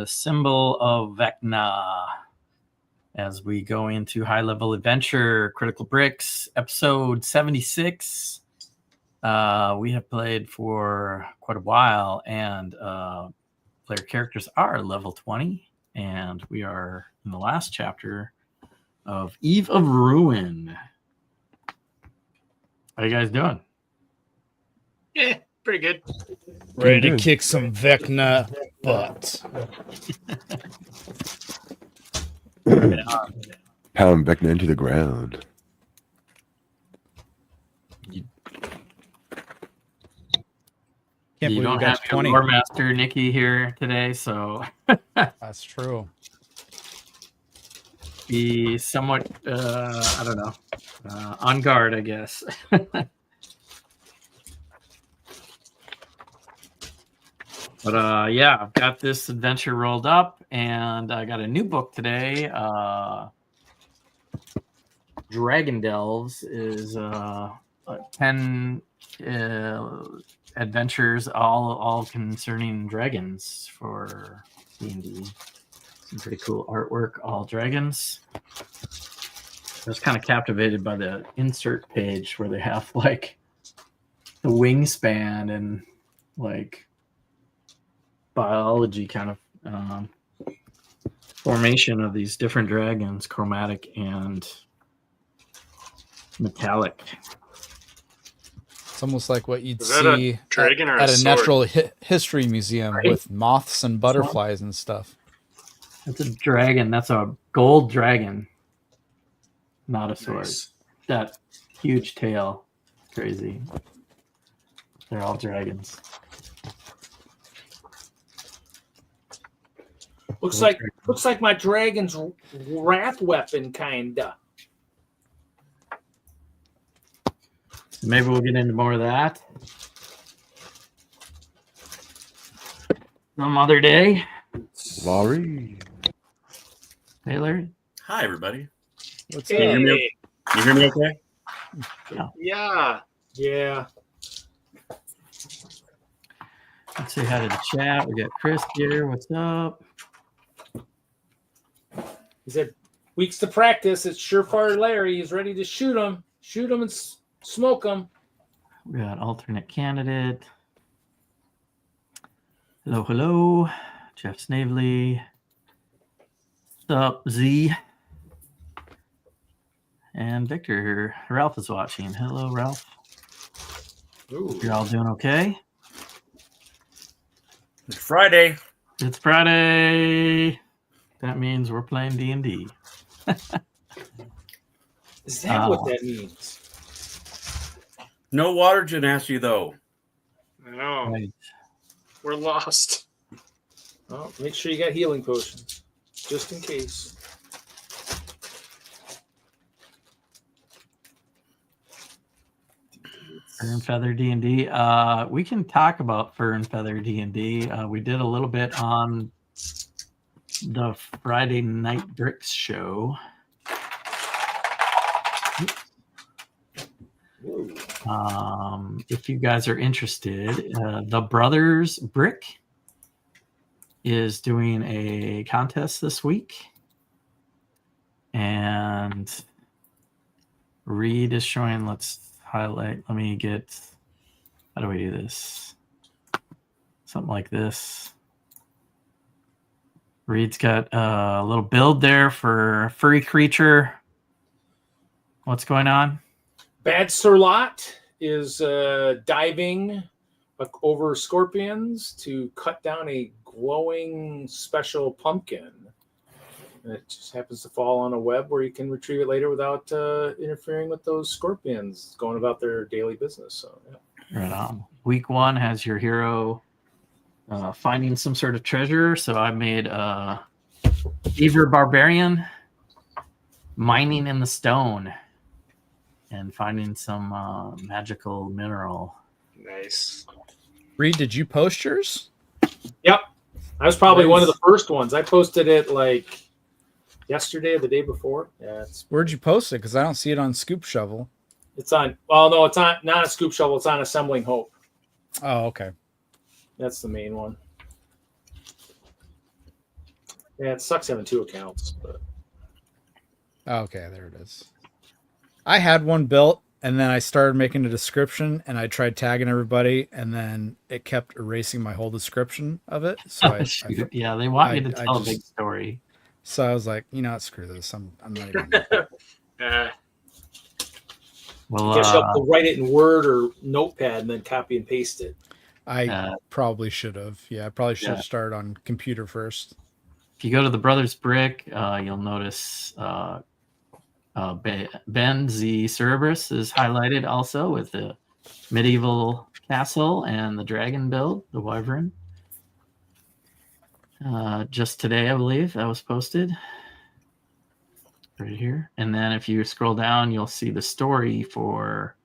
the symbol of Vecna as we go into high-level adventure, Critical Bricks, episode 76. We have played for quite a while, and player characters are level 20, and we are in the last chapter of Eve of Ruin. How you guys doing? Yeah, pretty good. Ready to kick some Vecna butt. Pound Vecna into the ground. You don't have your lore master Nikki here today, so that's true. Be somewhat, I don't know, on guard, I guess. But yeah, I've got this adventure rolled up, and I got a new book today. Dragon Delves is 10 adventures, all concerning dragons for D&D. Some pretty cool artwork, all dragons. I was kind of captivated by the insert page where they have like the wingspan and like biology kind of formation of these different dragons, chromatic and metallic. It's almost like what you'd see at a natural history museum, right? With moths and butterflies and stuff. That's a dragon. That's a gold dragon, not a sword. Nice. That huge tail, crazy. They're all dragons. Looks like my dragon's wrath weapon, kinda. Maybe we'll get into more of that some other day. Laurie. Hey, Larry. Hi, everybody. What's hey. You hear me okay? Yeah. Let's say hi to the chat. We got Chris here. What's up? He said, weeks to practice. It's Surefire Larry. He's ready to shoot him. Shoot him and smoke him. We got alternate candidate. Hello. Jeff Snavely. What's up, Z? And Victor. Ralph is watching. Hello, Ralph. Ooh. You're all doing okay? It's Friday. It's Friday. That means we're playing D&D. Is that what that means? No water gymnasty, though. No. Right. We're lost. Oh, make sure you got healing potions, just in case. Fur and Feather D&D. We can talk about Fur and Feather D&D. We did a little bit on the Friday Night Bricks show. If you guys are interested, the Brothers Brick is doing a contest this week, and Reed is showing. Let's highlight. Let me get. How do we do this? Something like this. Reed's got a little build there for furry creature. What's going on? Bad Surlot is diving over scorpions to cut down a glowing special pumpkin. And it just happens to fall on a web where you can retrieve it later without interfering with those scorpions going about their daily business. So, yeah. Right on. Week 1 has your hero finding some sort of treasure. So I made a Beaver Barbarian mining in the stone and finding some magical mineral. Nice. Reed, did you post yours? Yep. I was probably one of the first ones. I posted it like yesterday or the day before. Yeah. Where'd you post it? Because I don't see it on Scoop Shovel. It's on, well, no, it's not a Scoop Shovel. It's on Assembling Hope. Oh, okay. That's the main one. Yeah, it sucks having 2 accounts. But Okay, there it is. I had one built, and then I started making a description, and I tried tagging everybody, and then it kept erasing my whole description of it. So Shoot. Yeah, they want you to I tell a just- big story. So I was like, you know what, screw this. I'm not even. Well, I guess you have to write it in Word or Notepad and then copy and paste it. I probably should have. Yeah, I probably should Yeah. have started on computer first. if you go to the Brothers Brick, you'll notice Ben Z. Cerberus is highlighted also with the medieval castle and the dragon build, the wyvern. Just today, I believe that was posted right here. And then if you scroll down, you'll see the story for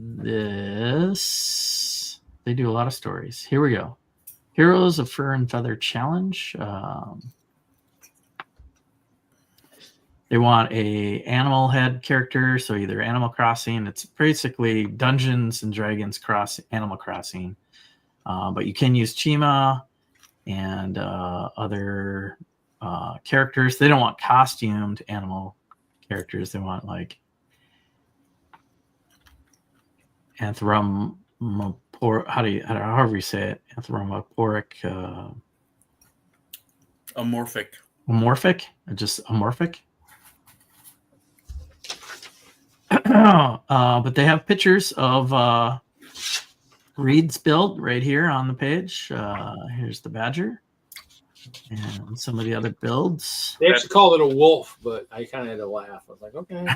this. They do a lot of stories. Here we go. Heroes of Fur and Feather Challenge. They want a animal head character, so either Animal Crossing. It's basically Dungeons and Dragons cross Animal Crossing, but you can use Chima and other characters. They don't want costumed animal characters. They want like however you say it, anthropomorphic, Amorphic. just amorphic. But they have pictures of Reed's build right here on the page. Here's the badger and some of the other builds. They actually called it a wolf, but I kind of had to laugh. I was like, okay.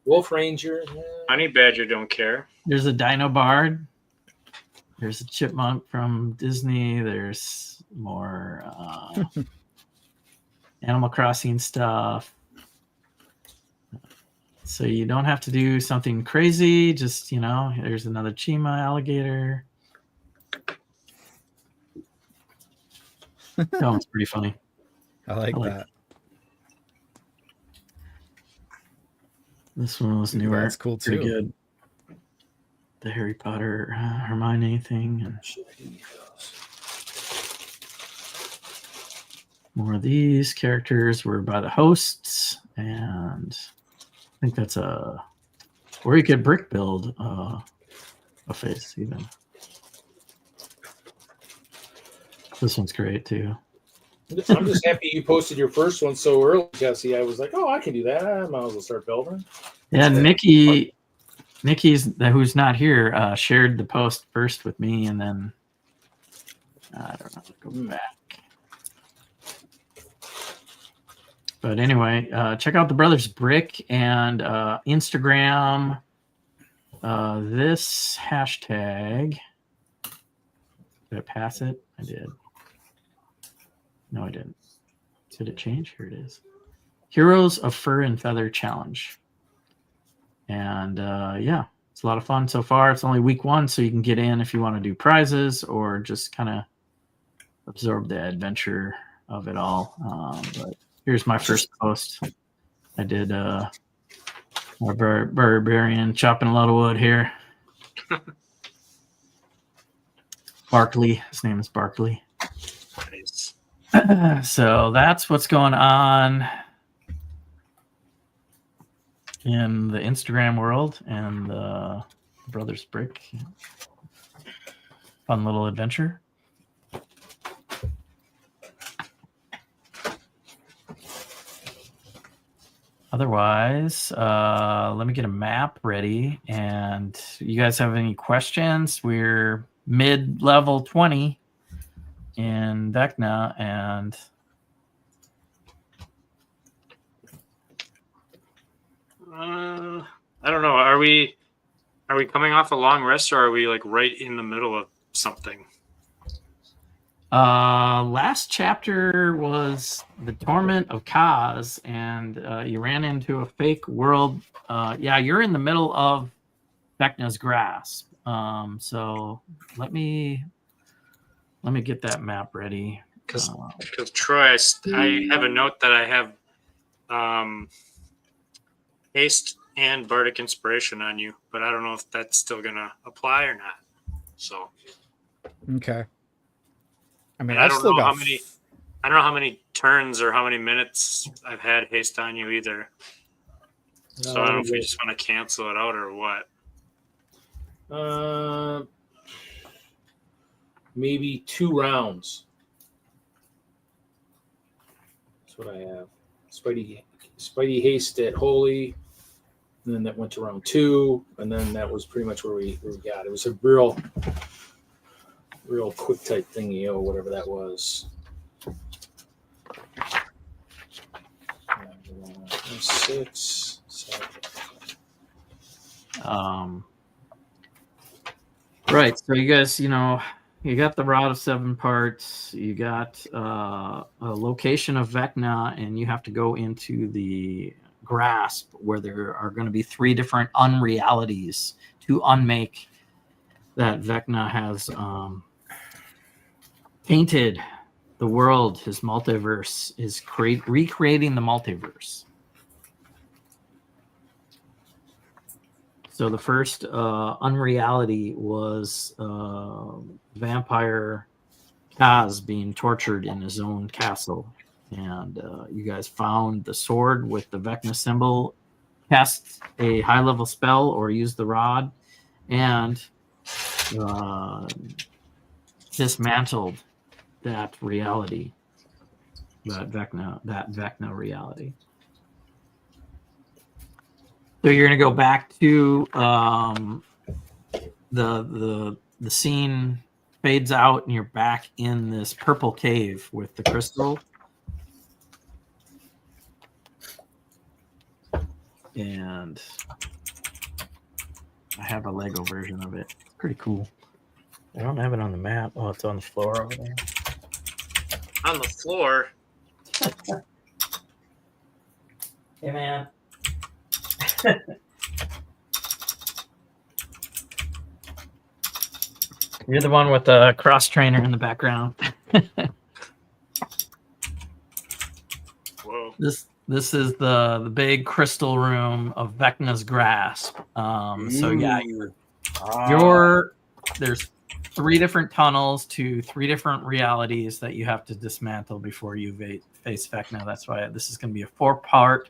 Wolf Ranger. Yeah. Honey Badger don't care. There's a Dino Bard. There's a chipmunk from Disney. There's more Animal Crossing stuff. So you don't have to do something crazy. Just, there's another Chima alligator. That one's pretty funny. I like that. This one was newer. That's cool too. Pretty good. The Harry Potter Hermione thing. And more of these characters were by the hosts. And I think that's or you could brick build a face even. This one's great too. I'm just happy you posted your first one so early, Jesse. I was like, oh, I can do that. I might as well start building. Yeah, Nikki's who's not here shared the post first with me, and then I don't know. Go back. But anyway, check out the Brothers Brick and Instagram. This hashtag. Did I pass it? I did. No, I didn't. Did it change? Here it is. Heroes of Fur and Feather Challenge. And yeah, it's a lot of fun so far. It's only week 1, so you can get in if you want to do prizes or just kind of absorb the adventure of it all. But here's my first post. I did our barbarian chopping a lot of wood here. Barkley. His name is Barkley. Nice. So that's what's going on in the Instagram world and the Brothers Brick. Fun little adventure. Otherwise, let me get a map ready. And you guys have any questions? We're mid-level 20 in Vecna, and I don't know. Are we coming off a long rest, or are we like right in the middle of something? last chapter was the Torment of Kaz, and you ran into a fake world. Yeah, you're in the middle of Vecna's grasp. So let me get that map ready. Because Troy, I have a note that I have haste and bardic inspiration on you, but I don't know if that's still gonna apply or not. So Okay. I mean, I I've don't still know got how many I don't know how many turns or how many minutes I've had haste on you either. So I don't know if we just want to cancel it out or what. Maybe 2 rounds. That's what I have. Spidey haste at Holy, and then that went to round 2, and then that was pretty much where we got. It was a real quick type thingy, whatever that was. 6, 7. Right. So you guys, you got the Rod of 7 parts. You got a location of Vecna, and you have to go into the grasp where there are going to be 3 different unrealities to unmake that Vecna has painted the world. His multiverse is recreating the multiverse. So the first unreality was vampire Kaz being tortured in his own castle. And you guys found the sword with the Vecna symbol, cast a high-level spell or use the rod, and dismantled that reality, that Vecna reality. So you're going to go back to the scene fades out, and you're back in this purple cave with the crystal. And I have a Lego version of it. It's pretty cool. I don't have it on the map. Oh, it's on the floor over there. On the floor? Hey, man. You're the one with the cross trainer in the background. Whoa. This is the big crystal room of Vecna's grasp. So yeah, there's 3 different tunnels to 3 different realities that you have to dismantle before you face Vecna. That's why this is going to be a 4-part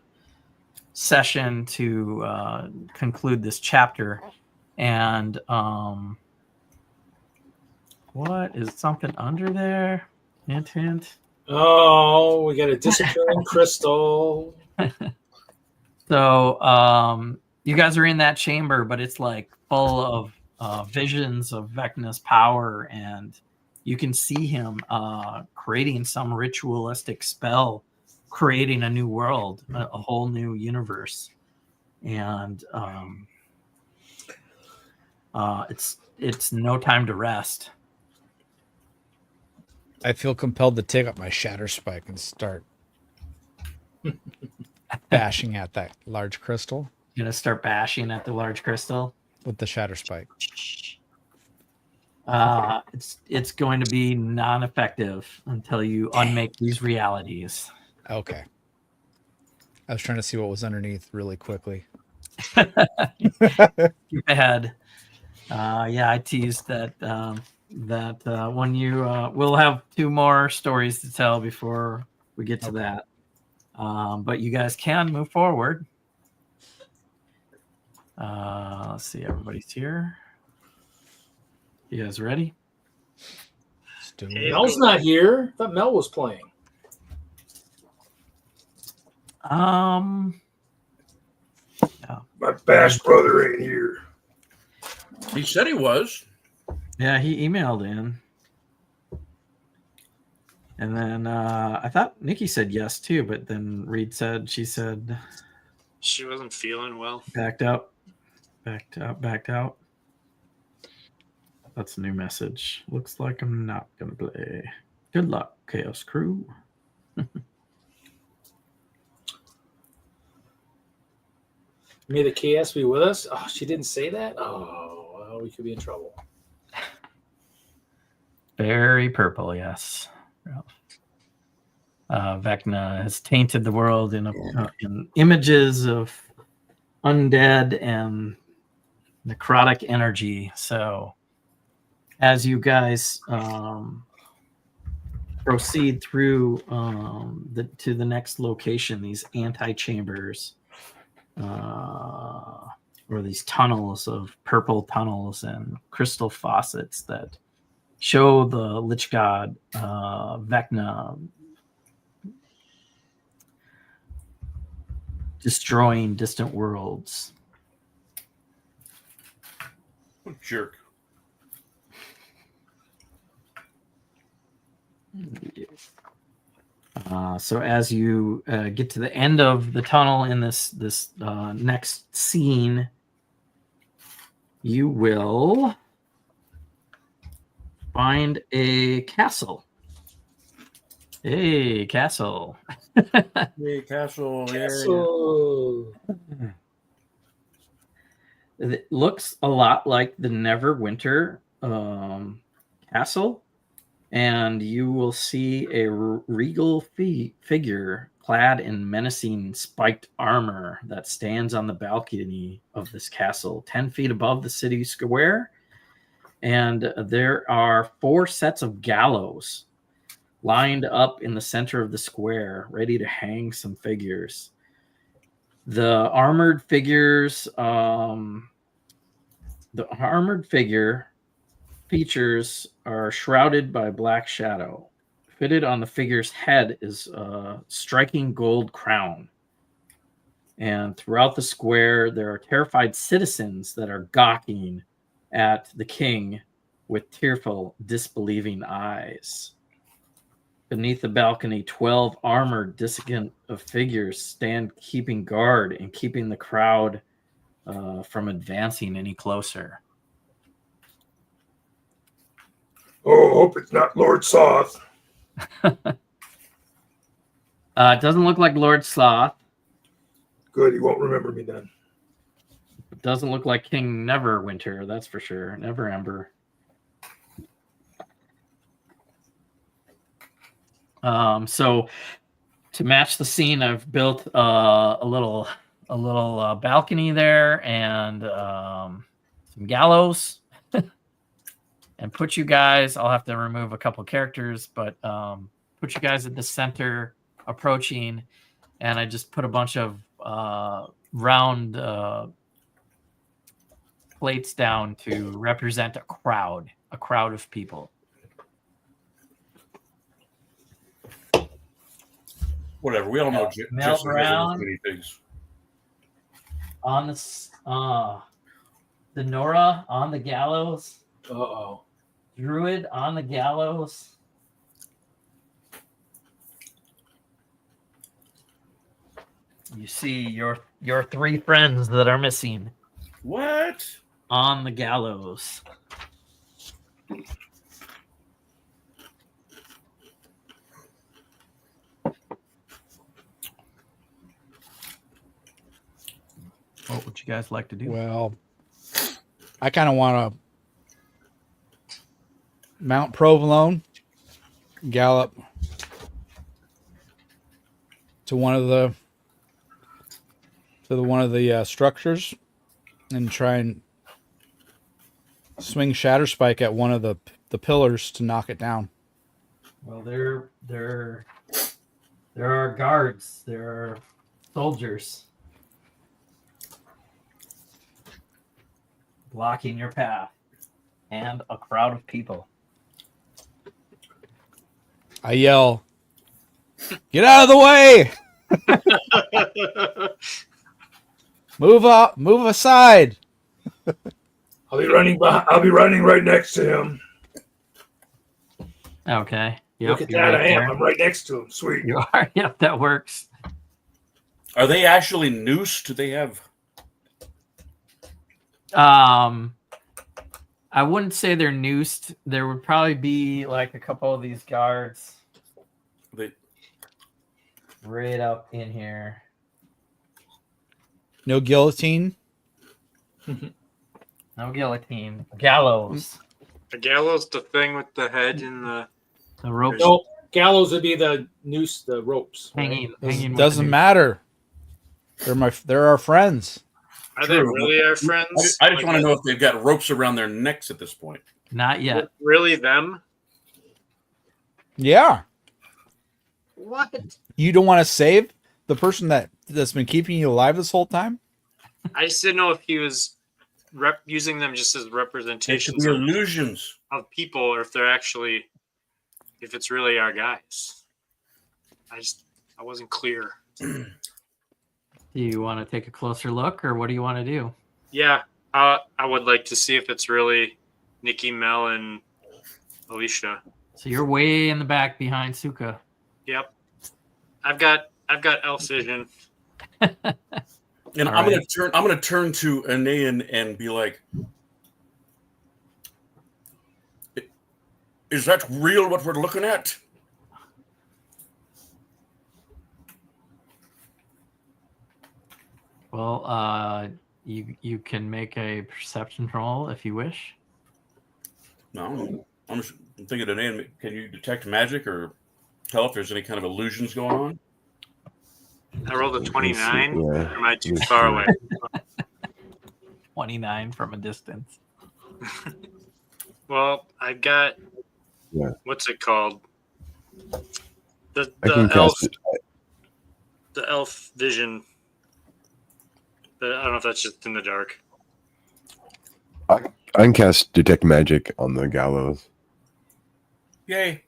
session to conclude this chapter. And what is something under there? Hint, hint. Oh, we got a disappearing crystal. So you guys are in that chamber, but it's like full of visions of Vecna's power, and you can see him creating some ritualistic spell, creating a new world, a whole new universe. And it's no time to rest. I feel compelled to take up my shatter spike and start bashing at that large crystal. You're gonna start bashing at the large crystal with the shatter spike. It's going to be non-effective until you unmake these realities. Okay. I was trying to see what was underneath really quickly. Keep ahead. Yeah, I teased that when you we'll have 2 more stories to tell before we get to that. But you guys can move forward. Let's see, everybody's here. You guys ready? Mel's not here. I thought Mel was playing. Yeah. My Bash brother ain't here. He said he was. Yeah, he emailed in. And then I thought Nikki said yes too, but then Reed said she wasn't feeling well. Backed out. That's a new message. Looks like I'm not gonna play. Good luck, Chaos Crew. May the chaos be with us. Oh, she didn't say that? Oh, well, we could be in trouble. Very purple, yes. Vecna has tainted the world in images of undead and necrotic energy. So as you guys proceed through to the next location, these antechambers, or these tunnels of purple tunnels and crystal faucets that show the Lich God Vecna destroying distant worlds. What a jerk. So as you get to the end of the tunnel in this next scene, you will find a castle. Hey, castle. Hey, castle. Castle. It looks a lot like the Neverwinter castle, and you will see a regal figure clad in menacing spiked armor that stands on the balcony of this castle, 10 feet above the city square. And there are 4 sets of gallows lined up in the center of the square, ready to hang some figures. The armored figures, the armored figure features are shrouded by black shadow. Fitted on the figure's head is a striking gold crown. And throughout the square, there are terrified citizens that are gawking at the king with tearful, disbelieving eyes. Beneath the balcony, 12 armored discipline of figures stand keeping guard and keeping the crowd from advancing any closer. Oh, hope it's not Lord Soth. It doesn't look like Lord Sloth. Good, he won't remember me then. It doesn't look like King Neverwinter, that's for sure. Never Ember. So to match the scene, I've built a little balcony there and some gallows, and put you guys. I'll have to remove a couple characters, but put you guys at the center, approaching, and I just put a bunch of round plates down to represent a crowd of people. Whatever. We all know Mel Jesse Brown. has many pigs. On the Nora on the gallows. Uh-oh. Druid on the gallows. You see your 3 friends that are missing What? on the gallows. What would you guys like to do? Well, I kind of want to mount Provolone, gallop to one of the structures, and try and swing Shatterspike at one of the pillars to knock it down. Well, there are guards. There are soldiers blocking your path, and a crowd of people. I yell, "Get out of the way! Move up! Move aside!" I'll be running right next to him. Okay. Yep, Look at you're that, right I am. there. I'm right next to him. Sweet. You are. Yep, that works. Are they actually noosed? Do they have? I wouldn't say they're noosed. There would probably be like a couple of these guards They right up in here. No guillotine. No guillotine. Gallows. The gallows, the thing with the head and the. The rope No, gallows would be the noose, the ropes. right? hanging. Doesn't matter. They're our friends. Are they True. really our friends? I just want to know if they've got ropes around their necks at this point. Not yet. Really them? Yeah. What? You don't want to save the person that's been keeping you alive this whole time? I just didn't know if he was using them just as They could representations be illusions. of people, or if they're actually, if it's really our guys. I wasn't clear. Do you want to take a closer look, or what do you want to do? Yeah, I would like to see if it's really Nikki, Mel, and Alicia. So you're way in the back behind Suka. Yep, I've got elf vision. And All I'm right. gonna turn to Anayan and be like, "Is that real? What we're looking at?" Well, you can make a perception roll if you wish. No, I'm thinking, Anayan, can you detect magic or tell if there's any kind of illusions going on? I rolled a 29. Yeah. Or am I too Let's far see. away? 29 from a distance. Well, I got. Yeah. What's it called? The I can elf. cast it. The elf vision. But I don't know if that's just in the dark. I can cast detect magic on the gallows. Yay!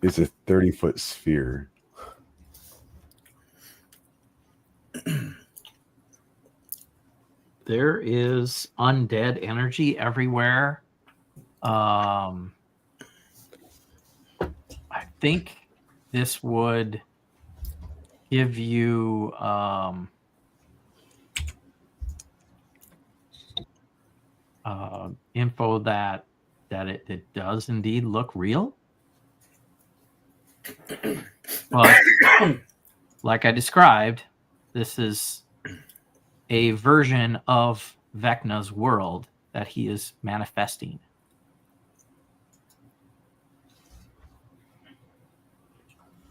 It's a 30-foot sphere. There is undead energy everywhere. I think this would give you info that it does indeed look real. But like I described, this is a version of Vecna's world that he is manifesting.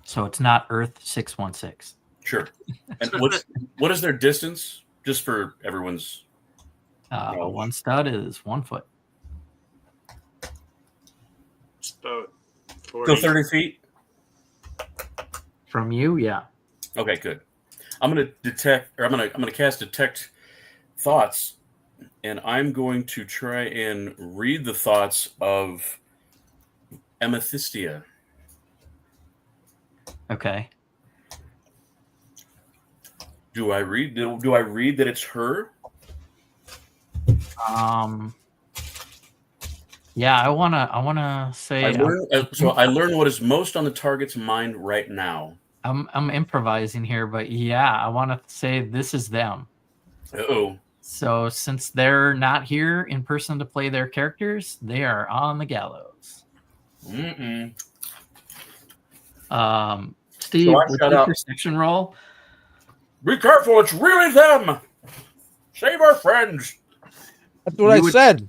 So it's not Earth 616. Sure. And what is their distance? Just for everyone's. One stud is 1 foot. It's about Go 40. 30 feet. From you, yeah. Okay, good. I'm gonna cast detect thoughts, and I'm going to try and read the thoughts of Amethystia. Okay. Do I read that it's her? Yeah, I wanna say I learn what is most on the target's mind right now. I'm improvising here, but yeah, I want to say this is them. Uh-oh. So since they're not here in person to play their characters, they are on the gallows. Steve, So I with shut your up. perception roll, Be careful, it's really them! Save our friends! That's what I said.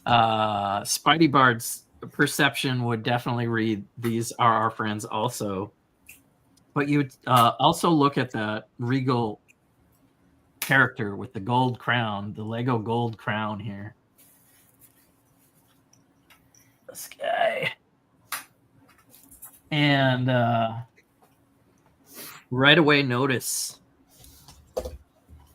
Spidey Bard's perception would definitely read these are our friends also. But you would also look at the regal character with the gold crown, the Lego gold crown here. This guy. And right away notice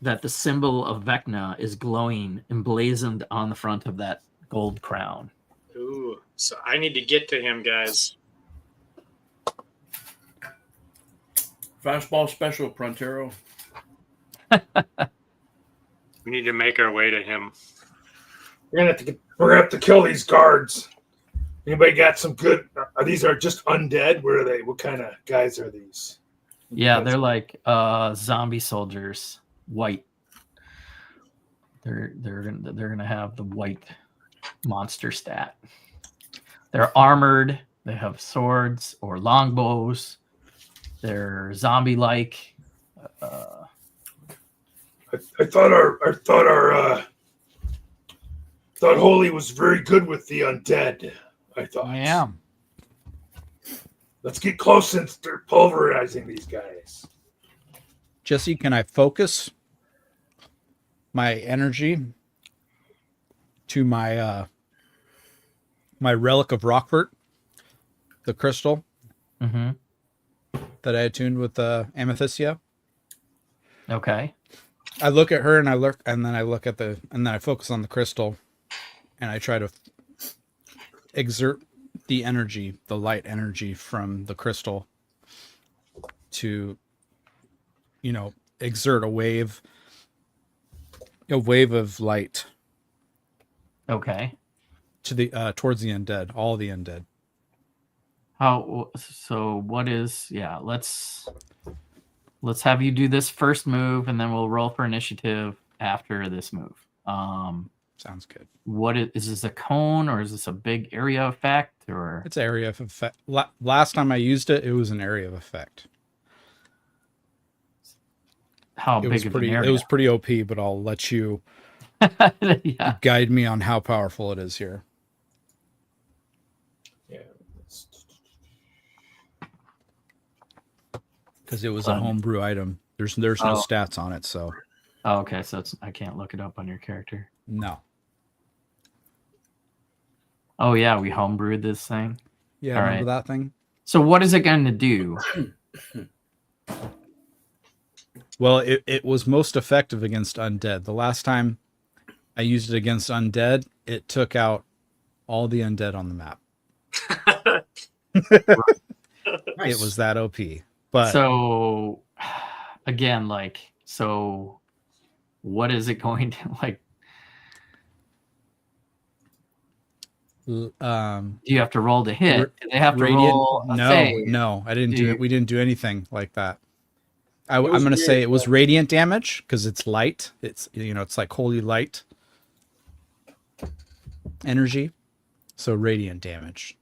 that the symbol of Vecna is glowing, emblazoned on the front of that gold crown. Ooh, so I need to get to him, guys. Fastball special, Prontero. We need to make our way to him. We're gonna have to kill these guards. Anybody got some good? These are just undead. Where are they? What kind of guys are these? Yeah, they're like zombie soldiers, white. They're gonna have the white monster stat. They're armored. They have swords or longbows. They're zombie-like. I thought Holy was very good with the undead. I thought. I am. Let's get close and start pulverizing these guys. Jesse, can I focus my energy to my my relic of Rockford, the crystal Mm-hmm. that I attuned with Amethysia? Okay. I look at her and then I focus on the crystal, and I try to exert the energy, the light energy from the crystal to, exert a wave of light Okay. to the towards the undead, all the undead. So what is? Yeah. Let's have you do this first move, and then we'll roll for initiative after this move. Sounds good. What is this, a cone, or is this a big area effect, or It's area of effect. Last time I used it, it was an area of effect. how It big was of pretty. an area? It was pretty OP, but I'll let you Yeah. guide me on how powerful it is here. Yeah. Because it was a homebrew item. There's no stats on it, so Oh, okay. So I can't look it up on your character. no. Oh yeah, we homebrewed this thing. Yeah, All remember right. that thing? So what is it going to do? Well, it was most effective against undead. The last time I used it against undead, it took out all the undead on the map. Nice. It was that OP. But So again, what is it going to like? Do you have to roll to hit? Do they have to roll a save? No, I didn't do it. We didn't do anything like that. I'm was going to say weird, it was but- radiant damage because it's light. It's it's like holy light energy. So radiant damage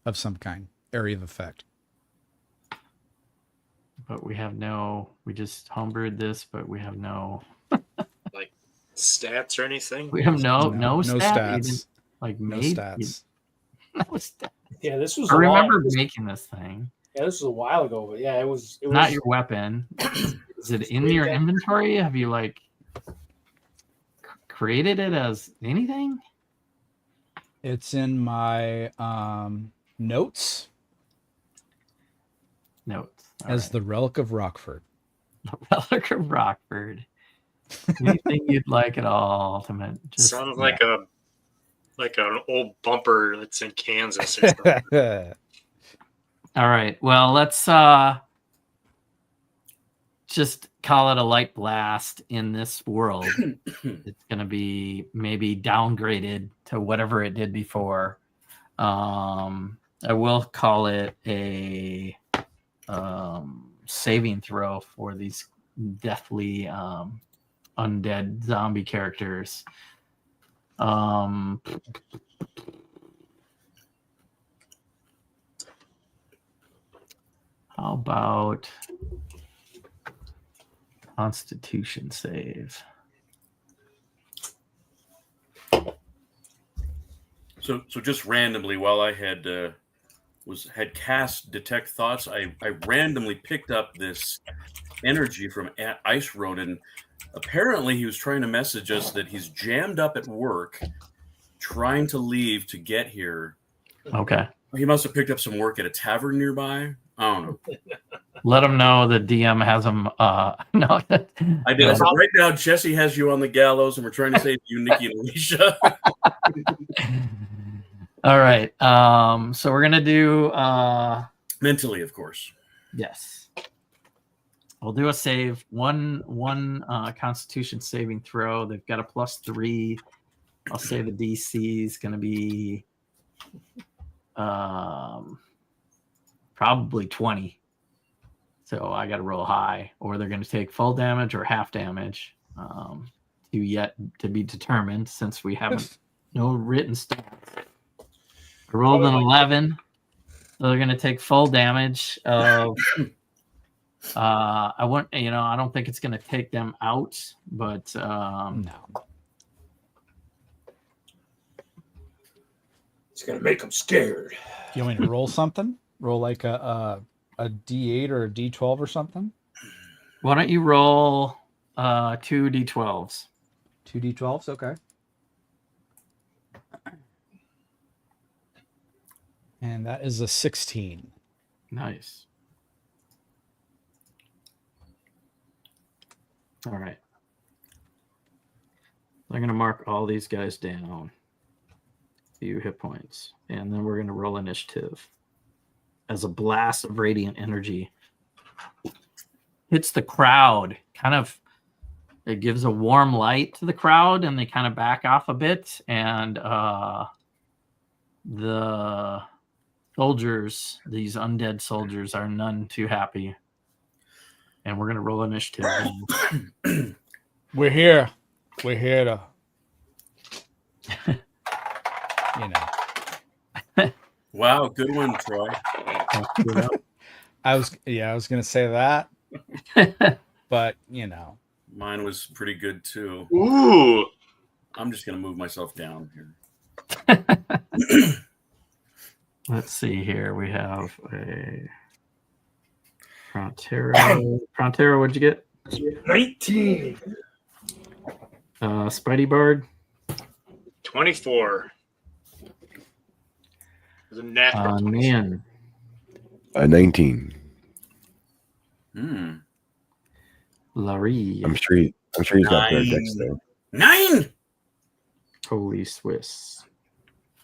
of some kind, area of effect. But we just homebrewed this, but we have no Stats or anything? no No stat. You stats. didn't, like No made stats. no stat. Yeah, this was. I remember this making this thing. this was a while ago, but yeah, it was. It Not was your weapon. Is it in Great your depth. inventory? Have you created it as anything? It's in my notes Notes. as the relic of Rockford. the relic of Rockford. Anything you'd like at all to just Sounds like an old bumper that's in Kansas or something. All right. Well, let's just call it a light blast in this world. It's going to be maybe downgraded to whatever it did before. I will call it a saving throw for these deathly undead zombie characters. How about Constitution save? So just randomly, while I had cast detect thoughts, I randomly picked up this energy from Ice Road, and apparently he was trying to message us that he's jammed up at work, trying to leave to get here. Okay. He must have picked up some work at a tavern nearby. I don't know. Let him know the DM has him. No, I did. I said, right now, Jesse has you on the gallows, and we're trying to save you, Nikki and Alicia. All right. So we're gonna do Mentally, of course. yes. We'll do a save. One Constitution saving throw. They've got a +3. I'll say the DC is gonna be probably 20. So I got to roll high, or they're going to take full damage or half damage. Yet to be determined, since we haven't no written stats. I rolled an 11. So they're going to take full damage of. I don't think it's going to take them out, but No. It's gonna make them scared. You want me to roll something? Roll like a D8 or a D12 or something? Why don't you roll 2 d12s? 2d12s, okay. And that is a 16. Nice. All right. I'm going to mark all these guys down. Few hit points. And then we're going to roll initiative. As a blast of radiant energy hits the crowd, it gives a warm light to the crowd, and they kind of back off a bit. And the soldiers, these undead soldiers, are none too happy. And we're going to roll initiative. We're here. We're here to, Wow, good one, Troy. I was going to say that, but Mine was pretty good too. Ooh. I'm just going to move myself down here. Let's see here. We have a Prontero. Prontero, what'd you get? 19. Spidey Bard. 24. It was a natural 24. Man. 19. Larry. I'm sure he's got better decks though. 9. Holy Swiss.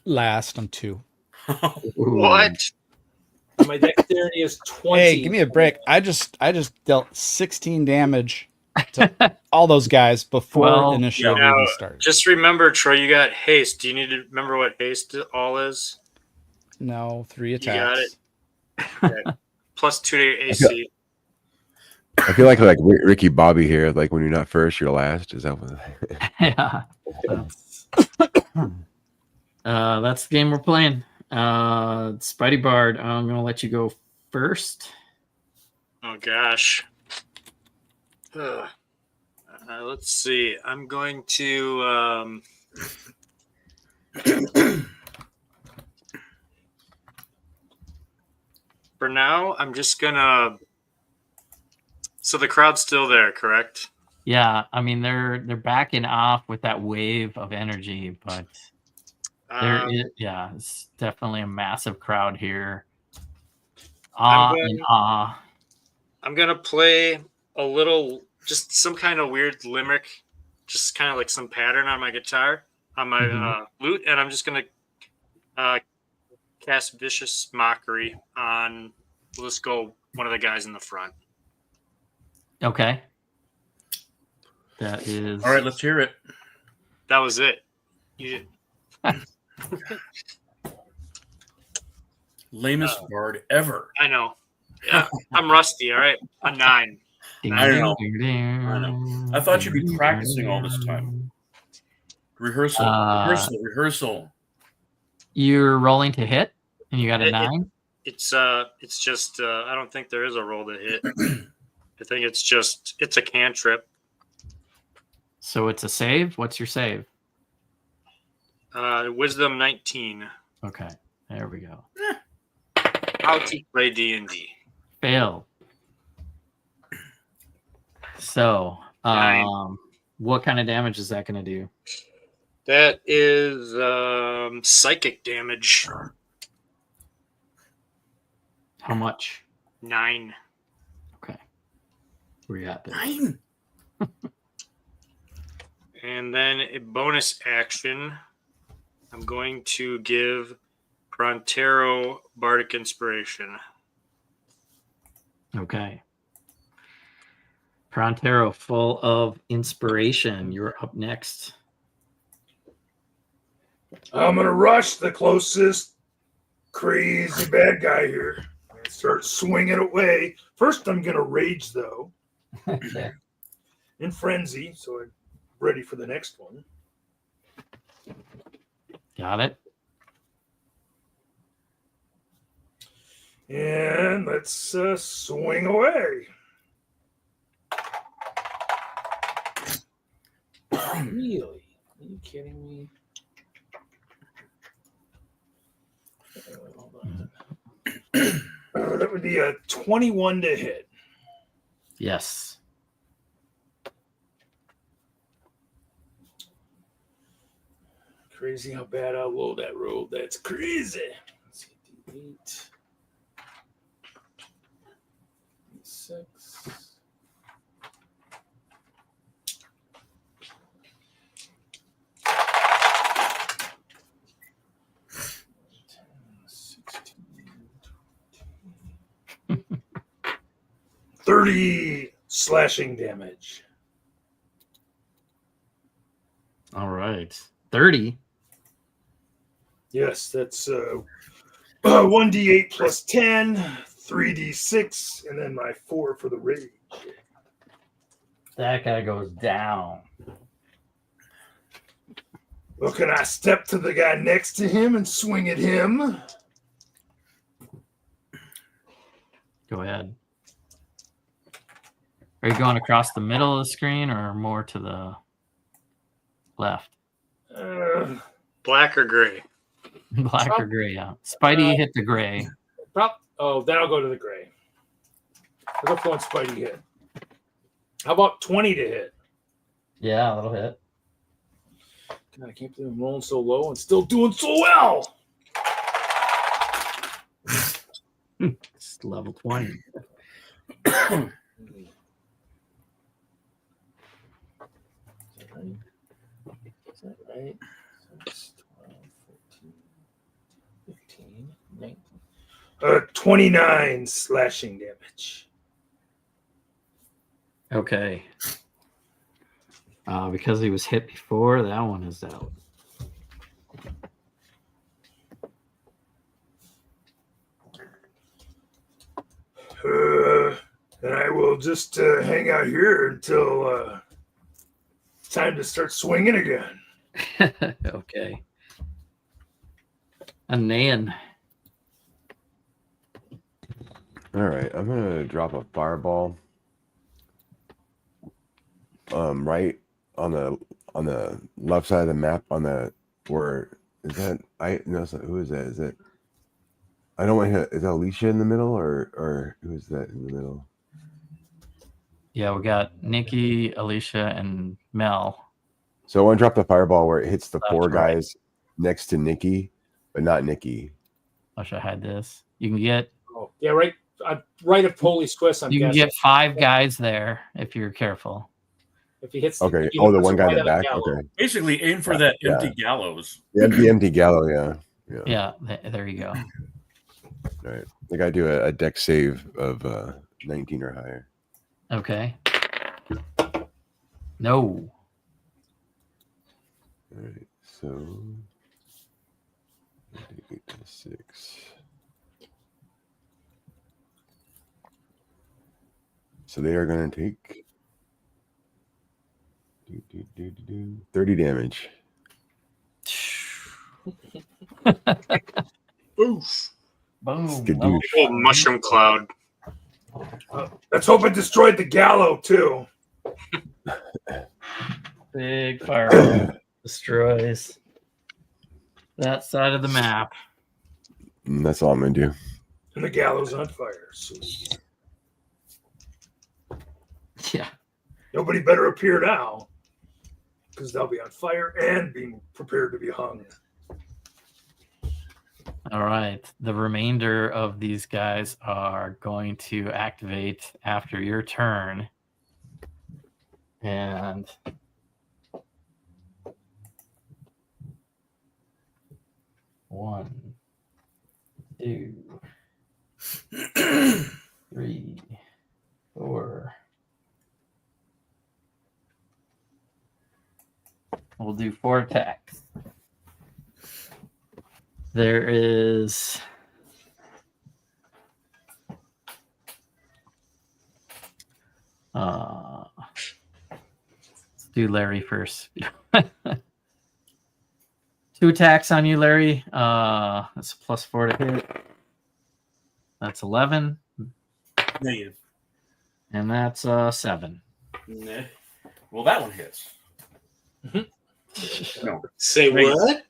last. I'm 2. What? My dexterity is 20. Hey, give me a break. I just dealt 16 damage to all those guys before initiative Now, even started. just remember, Troy, you got haste. Do you need to remember what haste all is? No, 3 You got attacks. it. Okay. Plus 2 to your AC. I feel like Ricky Bobby here. Like when you're not first, you're last. Is that what? Yeah. That's the game we're playing. Spidey Bard, I'm going to let you go first. Oh, gosh. Let's see. I'm going to... for now, I'm just going to... So the crowd's still there, correct? Yeah, I mean they're backing off with that wave of energy, but it's definitely a massive crowd here. I'm gonna play a little, just some kind of weird limerick, just kind of like some pattern on my guitar, on my lute, and I'm just gonna cast Vicious Mockery on. Let's go one of the guys in the front. Okay. That is all right. Let's hear it. That was it. You Lamest bard ever. I know. Yeah, I'm rusty. All right, a 9. I know. I thought you'd be practicing all this time. Rehearsal. You're rolling to hit, and you got a 9. It's just I don't think there is a roll to hit. I think it's a cantrip. So it's a save. What's your save? Wisdom 19. Okay, there we go. How to play D&D. Fail. So, what kind of damage is that going to do? That is psychic damage. How much? 9. Okay. Where you at there? 9. And then a bonus action. I'm going to give Prontero Bardic Inspiration. Okay. Prontero, full of inspiration. You're up next. I'm going to rush the closest crazy bad guy here and start swinging away. First, I'm going to rage, though, in frenzy, so I'm ready for the next one. Got it. And let's swing away. Really? Are you kidding me? Hold on. That would be a 21 to hit. Yes. Crazy how bad I rolled that roll. That's crazy. Let's see, D8. D6. 30 slashing damage. All right. 30. Yes, that's 1d8 plus 10, 3d6, and then my 4 for the rage. That guy goes down. Well, can I step to the guy next to him and swing at him? Go ahead. Are you going across the middle of the screen or more to the left? Black or gray? Black or gray, yeah. Spidey hit the gray. Then I'll go to the gray. I'll go for one Spidey hit. How about 20 to hit? Yeah, that'll hit. God, I can't believe I'm rolling so low and still doing so well. It's level 20. Is that right? So 12, 14, 15, 19. 29 slashing damage. Okay. Because he was hit before, that one is out. And I will just hang out here until it's time to start swinging again. Okay. And Nan. All right, I'm gonna drop a fireball. Right on the left side of the map on the where is that? Who is that? Is it? I don't want to. Is that Alicia in the middle or who is that in the middle? Yeah, we got Nikki, Alicia, and Mel. So I want to drop the fireball where it hits the Left, four right. guys next to Nikki, but not Nikki. I should have had this. You can get Oh, yeah, right. Right of Polish twist. I'm you can guessing. get 5 guys there if you're careful. If he hits. Okay. If he Oh, the puts one it guy in right the on back. gallows. Okay. Basically, aim for that empty gallows. The empty gallow. Yeah. Yeah, there you go. All right. I got to do a deck save of 19 or higher. Okay. No. All right. So 8 to 6. So they are going to take 30 damage. Oof. Boom. Skadoosh. Level Oh, mushroom cloud. Let's hope it destroyed the gallow too. Big fireball destroys that side of the map. And that's all I'm going to do. And the gallows on fire. Sweet. Yeah. Nobody better appear now, because they'll be on fire and being prepared to be hung. All right. The remainder of these guys are going to activate after your turn. And one, 2, 3, 4. We'll do 4 attacks. There is let's do Larry first. 2 attacks on you, Larry. That's a +4 to hit. That's 11. Negative. And that's 7. Nah. Well, that one hits. No. Say Negative. what?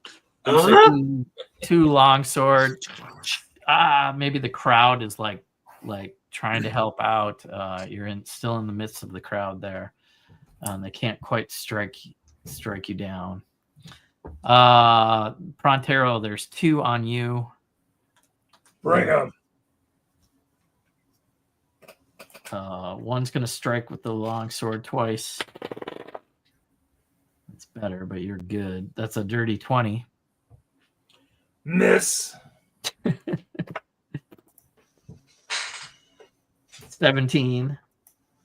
I'm Huh? saying- 2 longsword. Maybe the crowd is like trying to help out. You're still in the midst of the crowd there. They can't quite strike you down. Prontero, there's 2 on you. Bring him. One's going to strike with the long sword twice. That's better, but you're good. That's a dirty 20. Miss. 17.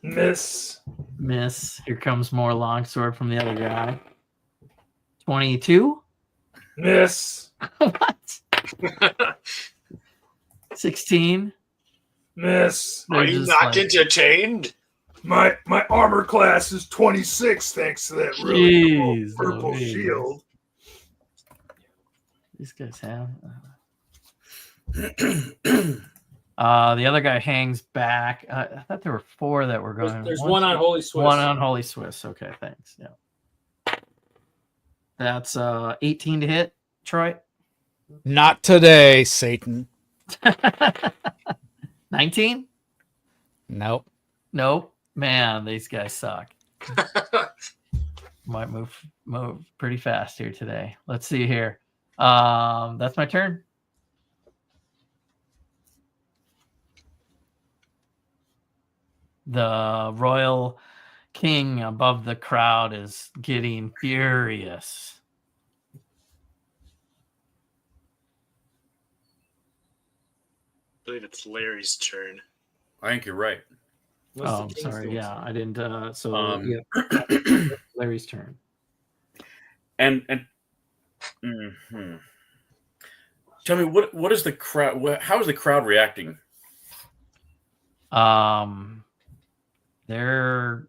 Miss. Miss. Here comes more longsword from the other guy. 22. Miss. What? 16. Miss. Are you not entertained? My armor class is 26 thanks to that really cool purple shield. These guys have. The other guy hangs back. I thought there were 4 that were going. There's one on Holy Swiss. One on Holy Swiss. Okay, thanks. Yeah. That's 18 to hit, Troy. Not today, Satan. 19? Nope. Nope. Man, these guys suck. Might move pretty fast here today. Let's see here. That's my turn. The royal king above the crowd is getting furious. I believe it's Larry's turn. I think you're right. Oh, I'm sorry. Yeah, I didn't. Yeah, Larry's turn. And tell me what is the crowd? How is the crowd reacting? They're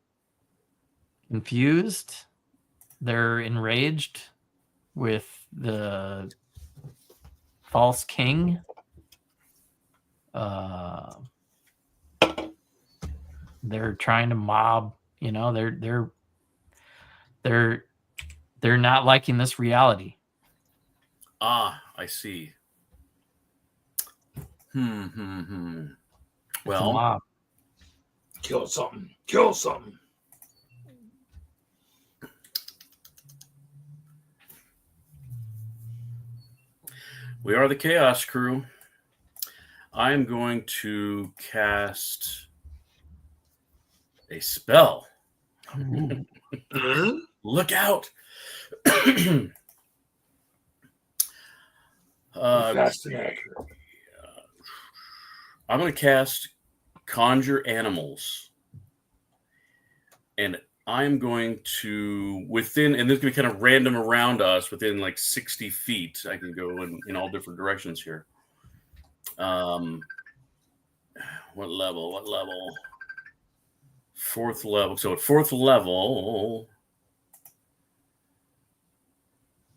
confused. They're enraged with the false king. They're trying to mob. You know, they're not liking this reality. Ah, I see. Well, mob. Kill something. Kill something. We are the Chaos Crew. I'm going to cast a spell. Look out! Fast and accurate. I'm going to cast Conjure Animals. And I'm going to, and this is going to be kind of random around us, within like 60 feet. I can go in all different directions here. What level? 4th level. So at 4th level.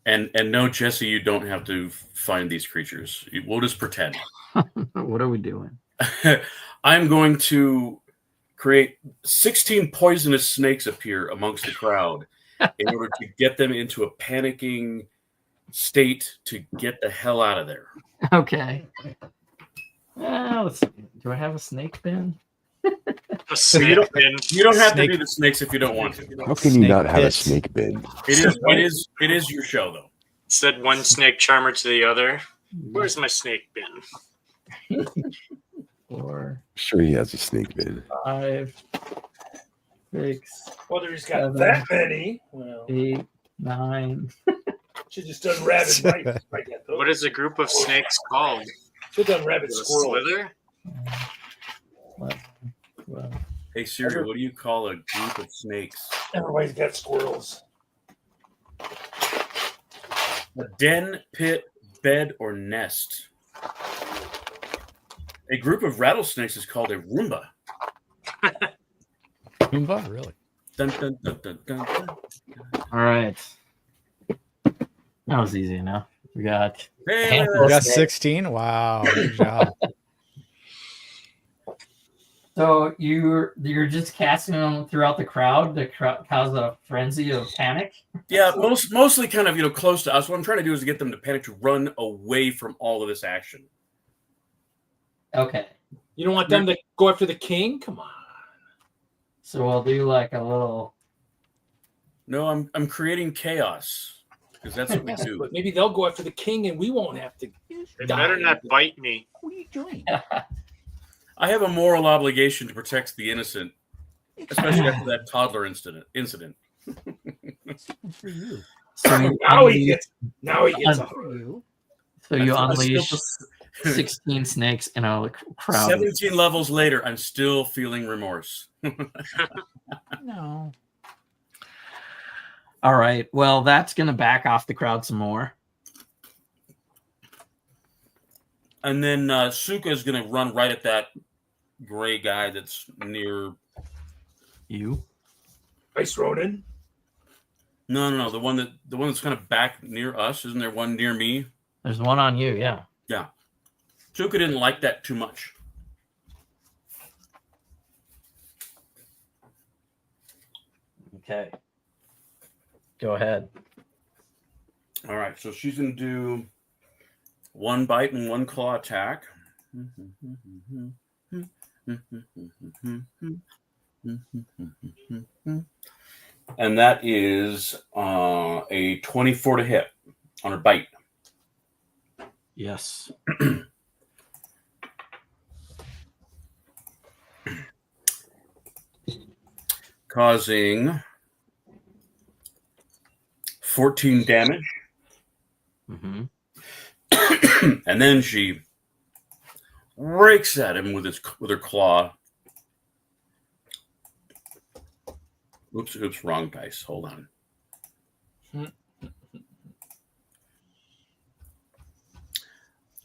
And no, Jesse, you don't have to find these creatures. We'll just pretend. What are we doing? I'm going to create 16 poisonous snakes appear amongst the crowd in order to get them into a panicking state to get the hell out of there. Okay. Let's see. Do I have a snake bin? A snake bin. You don't have to do the snakes if you don't want to. How can you not have a snake bin? It is your show, though. Said one snake charmer to the other. Where's my snake bin? 4. Sure, he has a snake bin. 5, 6. Whether he's got that many. Well, 8, 9. Should just done rabbit mice. What is a group of snakes called? Should done rabbit squirrel. Slither? 11, 12. Hey Siri, what do you call a group of snakes? Everybody's got squirrels. A den, pit, bed, or nest. A group of rattlesnakes is called a Roomba. Roomba, really? Dun, dun, dun, dun, dun, dun. All right. That was easy enough. We got Hey, We got 16. Wow, good job. So you're just casting them throughout the crowd to cause a frenzy of panic? yeah, mostly kind of close to us. What I'm trying to do is to get them to panic, to run away from all of this action. Okay. You don't want them to go after the king? Come on. So we'll do like a little. No, I'm creating chaos. because that's what we Yes, do. but maybe they'll go after the king, and we won't have to. They better not bite me. What are you doing? I have a moral obligation to protect the innocent, especially after that toddler incident. For you. So you Now he unleash, gets a For you. so you I'm unleash still- 16 snakes in a crowd. 17 levels later, I'm still feeling remorse. No. All right. Well, that's going to back off the crowd some more. And then Suka is going to run right at that gray guy that's near. You. Ice Ronin. No. The one that's kind of back near us. Isn't there one near me? There's one on you. Yeah. Yeah. Suka didn't like that too much. Okay. Go ahead. All right. So she's going to do one bite and one claw attack. And that is a 24 to hit on her bite. Yes. Causing 14 damage. Mm-hmm. And then she rakes at him with her claw. Oops, wrong dice. Hold on.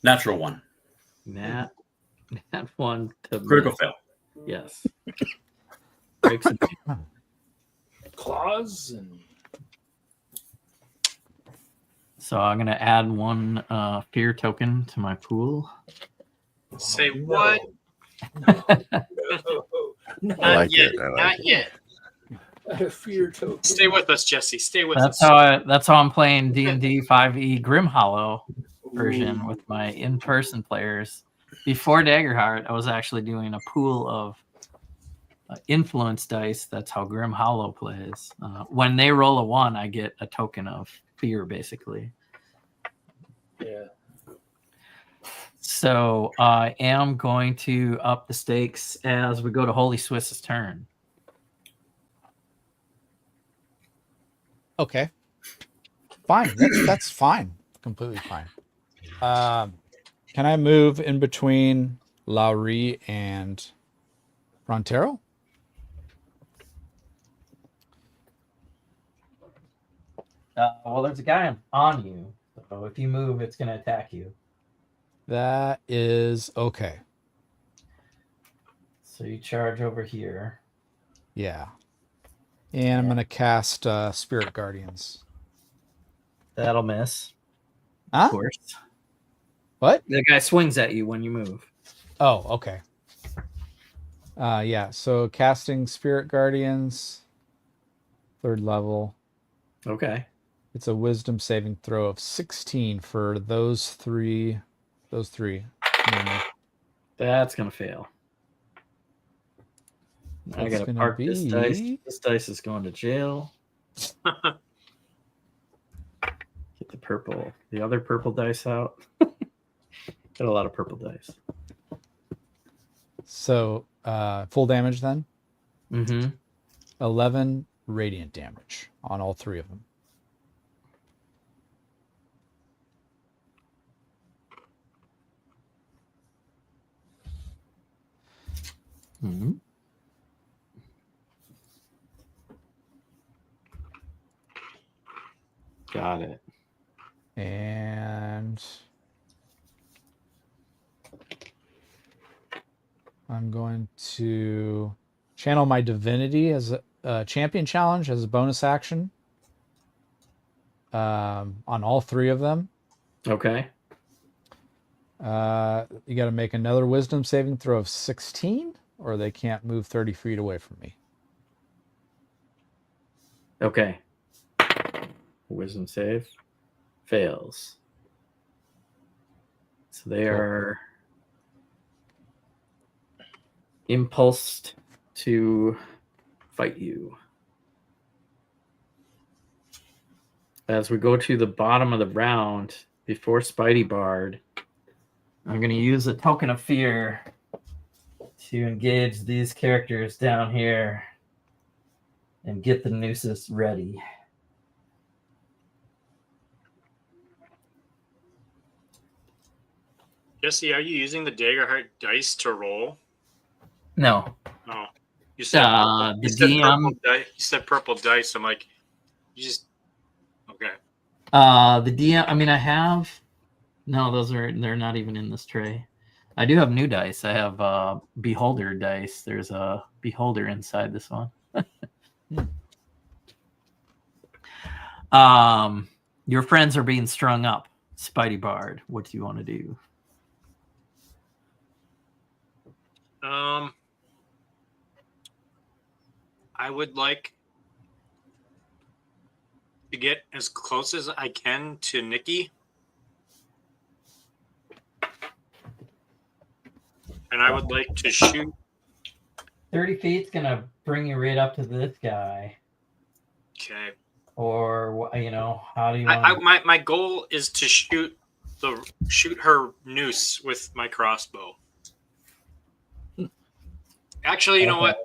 Natural one. Nat one to Critical miss. fail. Yes. Breaks it. Claws and So I'm going to add one fear token to my pool. Say what? No. I Not like yet. it. I like Not it. yet. A fear token. Stay with us, Jesse. Stay with That's us. how I'm playing D&D 5e Grim Hollow version with my in-person players. Before Daggerheart, I was actually doing a pool of influence dice. That's how Grim Hollow plays. When they roll a 1, I get a token of fear, basically. Yeah. So I am going to up the stakes as we go to Holy Swiss's turn. Okay. Fine. That's fine. Completely fine. Can I move in between Lowry and Frontero? Well, there's a guy on you. So if you move, it's going to attack you. That is okay. So you charge over here. Yeah. And I'm going to cast Spirit Guardians. That'll miss. Huh? Of course. What? The guy swings at you when you move. Oh, okay. Yeah, so casting Spirit Guardians, 3rd level. Okay. It's a wisdom saving throw of 16 for those three. Those three. That's going to fail. I That's got to gonna park this dice. be- This dice is going to jail. Get the purple. The other purple dice out. Got a lot of purple dice. So, full damage then? Mm-hmm. 11 radiant damage on all 3 of them. Mm-hmm. Got it. And I'm going to channel my divinity as a champion challenge as a bonus action on all 3 of them. Okay. You got to make another wisdom saving throw of 16 or they can't move 30 feet away from me. Okay. Wisdom save fails. So they are impulsed to fight you. as we go to the bottom of the round before Spidey Bard, I'm going to use a token of fear to engage these characters down here and get the nooses ready. Jesse, are you using the Daggerheart dice to roll? No. No. You said the DM. You said purple dice. I'm like, you just okay. The DM. I mean, I have. No, they're not even in this tray. I do have new dice. I have Beholder dice. There's a Beholder inside this one. Your friends are being strung up. Spidey Bard, what do you want to do? I would like to get as close as I can to Nikki. And I would like to shoot. 30 feet's going to bring you right up to this guy. Okay. Or, how do you want my goal is to shoot her noose with my crossbow. Actually, you know what?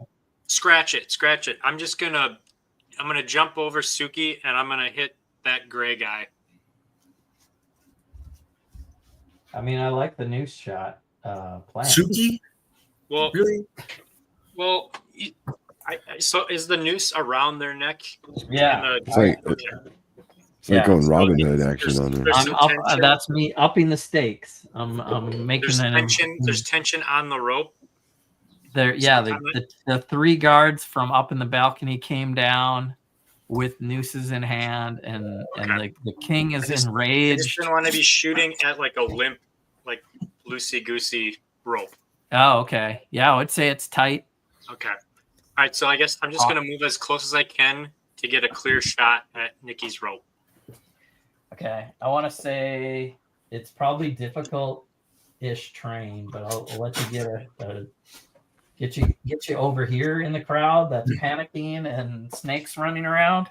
Scratch it. I'm gonna jump over Suki and I'm gonna hit that gray guy. I mean, I like the noose shot plan. Suki? Well, Really? Well, so is the noose around their neck? Yeah. It's like going Robin Hood action on it. I'm up, that's me upping the stakes. I'm making there's tension on the rope. There, yeah. The three guards from up in the balcony came down with nooses in hand, and the king is enraged. I just didn't want to be shooting at like a limp, like loosey goosey rope. Oh, okay. Yeah, I would say it's tight. Okay. All right. So I guess I'm just gonna move as close as I can to get a clear shot at Nikki's rope. Okay. I want to say it's probably difficult-ish terrain, but I'll let you get you over here in the crowd that's panicking and snakes running around.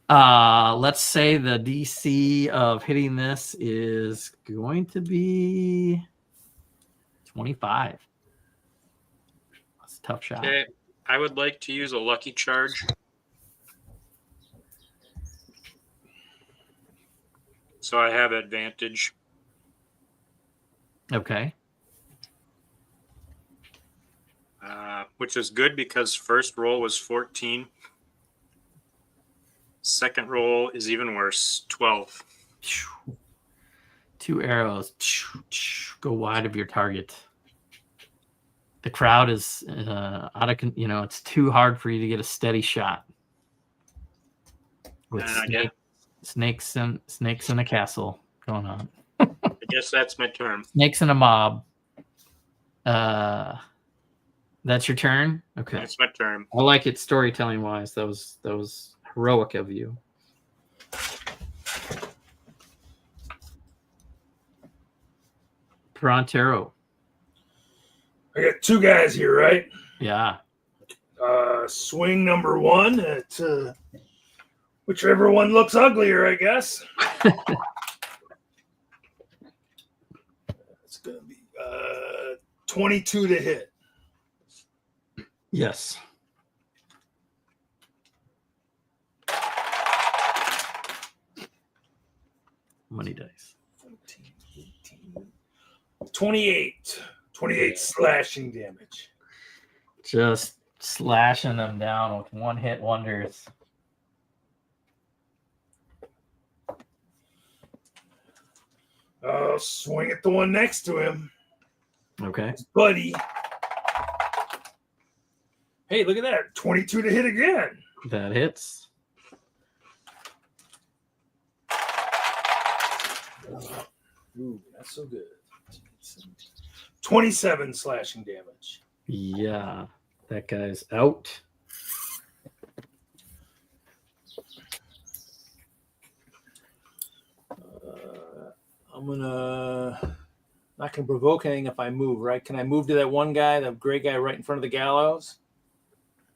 Let's say the DC of hitting this is going to be 25. That's a tough shot. Okay. I would like to use a lucky charge. So I have advantage. Okay. Which is good because first roll was 14. Second roll is even worse, 12. 2 arrows go wide of your target. The crowd is out of, it's too hard for you to get a steady shot. With snakes in a castle going on. I guess that's my turn. Snakes in a mob. That's your turn? Okay. That's my turn. I like it storytelling wise. That was heroic of you. Prontero. I got 2 guys here, right? Yeah. Swing number 1 at whichever one looks uglier, I guess. It's going to be 22 to hit. Yes. Money dice. 14, 18, 28. 28 slashing damage. Just slashing them down with one-hit wonders. I'll swing at the one next to him. Okay. His buddy. Hey, look at that. 22 to hit again. That hits. Ooh, that's so good. 27 slashing damage. Yeah. That guy's out. I'm not gonna provoke anything if I move, right? Can I move to that one guy, the gray guy right in front of the gallows?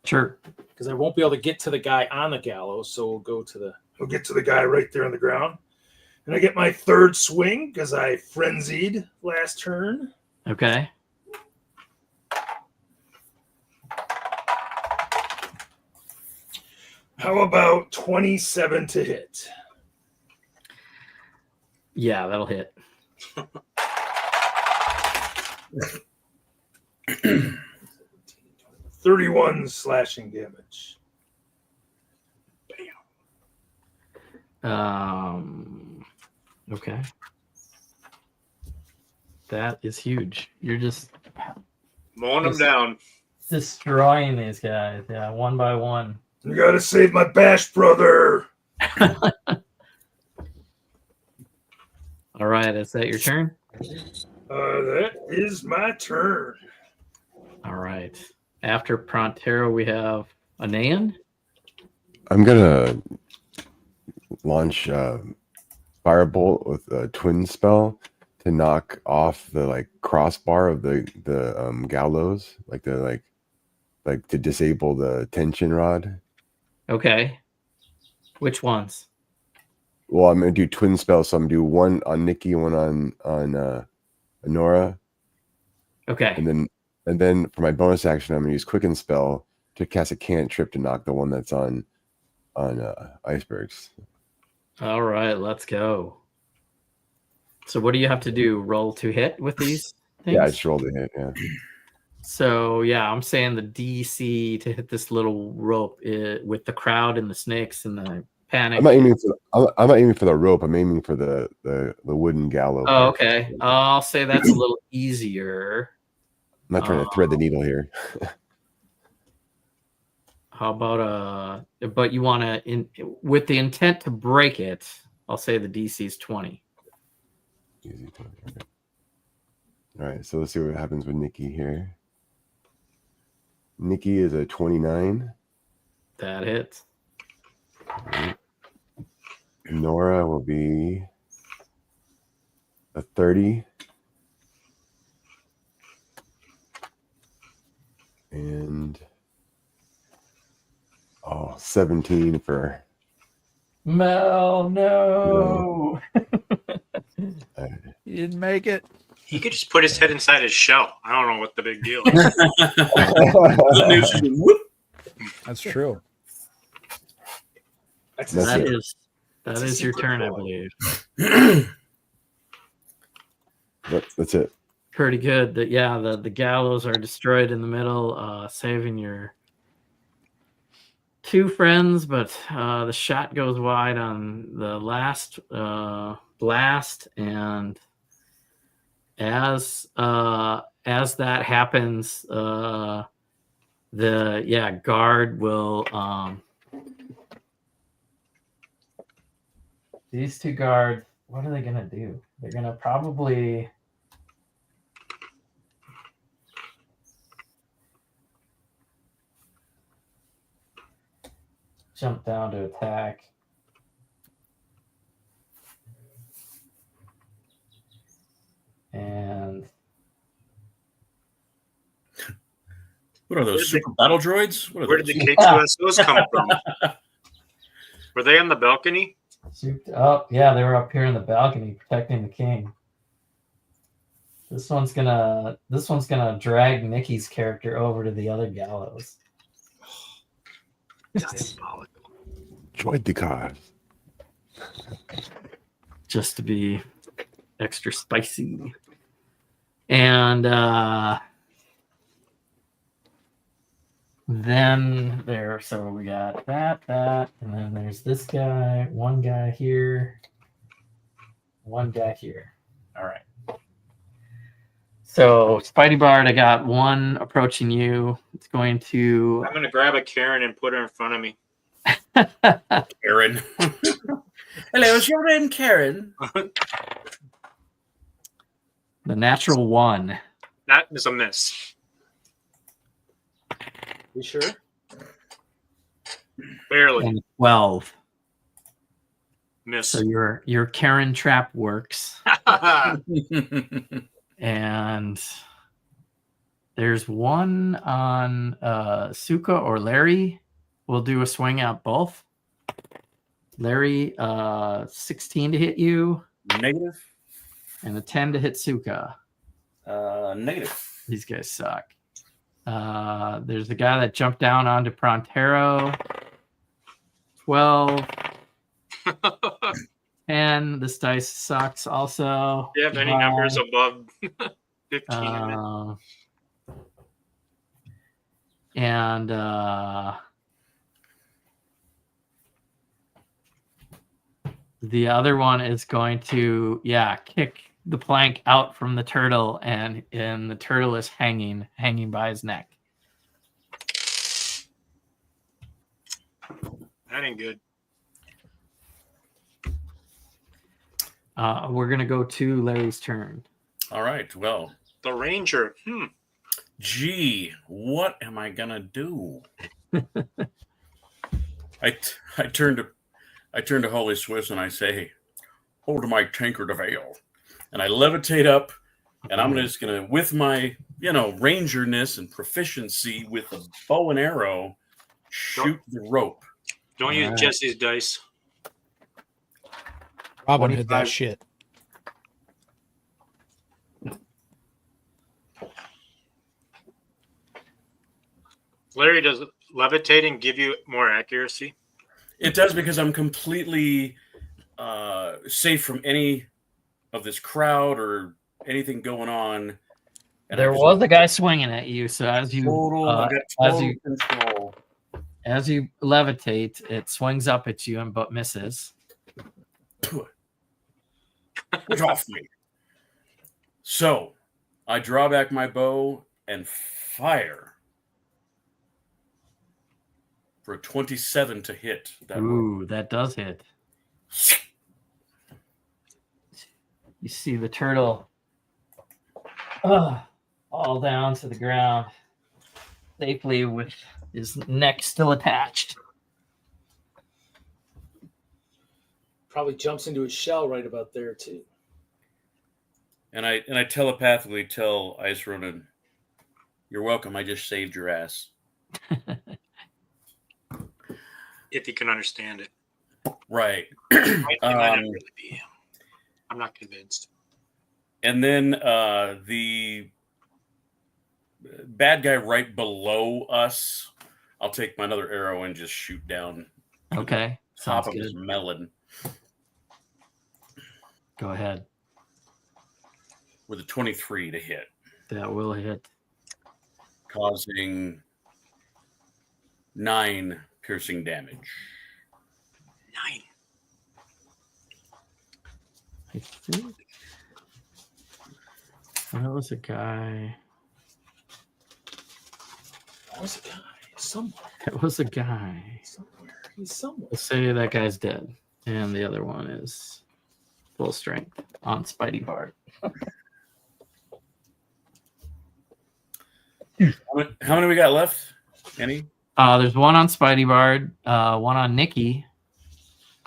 Sure. Because I won't be able to get to the guy on the gallows, so we'll get to the guy right there on the ground. And I get my third swing because I frenzied last turn. Okay. How about 27 to hit? Yeah, that'll hit. 31 slashing damage. Okay. That is huge. You're just Mowing them down. destroying these guys. Yeah, one by one. You gotta save my Bash brother. All right, is that your turn? That is my turn. All right. After Prontero, we have Anayan. I'm gonna launch Firebolt with a twin spell to knock off the crossbar of the gallows, like to disable the tension rod. Okay. Which ones? Well, I'm gonna do twin spells, so I'm gonna do one on Nikki, one on Honora, Okay. and then for my bonus action, I'm gonna use Quicken spell to cast a cantrip to knock the one that's on icebergs. All right, let's go. So what do you have to do? Roll to hit with these things? Yeah, I just rolled a hit. Yeah. So yeah, I'm saying the DC to hit this little rope with the crowd and the snakes and the panic. I'm not aiming for the rope. I'm aiming for the wooden gallows. Oh, okay. I'll say that's a little easier. I'm not trying to thread the needle here. How about but you want to with the intent to break it, I'll say the DC is 20. Easy. Okay. All right, so let's see what happens with Nikki here. Nikki is a 29. That hits. Right. Nora will be a 30. And 17 for Mel, no. You didn't make it. He could just put his head inside his shell. I don't know what the big deal is. That's true. That is your turn, I believe. That's it. Pretty good. The gallows are destroyed in the middle, saving your two friends, but the shot goes wide on the last blast, and as that happens, the guard will these two guards, what are they gonna do? They're gonna probably jump down to attack. And what are those super battle droids? Where did the K2SOs come from? Were they on the balcony? Oh, yeah, they were up here in the balcony protecting the king. This one's gonna drag Nikki's character over to the other gallows. Diabolical. Droid the cars. Just to be extra spicy. And then so we got that, and then there's this guy, one guy here, one guy here. All right. So Spidey Bard, I got one approaching you. It's going to. I'm gonna grab a Karen and put her in front of me. Karen. Hello, is your name Karen? The natural one. That is a miss. You sure? Barely. And 12. Miss. So your Karen trap works. And There's one on Suka or Larry. We'll do a swing out both. Larry, 16 to hit you. Negative. And a 10 to hit Suka. Negative. These guys suck. There's the guy that jumped down onto Prontero. 12. And this dice sucks also. Do you have any numbers above 15 in it? And the other one is going to, kick the plank out from the turtle, and the turtle is hanging by his neck. That ain't good. We're going to go to Larry's turn. All right. Well, the Ranger. Gee, what am I going to do? I turn to Holy Swiss and I say, hold my tankard of ale. And I levitate up, and I'm just going to, with my, rangerness and proficiency with a bow and arrow, shoot the rope. Don't use Jesse's dice. Robin Hood that shit. Larry, does levitating give you more accuracy? It does, because I'm completely safe from any of this crowd or anything going on. And there was a guy swinging at you, so as you control. As you levitate, it swings up at you but misses. Get off me. So I draw back my bow and fire for a 27 to hit. That does hit. You see the turtle all down to the ground, safely with his neck still attached. Probably jumps into his shell right about there too. And I telepathically tell Ice Ronin, "You're welcome. I just saved your ass." If you can understand it. Right. It might not really be. I'm not convinced. And then the bad guy right below us, I'll take another arrow and just shoot down. Okay. Top of his melon. Go ahead. With a 23 to hit. That will hit. Causing 9 piercing damage. 9. I think that was a guy. That was a guy somewhere. That was a guy. Somewhere. He's somewhere. We'll say that guy's dead. And the other one is full strength on Spidey Bard. How many we got left? Any? There's one on Spidey Bard, one on Nikki,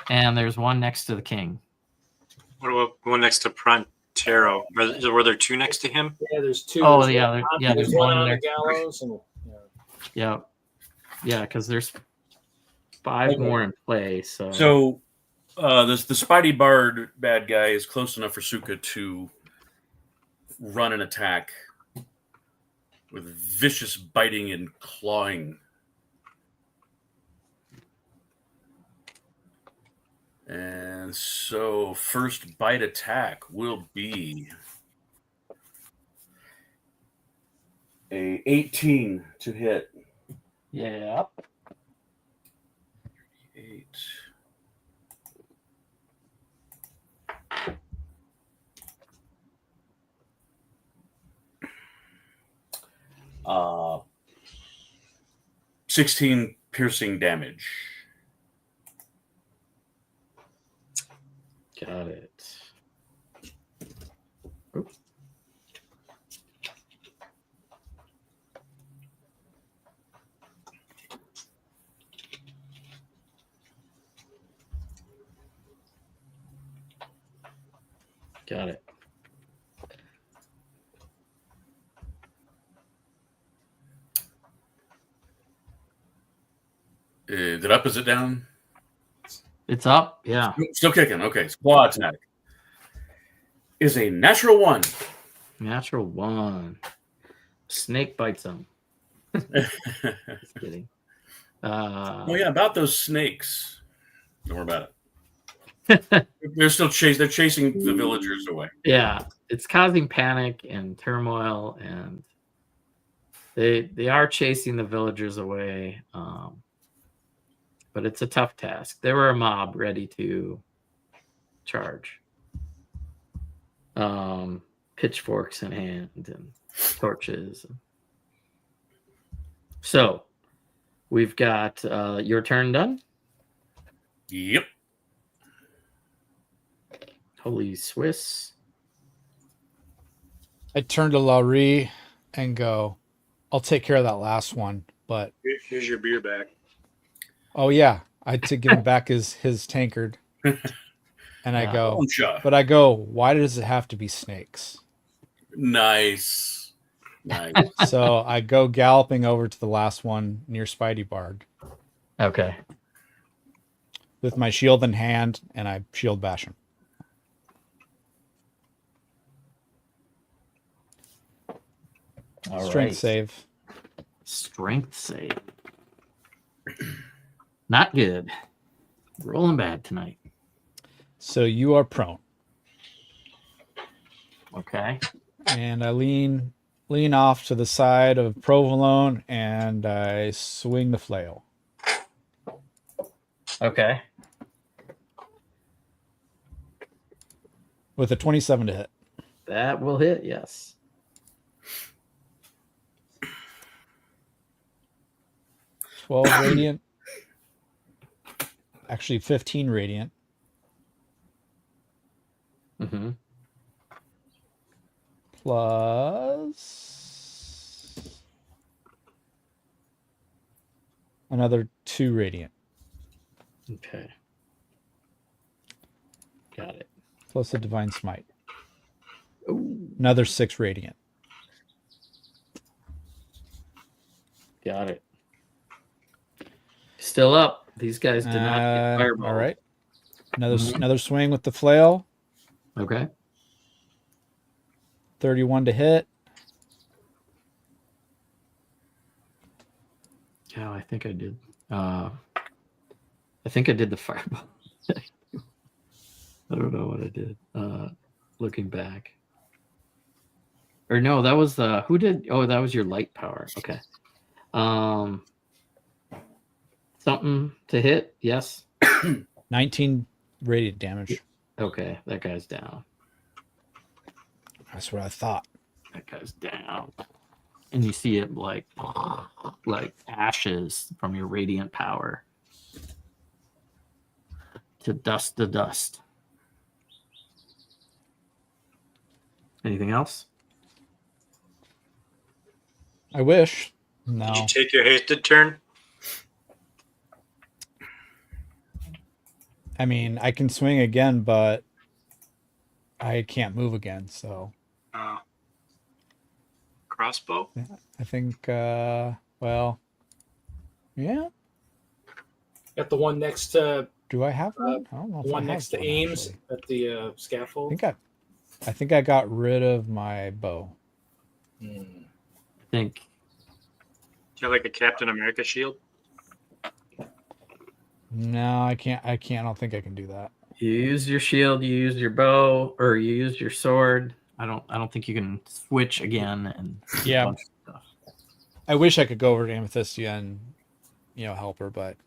and there's one next to the king. What about one next to Prontero? Were there 2 next to him? Yeah, there's 2. Oh, there's there's one one on there. the gallows. And, Yeah, because there's 5 more in play. So the Spidey Bard bad guy is close enough for Suka to run an attack with vicious biting and clawing. And so first bite attack will be a 18 to hit. Yeah. 8. Uh, 16 piercing damage. Got it. Oops. Got it. Is it up? Is it down? It's up. Yeah. Still kicking. Okay. Claw attack is a natural 1. Natural 1. Snake bites him. Just kidding. Oh yeah, about those snakes. Don't worry about it. They're still They're chasing the villagers away. Yeah, it's causing panic and turmoil, and they are chasing the villagers away. But it's a tough task. They were a mob ready to charge. Pitchforks in hand and torches. So we've got your turn done. Yep. Holy Swiss. I turn to Laurie and go, I'll take care of that last one. But Here's your beer back. oh yeah, I had to give him back his tankard. And I go, but I go, why does it have to be snakes? Nice. Nice. So I go galloping over to the last one near Spidey Bard. Okay. With my shield in hand, and I shield bash him. All Strength right. save. Strength save. Not good. Rolling bad tonight. So you are prone. Okay. And I lean off to the side of Provolone and I swing the flail. Okay. With a 27 to hit. That will hit, yes. Radiant. Actually 15 radiant. Mm-hmm. Plus another 2 radiant. Okay. Got it. Plus a divine smite. Ooh. Another 6 radiant. Got it. Still up. These guys did not get fireball. All right. Another swing with the flail. Okay. 31 to hit. Yeah, I think I did. I think I did the fireball. I don't know what I did. Looking back. Or no, that was the who did? Oh, that was your light power. Okay. Something to hit? Yes. 19 radiant damage. Okay, that guy's down. That's what I thought. That guy's down. And you see it like ashes from your radiant power to dust. Anything else? I wish. No. Did you take your hasted turn? I mean, I can swing again, but I can't move again, so. Crossbow? I think, well, yeah. Got the one next to Do I have one? I don't know. the one next to Ames actually. at the scaffold. I think I got rid of my bow. I think. Do you have like a Captain America shield? No, I can't. I don't think I can do that. You used your shield, you used your bow, or you used your sword. I don't think you can switch again and Yeah. a bunch of stuff. I wish I could go over to Amethystia and, help her, but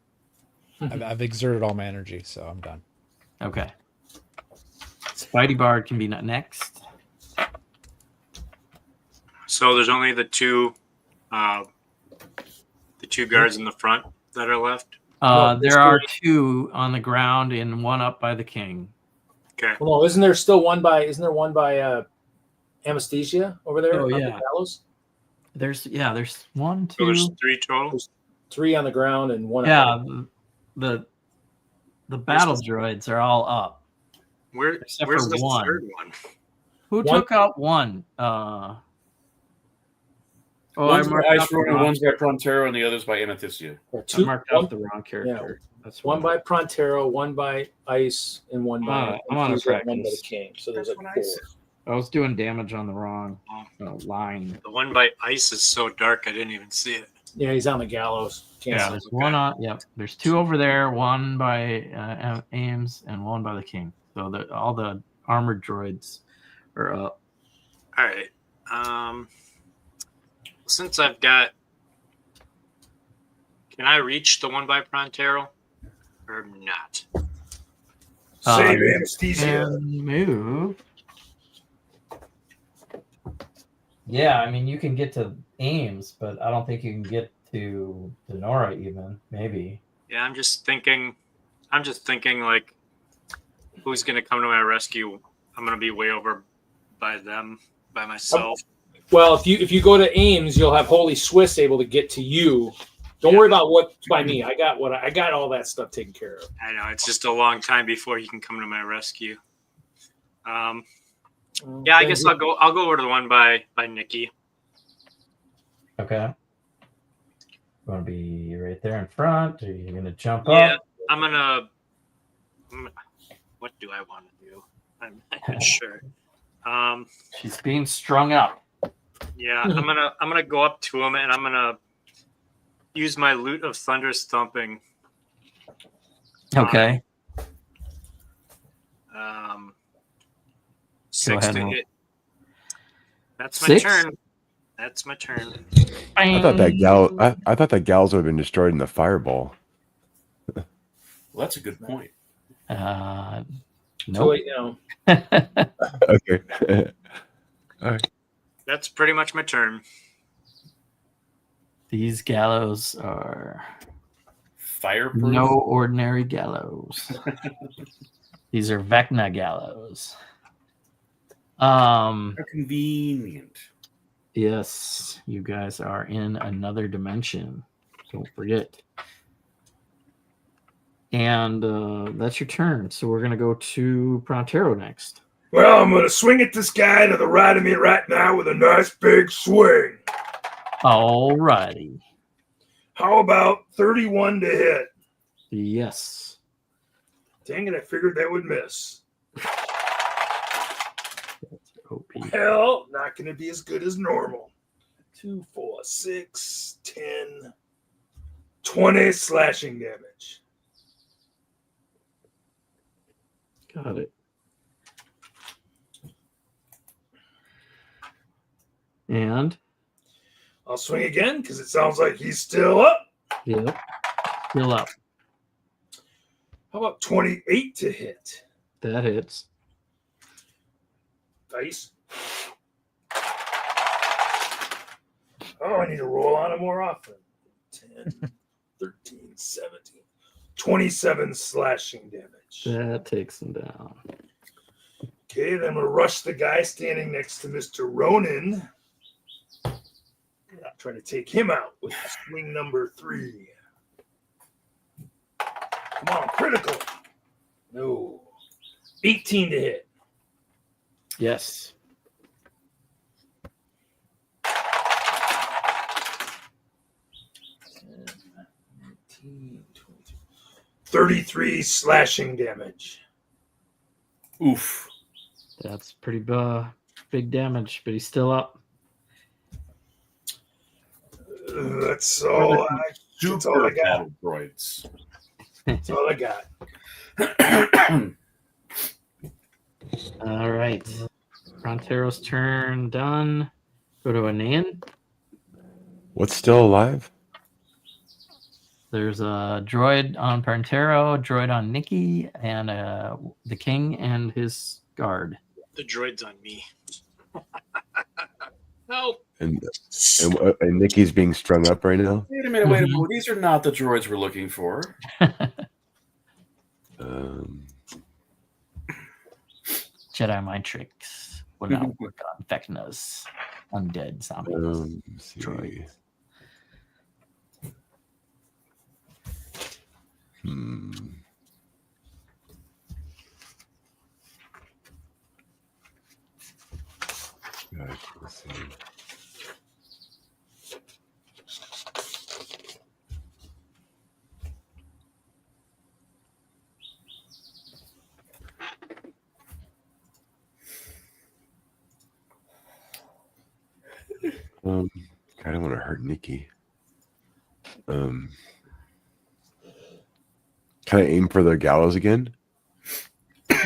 I've exerted all my energy, so I'm done. Okay. Spidey Bard can be next. So there's only the two guards in the front that are left. There are 2 on the ground and 1 up by the king. Okay. Well, no, isn't there one by Anesthesia over there? Oh, on yeah. the gallows? There's 1, 2. So there's 3 total. There's 3 on the ground and 1. Yeah, the battle droids are all up. Where's Except the for one. third one? Who One- took out 1? Oh, One's I by marked Ice off the Ronin, wrong. one's by Prontero, and the other's by Amethysia. I marked off the wrong character. That's One by Prontero, one by Ice, and one by I'm on a Amethysia, and one by the practice. King. So there's like That's what I 4. said. I was doing damage on the wrong line. The one by Ice is so dark I didn't even see it. Yeah, he's on the gallows. Can't Yeah, see there's him. one on. Yep, there's 2 over there. One by Ames and one by the King. So all the armored droids are up. All right. Since I've got, can I reach the one by Prontero or not? Save You anesthesia. can move. Yeah, I mean you can get to Ames, but I don't think you can get to Nora even. Maybe. Yeah, I'm just thinking like, who's gonna come to my rescue? I'm gonna be way over by them, by myself. Well, if you go to Ames, you'll have Holy Swiss able to get to you. Don't worry about what's by me. I got all that stuff taken care of. I know it's just a long time before he can come to my rescue. Yeah, I guess I'll go over to the one by Nikki. Okay. You want to be right there in front? Or are you gonna jump Yeah, up? I'm gonna. What do I want to do? I'm not sure. She's being strung up. Yeah, I'm gonna go up to him and I'm gonna use my loot of thunderous thumping. Okay. 6 ahead to and- hit. That's my 6? turn. That's my turn. I thought that gals would have been destroyed in the fireball. Well, that's a good point. Too Nope. late now. Okay. All right. That's pretty much my turn. These gallows are Fireproof? no ordinary gallows. These are Vecna gallows. How convenient. Yes, you guys are in another dimension. Don't forget. And that's your turn. So we're gonna go to Prontero next. Well, I'm gonna swing at this guy to the right of me right now with a nice big swing. Alrighty. How about 31 to hit? Yes. Dang it, I figured that would miss. That's OP. Hell, not gonna be as good as normal. 2, 4, 6, 10, 20 slashing damage. Got it. And I'll swing again because it sounds like he's still up. yep, still up. How about 28 to hit? That hits. Dice. Oh, I need to roll on it more often. 10, 13, 17, 27 slashing damage. That takes him down. Okay, then I'm going to rush the guy standing next to Mr. Ronin. Try to take him out with swing number 3. Come on, critical. No. 18 to hit. Yes. 33 slashing damage. Oof. That's pretty big damage, but he's still up. That's all I Super got. battle droids. That's all I got. All right. Prontero's turn done. Go to Anan. What's still alive? There's a droid on Prontero, a droid on Nikki, and the king and his guard. The droid's on me. No. And Nikki's being strung up right now. Wait a minute. These are not the droids we're looking for. Jedi mind tricks will not work on Vecna's undead zombies. Droids. Gosh, let's see. I don't want to hurt Nikki. Can I aim for the gallows again?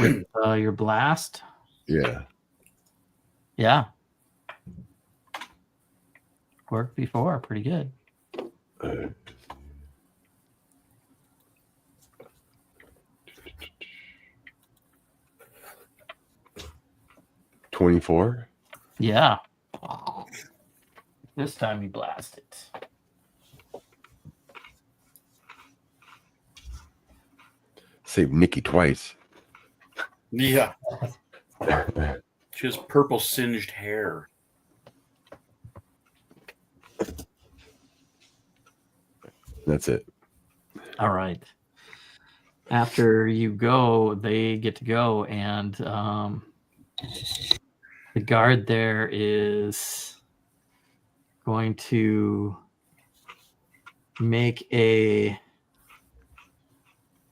With your blast? Yeah. Yeah. Worked before. Pretty good. 24. Yeah. This time you blast it. Save Nikki twice. Yeah. She has purple singed hair. That's it. All right. After you go, they get to go, and the guard there is going to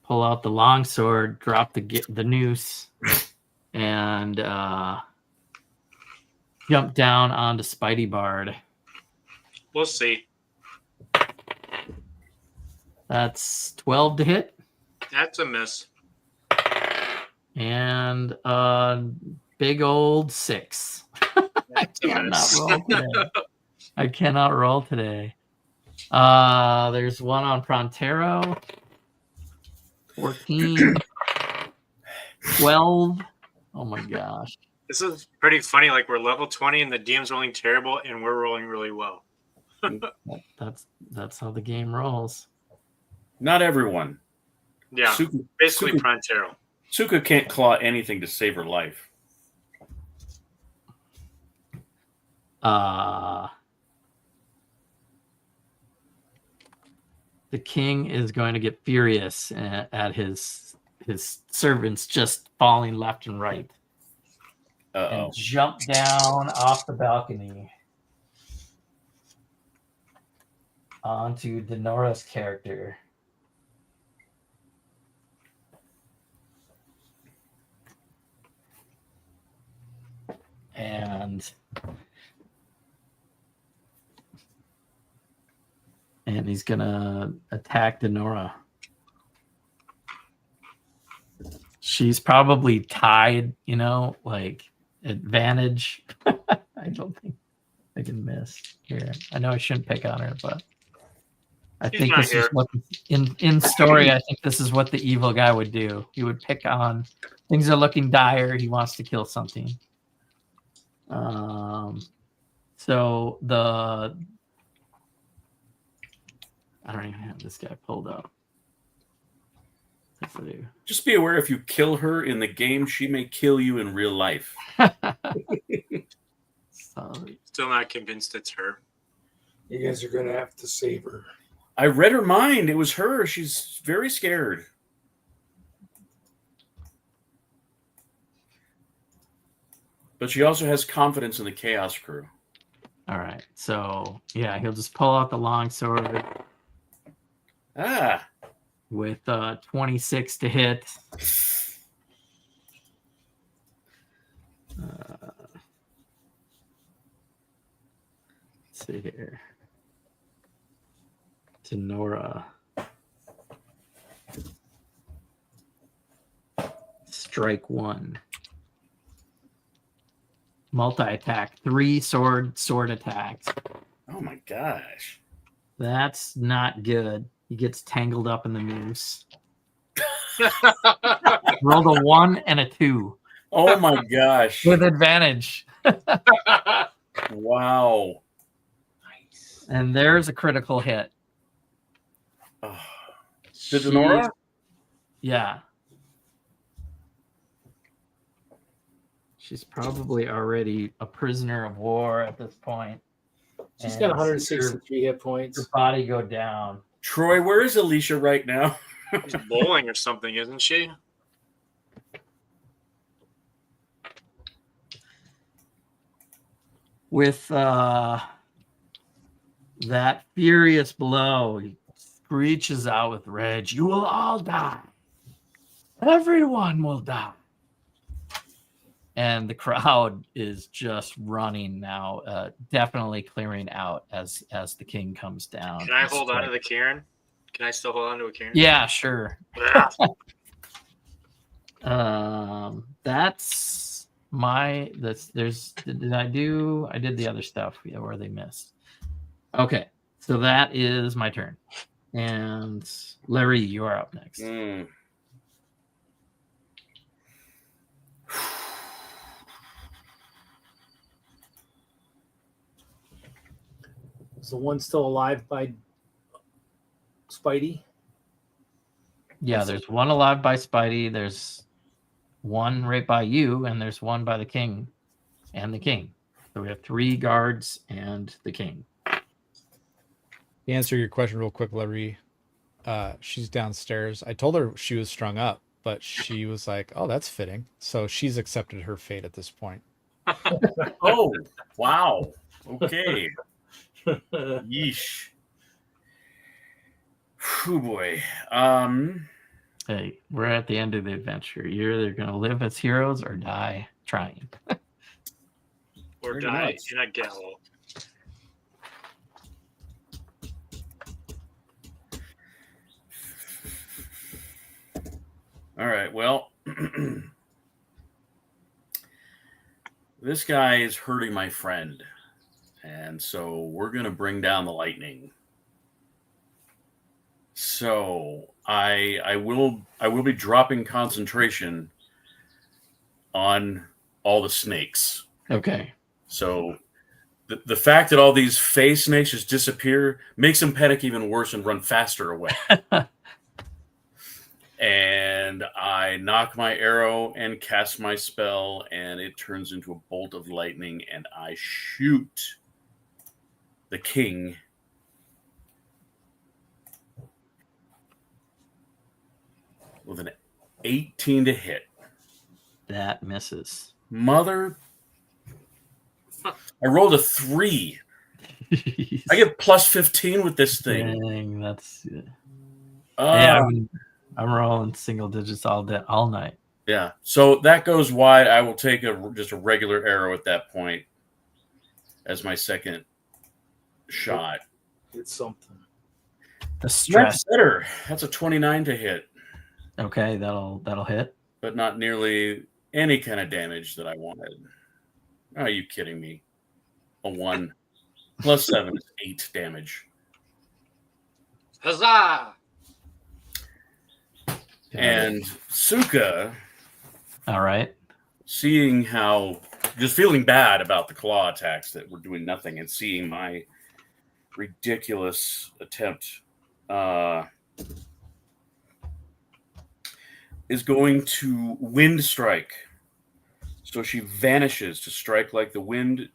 pull out the longsword, drop the noose, and jump down onto Spidey Bard. We'll see. That's 12 to hit. That's a miss. And a big old 6. That's a miss. Roll today. I cannot roll today. There's one on Prontero. 14. 12. Oh my gosh. This is pretty funny. Like, we're level 20 and the DM's rolling terrible and we're rolling really well. That's how the game rolls. Not everyone. Yeah. Basically Prontero. Suka can't claw anything to save her life. The king is going to get furious at his servants just falling left and right. Uh-oh. And jump down off the balcony onto Denora's character. And he's gonna attack Denora. She's probably tied, like advantage. I don't think I can miss here. I know I shouldn't pick on her, but I think this is what in story. I think this is what the evil guy would do. He would pick on things are looking dire. He wants to kill something. So I don't even have this guy pulled up. Just be aware, if you kill her in the game, she may kill you in real life. Still not convinced it's her. You guys are going to have to save her. I read her mind. It was her. She's very scared. But she also has confidence in the Chaos Crew. All right. So, yeah, he'll just pull out the longsword. With 26 to hit. Let's see here. Denora. Strike 1. Multi-attack. 3 sword attacks. Oh my gosh. That's not good. He gets tangled up in the noose. Rolled a 1 and a 2. Oh my gosh. With advantage. Wow. Nice. And there's a critical hit. Did Denora? Yeah. She's probably already a prisoner of war at this point. She's got 163 hit points. Her body go down. Troy, where is Alicia right now? She's bowling or something, isn't she? With that furious blow, he screeches out with rage, "You will all die. Everyone will die." and the crowd is just running now, definitely clearing out as the king comes down. Can I hold on to the Karen? Can I still hold on to a Karen? Yeah, sure. Ah, That's my. Did I do? I did the other stuff. Yeah, where they missed. Okay, so that is my turn, and Larry, you are up next. Is the one still alive by Spidey? Yeah, there's one alive by Spidey. There's one right by you, and there's one by the king and the king. So we have 3 guards and the king. To answer your question real quick, Larry, she's downstairs. I told her she was strung up, but she was like, "Oh, that's fitting." So she's accepted her fate at this point. Oh, wow. Okay. Yeesh. Oh boy. Hey, we're at the end of the adventure. You're either going to live as heroes or die trying. or Pretty die much. in a gallows. All right. Well, this guy is hurting my friend, and so we're going to bring down the lightning. So I will be dropping concentration on all the snakes. Okay. So the fact that all these phase snakes just disappear makes them panic even worse and run faster away. And I knock my arrow and cast my spell, and it turns into a bolt of lightning, and I shoot the king with an 18 to hit. That misses. Mother. I rolled a 3. I get plus 15 with this thing. Dang, that's yeah. I'm rolling single digits all night. Yeah. So that goes wide. I will take just a regular arrow at that point as my second shot. It's something. The stress. That's better. That's a 29 to hit, Okay, that'll hit. but not nearly any kind of damage that I wanted. Are you kidding me? A 1 plus 7 is 8 damage. Huzzah! And Suka, All right. seeing how, just feeling bad about the claw attacks that were doing nothing, and seeing my ridiculous attempt, is going to wind strike. So she vanishes to strike like the wind.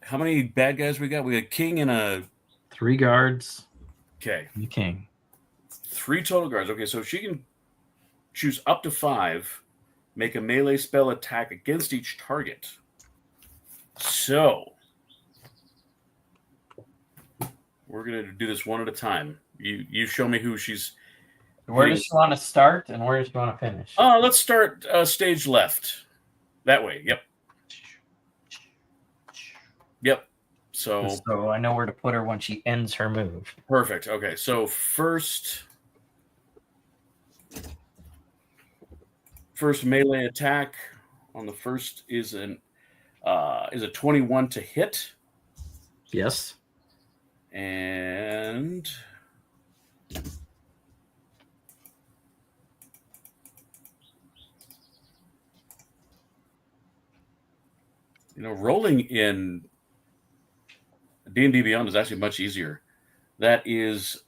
How many bad guys we got? We got a king and a 3 guards. Okay. The king. 3 total guards. Okay, so she can choose up to 5, make a melee spell attack against each target. So we're gonna do this one at a time. You show me who she's. Where does she want to start and where does she want to finish? Oh, let's start stage left. That way. Yep. Yep. So I know where to put her when she ends her move. perfect. Okay, so first melee attack on the first is a 21 to hit, Yes. and rolling in D&D Beyond is actually much easier. That is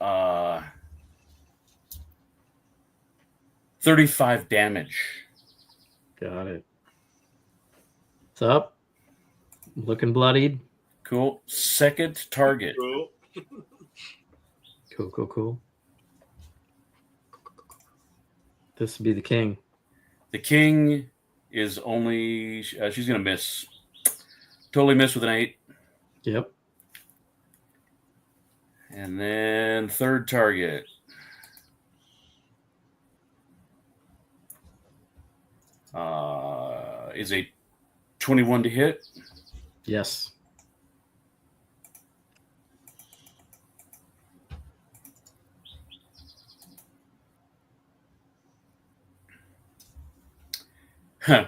35 damage. Got it. What's up? Looking bloodied. Cool. Second target. Cool. Cool. This would be the king. The king is only she's gonna miss. Totally miss with an 8. Yep. And then third target. is a 21 to hit. Yes. Huh.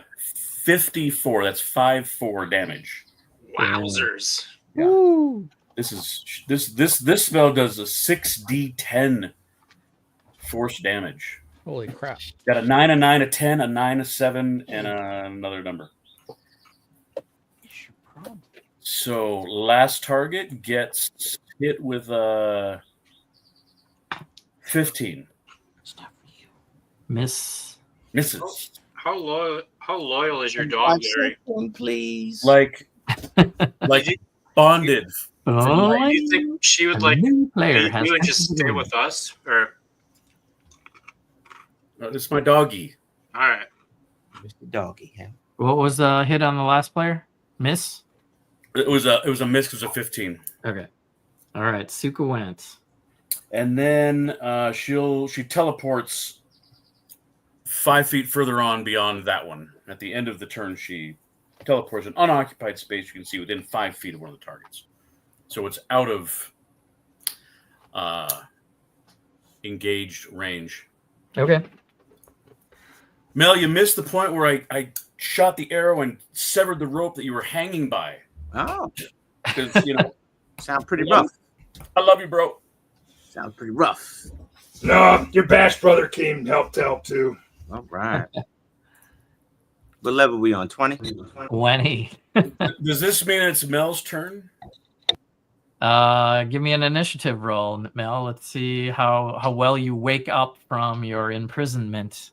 54. That's 5-4 damage. Wowzers. Yeah. Woo! This spell does a 6d10 force damage. Holy crap. Got a 9, a 9, a 10, a 9, a 7, and another number. So last target gets hit with a 15. Miss. Misses. How loyal is your dog, Larry? Please. Like bonded. Oh, Do you think she would a like new player leave has you and just entered the stay room. with us? Or This is my doggy. all right. Mr. Doggy, huh? What was the hit on the last player? Miss. It was a miss. It was a 15. Okay. All right. Suka went. And then she teleports 5 feet further on beyond that one. At the end of the turn, she teleports an unoccupied space you can see within 5 feet of one of the targets. So it's out of engaged range. Okay. Mel, you missed the point where I shot the arrow and severed the rope that you were hanging by. Oh, Because, sound pretty rough. I love you, bro. Sounds pretty rough. No, your Bash brother came to help too. All right. What level we on? 20? 20. Does this mean it's Mel's turn? Give me an initiative roll, Mel. Let's see how well you wake up from your imprisonment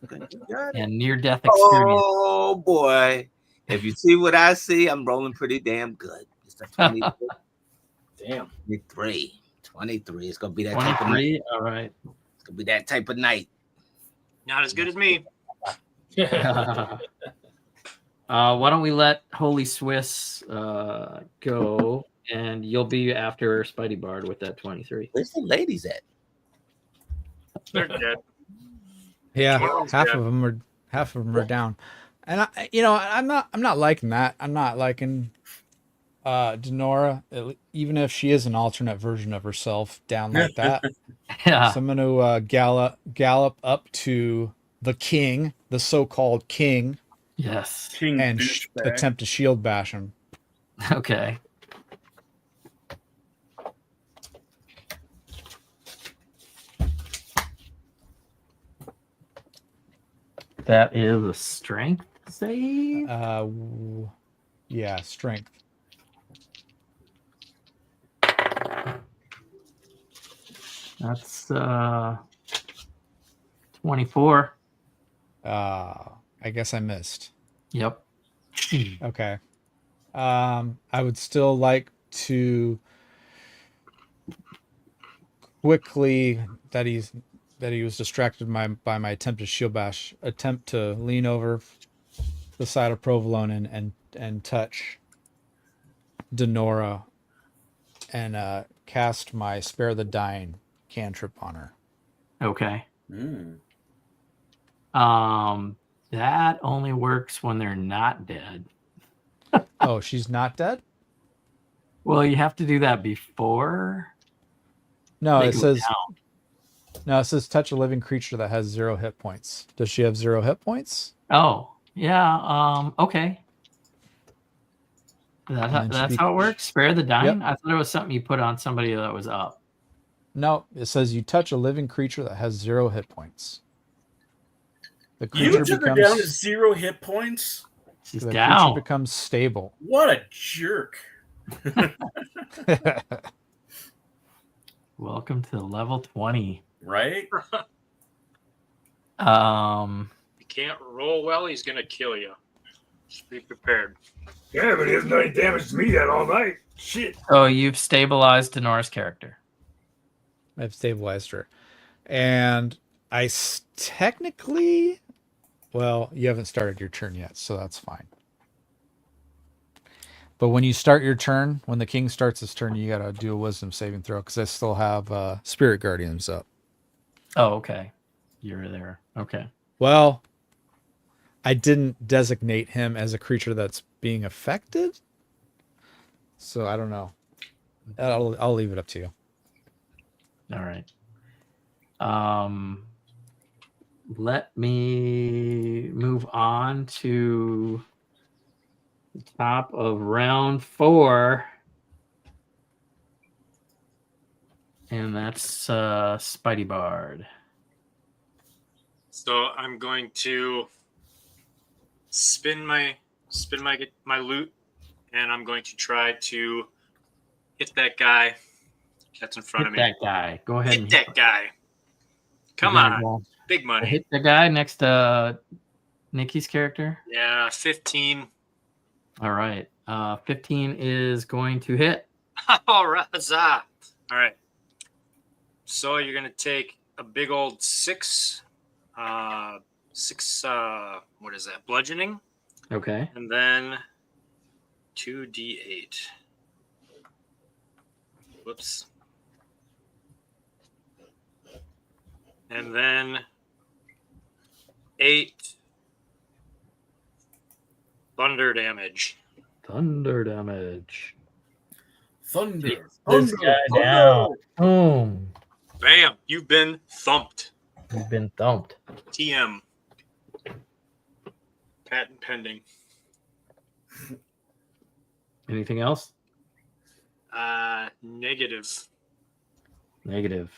Okay. Got it. and near-death experience. Oh, boy. If you see what I see, I'm rolling pretty damn good. It's a 23. Damn. 23. It's going to be that type of night. 23. All right. It's going to be that type of night. Not as good as me. Why don't we let Holy Swiss go, and you'll be after Spidey Bard with that 23. Where's the ladies at? They're dead. Yeah, Tomorrow's half dead. of them are down, and I'm not liking that. I'm not liking Denora, even if she is an alternate version of herself, down like that. Yeah. So I'm going to gallop up to the king, the so-called king, Yes. King and douchebag. attempt to shield bash him. Okay. That is a strength save. Yeah, strength. That's 24. I guess I missed. Yep. Okay. I would still like to quickly that he was distracted by my attempt to shield bash, attempt to lean over the side of Provolone and touch Denora and cast my Spare the Dying cantrip on her. Okay. Mm. That only works when they're not dead. Oh, she's not dead? Well, you have to do that before. No, they it go says down. no, it says touch a living creature that has 0 hit points. Does she have 0 hit points? Oh, yeah. Okay. That's how it works. Spare the dying. Yep. I thought it was something you put on somebody that was up. No, it says you touch a living creature that has 0 hit points. The You creature took her down to 0 hit points? She's the down. creature becomes stable. What a jerk. Welcome to level 20. Right? You can't roll well, he's gonna kill you. Just be prepared. Yeah, but he hasn't done any damage to me yet all night. Shit. So you've stabilized Denora's character. I've stabilized her. And I technically, well, you haven't started your turn yet, so that's fine. But when you start your turn, when the king starts his turn, you got to do a wisdom saving throw because I still have Spirit Guardians up. Oh, okay. You're there. Okay. Well, I didn't designate him as a creature that's being affected. So I don't know. I'll leave it up to you. All right. Let me move on to the top of round 4. And that's Spidey Bard. So I'm going to spin my loot, and I'm going to try to hit that guy that's in front of me. That guy. Go ahead. Hit that guy. Come on. Big money. Hit the guy next to Nikki's character. Yeah, 15. All right. 15 is going to hit. All right. Huzzah. All right. So you're going to take a big old 6. What is that? Bludgeoning. Okay. And then 2d8. Whoops. And then 8 thunder damage. Thunder damage. Thunder. This guy down. Boom. Bam. You've been thumped. You've been thumped. TM. Patent pending. Anything else? Negative. Negative.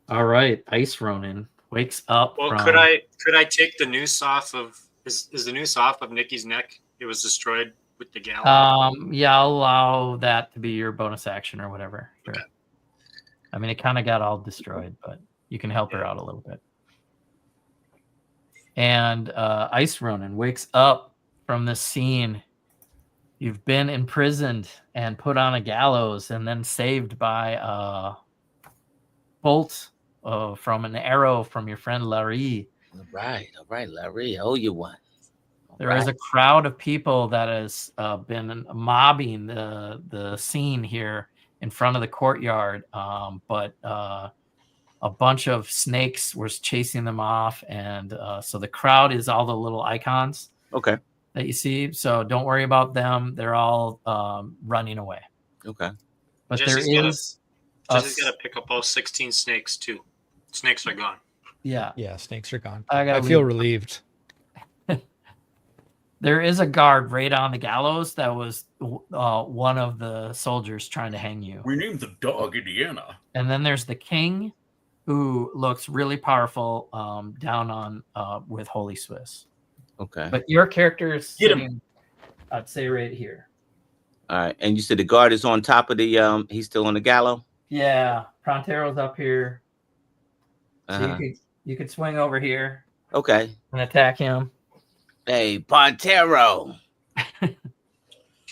All right. Ice Ronin wakes up. Well, from... could I take the noose off of is the noose off of Nikki's neck? It was destroyed with the gallon. Yeah, I'll allow that to be your bonus action or whatever. Sure. Okay. I mean, it kind of got all destroyed, but you can help her out a little bit. And Ice Ronin wakes up from this scene. You've been imprisoned and put on a gallows and then saved by a bolt from an arrow from your friend Larry. All right, Larry. Oh, you won. There is a crowd of people that has been mobbing the scene here in front of the courtyard, but a bunch of snakes were chasing them off, and so the crowd is all the little icons that you see. So don't worry about them; they're all running away. Okay, but Jesse's Jesse's got to pick up all 16 snakes too. Snakes are gone. Yeah, snakes are gone. I feel relieved. There is a guard right on the gallows that was one of the soldiers trying to hang you. We named the dog Indiana. And then there's the king, who looks really powerful down on with Holy Swiss. Okay. But your character is Get him. sitting, I'd say, right here. All right. And you said the guard is on top of the he's still on the gallows? Yeah. Prontero's up here. So you could swing over here. Okay. And attack him. Hey, Pontero.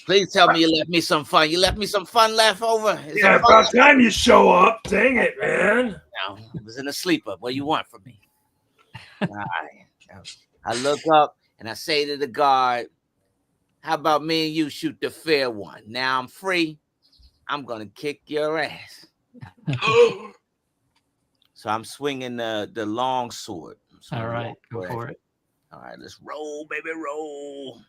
Please tell me you left me some fun. You left me some fun left over. Yeah, about time you show up. Dang it, man. No, I was in a sleeper. What do you want from me? All right. I look up and I say to the guard, how about me and you shoot the fair one? Now I'm free. I'm going to kick your ass. So I'm swinging the long sword. All right, go for it. All right, let's roll, baby, roll.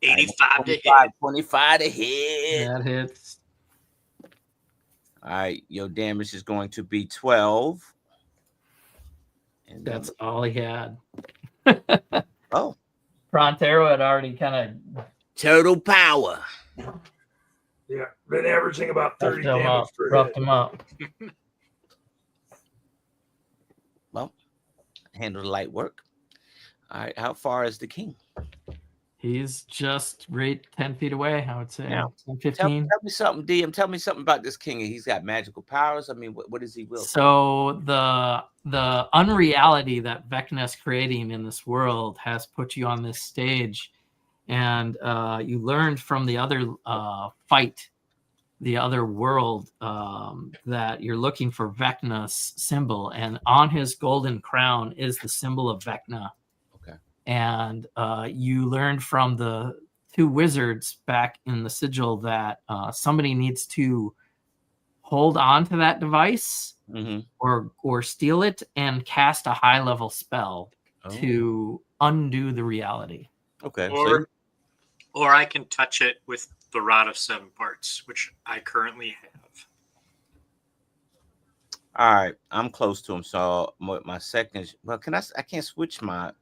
85 to hit. 25 to hit. That hits. All right, your damage is going to be 12. And that's all he had. Oh. Prontero had already kind of... Total power. Yeah, been averaging about 30 damage per hit. Roughed him up. Well, handled light work. All right, how far is the king? He's just right 10 feet away, I would say. Yeah. 10, 15. Tell me something, DM. Tell me something about this king. He's got magical powers. I mean, what does he will? So the unreality that Vecna is creating in this world has put you on this stage, and you learned from the other fight, the other world, that you're looking for Vecna's symbol, and on his golden crown is the symbol of Vecna. And you learned from the 2 wizards back in the sigil that somebody needs to hold on to that device or steal it and cast a high-level spell. to undo the reality. Okay. Or I can touch it with the Rod of 7 Parts, which I currently have. All right, I'm close to him. So my second, well, I can't switch my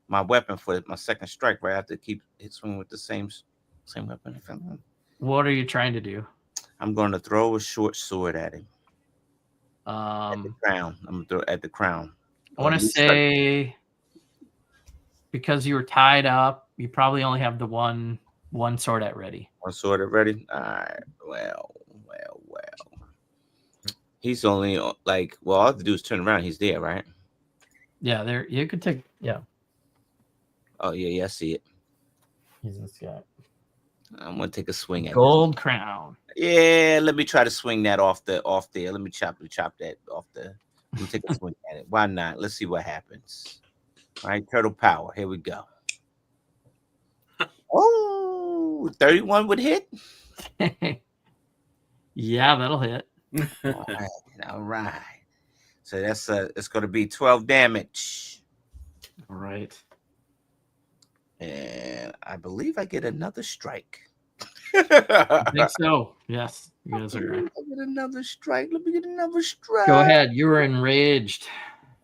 weapon for my second strike. Right, I have to keep swinging with the same weapon. What are you trying to do? I'm going to throw a short sword at him. At the crown. I'm gonna throw at the crown. I want to say, because you were tied up, you probably only have the one sword at ready. One sword at ready. All right. Well. He's only all I have to do is turn around. He's there, right? Yeah, there. You could take. Yeah. Oh yeah, I see it. He's this guy. I'm gonna take a swing at Gold crown. Yeah, let me try to swing that off there. Let me chop that off there. Let me take a swing at it. Why not? Let's see what happens. All right, turtle power. Here we go. Oh, 31 would hit. Yeah, that'll hit. All right. So it's going to be 12 damage. All right. And I believe I get another strike. I think so. Yes, you guys are right. I get another strike. Let me get another strike. Go ahead. You were enraged.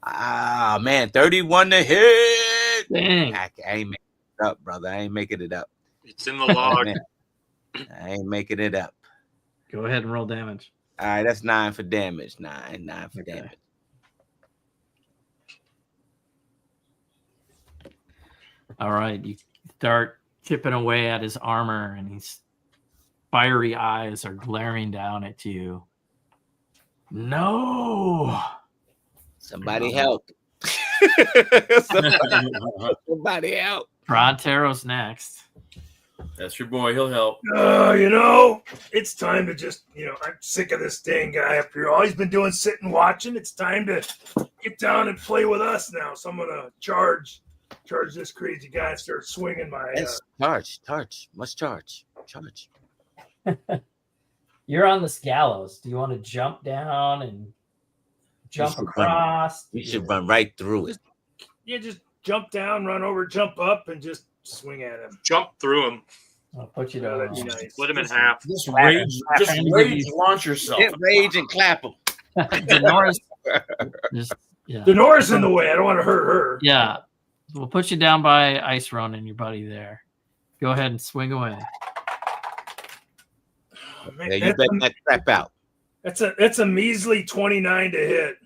Ah, man, 31 to hit. Dang. I ain't making it up, brother. I ain't making it up. It's in the log. I ain't making it up. Go ahead and roll damage. All right, that's 9 for damage. 9 for damage. All right, you start chipping away at his armor, and his fiery eyes are glaring down at you. No! Somebody help. Somebody help. Frontero's next. That's your boy. He'll help. It's time to just, I'm sick of this dang guy up here. All he's been doing is sitting watching. It's time to get down and play with us now. So I'm going to charge this crazy guy and start swinging my... Charge. Must charge. You're on this gallows. Do you want to jump down and jump across? You should run right through it. Yeah, just jump down, run over, jump up, and just swing at him. Jump through him. I'll put you down. Nice. Split him in half. Just rage. Launch yourself. Hit rage and clap him. Denora's Denora's in the way. I don't want to hurt her. Yeah. We'll put you down by Ice Run and your buddy there. Go ahead and swing away. Yeah, you bet that crap out. That's a measly 29 to hit.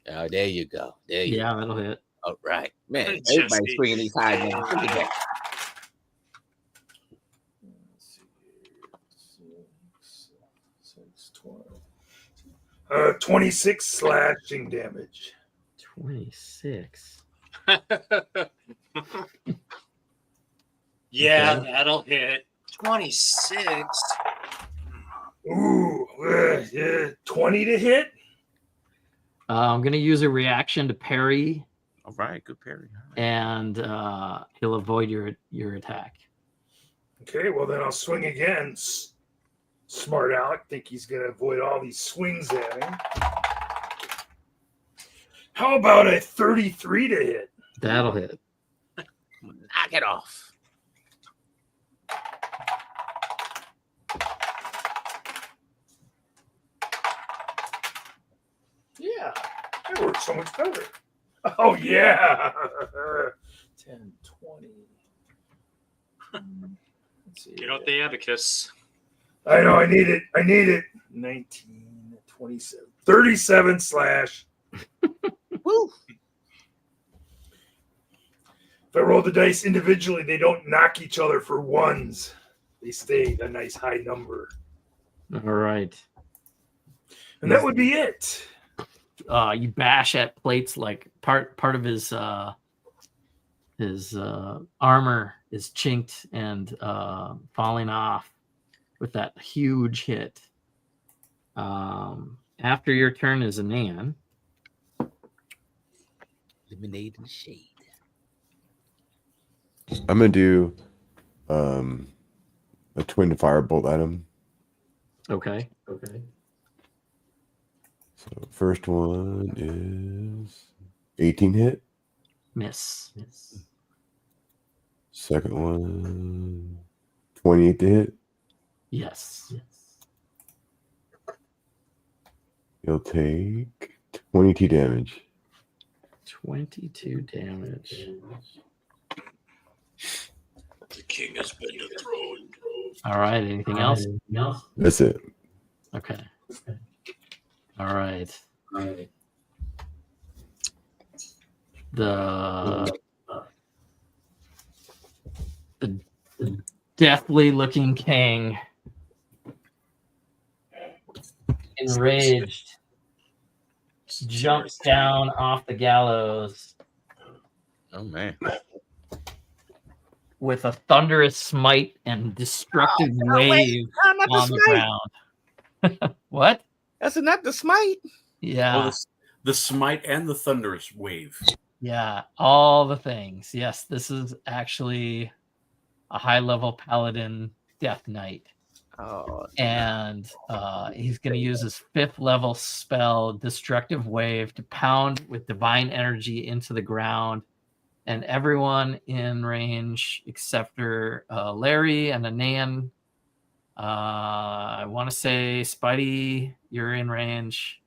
Oh, there you go. Yeah, that'll hit. All right. Man, everybody's swinging these high now. Look at that. 26 slashing damage. 26. Yeah, that'll hit. 26. Ooh, 20 to hit. I'm going to use a reaction to parry. All right, good parry. And he'll avoid your attack. Okay, well then I'll swing again. Smart Alec. Think he's going to avoid all these swings at him. How about a 33 to hit? That'll hit. Knock it off. Yeah, that works so much better. Oh, yeah. 10, 20. Let's see. Get out the abacus. I know, I need it. 19, 27, 37 slash. Woo. If I roll the dice individually, they don't knock each other for ones. They stay a nice high number. All right. And that would be it. You bash at plates like part of his armor is chinked and falling off with that huge hit. After your turn is Anan. Lemonade in the shade. I'm gonna do a twin firebolt at him. Okay. So first one is 18 hit. Miss. Second one, 28 to hit. Yes. You'll take 22 damage. 22 damage. The king has been dethroned. All right. Anything else? That's it. Okay. All right. The deathly looking king, enraged, jumps down off the gallows Oh man. with a thunderous smite and destructive wave on the ground. What? That's not the smite. Yeah. Well, the smite and the thunderous wave. Yeah. All the things. Yes, this is actually a high-level paladin death knight. Oh, And he's going to use his 5th level spell, Destructive Wave, to pound with divine energy into the ground. And everyone in range except for Larry and Anan. I want to say, Spidey, you're in range.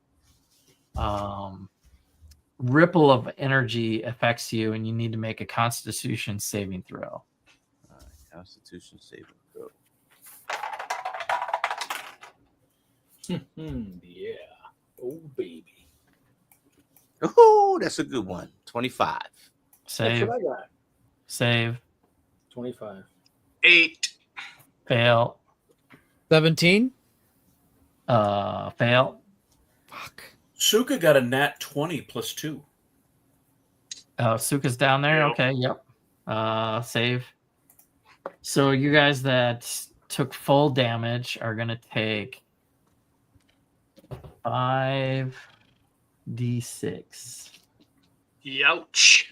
Ripple of energy affects you, and you need to make a Constitution saving throw. all right. Constitution saving throw. Yeah. Oh, baby. Oh, that's a good one. 25. That's Save. what I got. Save. 25. 8. Fail. 17. Fail. Fuck. Suka got a nat 20 plus 2. Suka's down there. Yep. Okay. Yep. Save. So you guys that took full damage are gonna take 5d6. Youch.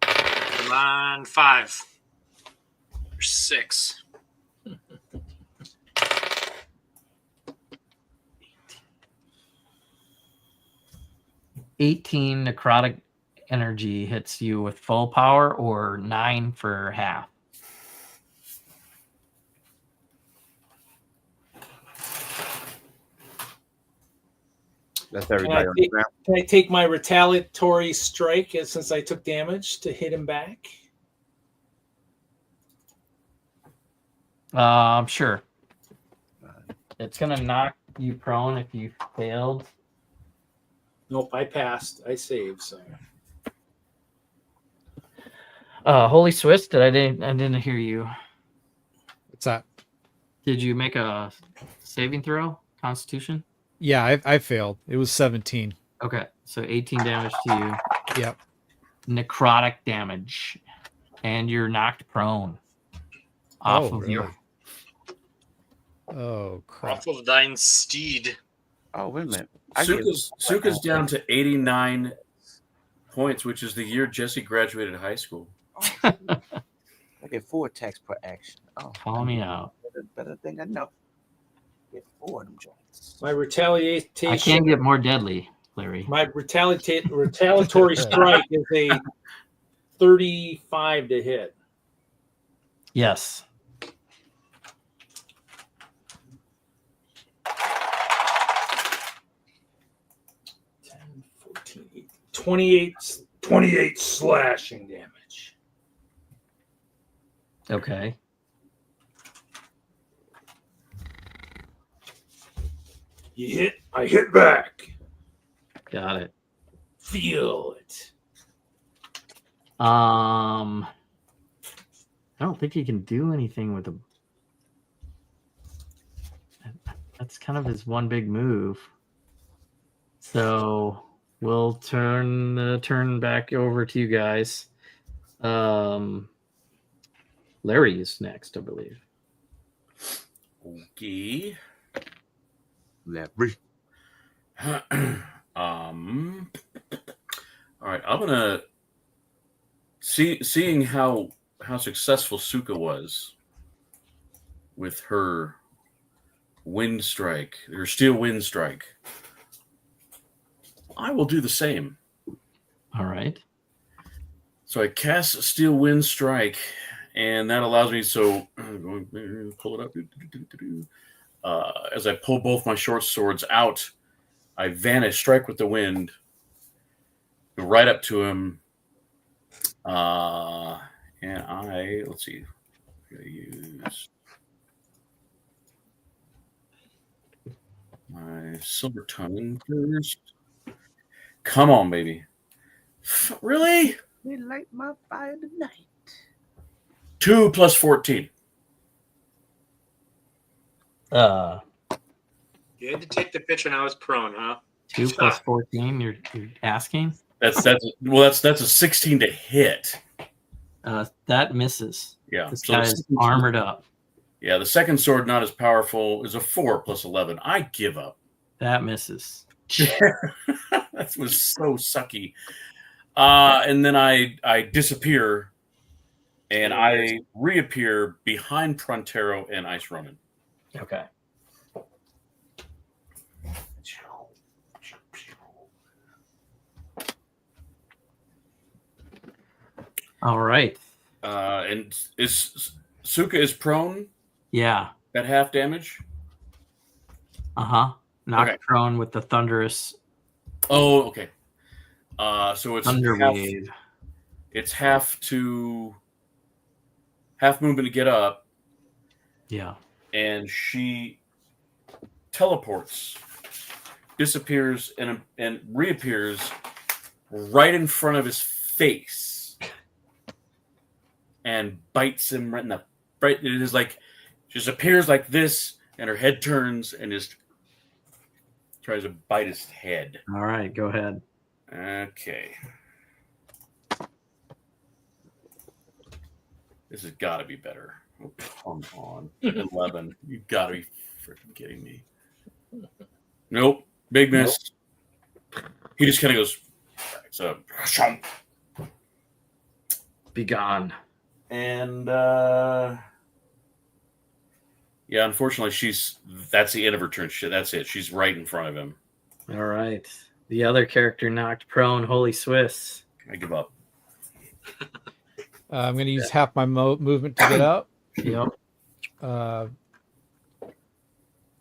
Come on, 5. Or 6. 18 necrotic energy hits you with full power, or 9 for half. That's everybody on the ground. Can I take my retaliatory strike since I took damage to hit him back? Sure. It's gonna knock you prone if you failed. Nope, I passed. I saved. So Holy Swiss, I didn't hear you. What's that? Did you make a saving throw? Constitution? Yeah, I failed. It was 17. Okay, so 18 damage to you. Yep. Necrotic damage, and you're knocked prone off of really? your. Oh crap. Off of thine steed. Oh, wait a minute. Suka's down to 89 points, which is the year Jesse graduated high school. I get 4 attacks per action. Oh, Call me out. better thing I know. Get 4 of them joints. my retaliation. I can't get more deadly, Larry. My retaliatory strike is a 35 to hit. Yes. Ten, 14, 28 slashing damage. Okay. I hit back. Got it. Feel it. I don't think he can do anything with a. That's kind of his one big move. So we'll turn the turn back over to you guys. Larry is next, I believe. Okay. Larry. All right, I'm gonna seeing how successful Suka was with her wind strike, her steel wind strike. I will do the same. All right. So I cast Steel Wind Strike, and that allows me. So pull it up. As I pull both my short swords out, I vanish, strike with the wind, right up to him. And let's see. I'm gonna use my silver tongue first. Come on, baby. Really? We light my fire tonight. 2 plus 14. You had to take the pitch when I was prone, huh? 2 plus 14. You're asking? That's a 16 to hit. That misses. Yeah. This So guy's armored up. Yeah, the second sword, not as powerful, is a 4 plus 11. I give up. That misses. That was so sucky. And then I disappear, and I reappear behind Prontero and Ice Ronin. Okay. All right. And Suka is prone Yeah. at half damage? Uh-huh. Knocked Okay. prone with the thunderous Oh, okay. So it's thunder half, wave. it's half movement to get up, Yeah. and she teleports, disappears, and reappears right in front of his face, and bites him right in the right. It is like just appears like this, and her head turns and just tries to bite his head. All right, go ahead. Okay. This has got to be better. Oh, come on. 11. You got to be freaking kidding me. Nope. Big miss. Nope. He just kind of goes, so, Be gone. and yeah, unfortunately, that's the end of her turn. That's it. She's right in front of him. All right. The other character knocked prone. Holy Swiss. I give up. I'm going to use half my movement to get out. Yep.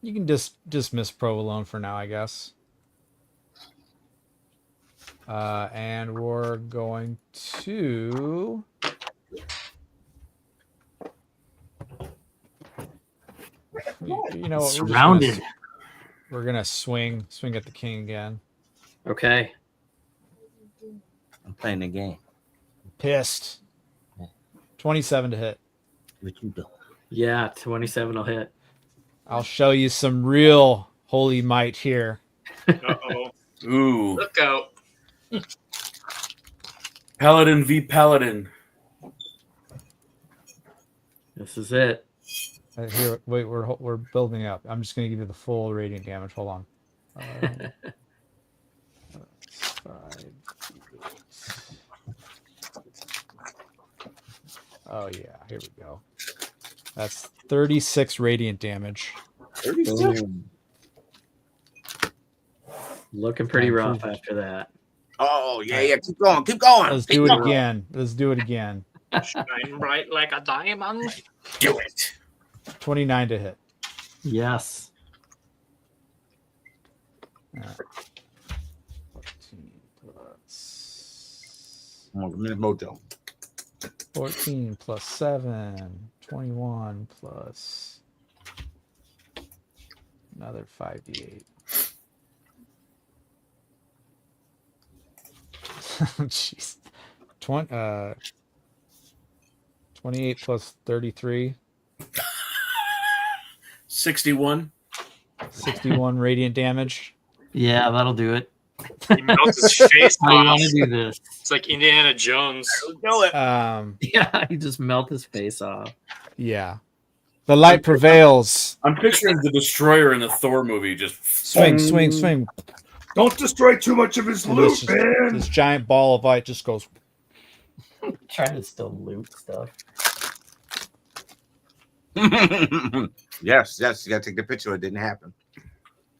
You can dismiss provolone for now, I guess. And we're going to... You know what? Surrounded. We're gonna swing at the king again. Okay. I'm playing the game. Pissed. 27 to hit. What you doing? Yeah, 27 will hit. I'll show you some real holy might here. Uh-oh. Ooh. Look out. Paladin v. Paladin. This is it. Here, wait, we're building up. I'm just gonna give you the full radiant damage. Hold on. 5. Oh yeah, here we go. That's 36 radiant damage. 36. Looking pretty rough after that. Oh yeah. Keep going. Keep going. Let's Keep do it going. again. Let's do it again. Shine bright like a diamond. Do it. 29 to hit. Yes. 14 plus Come on, give me the mojo. 14 plus 7, 21 plus another 5d8. Jeez. 28 plus 33. 61. 61 radiant damage. Yeah, that'll do it. He melts his face How do you off. want to do this? It's like Indiana Jones. Do it. Yeah, he just melt his face off. Yeah. The light prevails. I'm picturing the Destroyer in the Thor movie just Swing. Don't destroy too much of his And loot, man. this giant ball of light just goes. Trying to still loot stuff. Yes. You gotta take the picture. It didn't happen.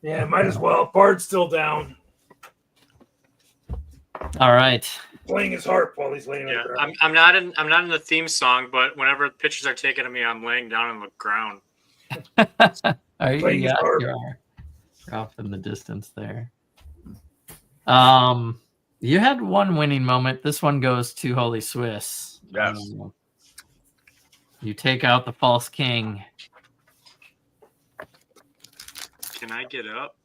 Yeah, might as well. Bard's still down. All right. Playing his harp while he's laying on Yeah, the ground. I'm not in the theme song, but whenever pictures are taken of me, I'm laying down on the ground. Playing his harp. You are. You're off in the distance there. You had one winning moment. This one goes to Holy Swiss. Yes. You take out the false king. Can I get up?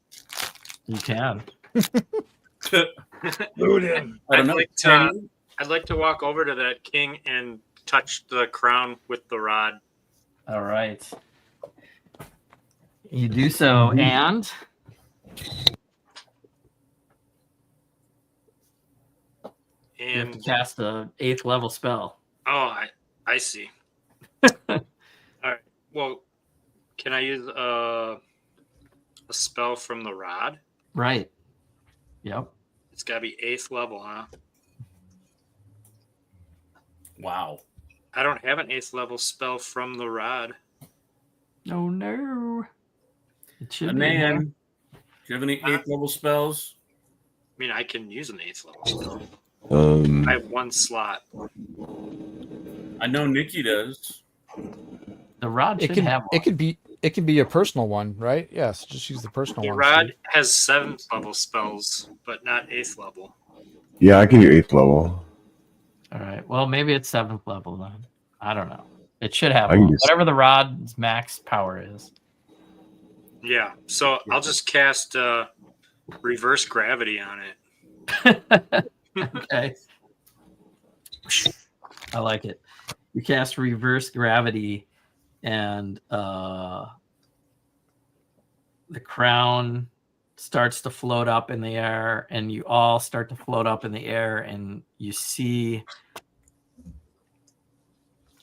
You can. Loot him. I don't know. I'd like to walk over to that king and touch the crown with the rod. All right. You do so, and you have to cast a 8th level spell. Oh, I see. All right. Well, can I use a spell from the rod? Right. Yep. It's got to be 8th level, huh? Wow. I don't have an 8th level spell from the rod. Oh no. It should be. Man, do you have any 8th level spells? I mean, I can use an 8th level spell. I have 1 slot. I know Nikki does. The rod should have one. It could be a personal one, right? Yes, just use the personal The one. rod Steve. has 7th level spells, but not 8th level. Yeah, I can do 8th level. All right. Well, maybe it's 7th level then. I don't know. It should have I can one. just- Whatever the rod's max power is. Yeah, so I'll just cast reverse gravity on it. Okay. I like it. You cast reverse gravity, and the crown starts to float up in the air, and you all start to float up in the air, and you see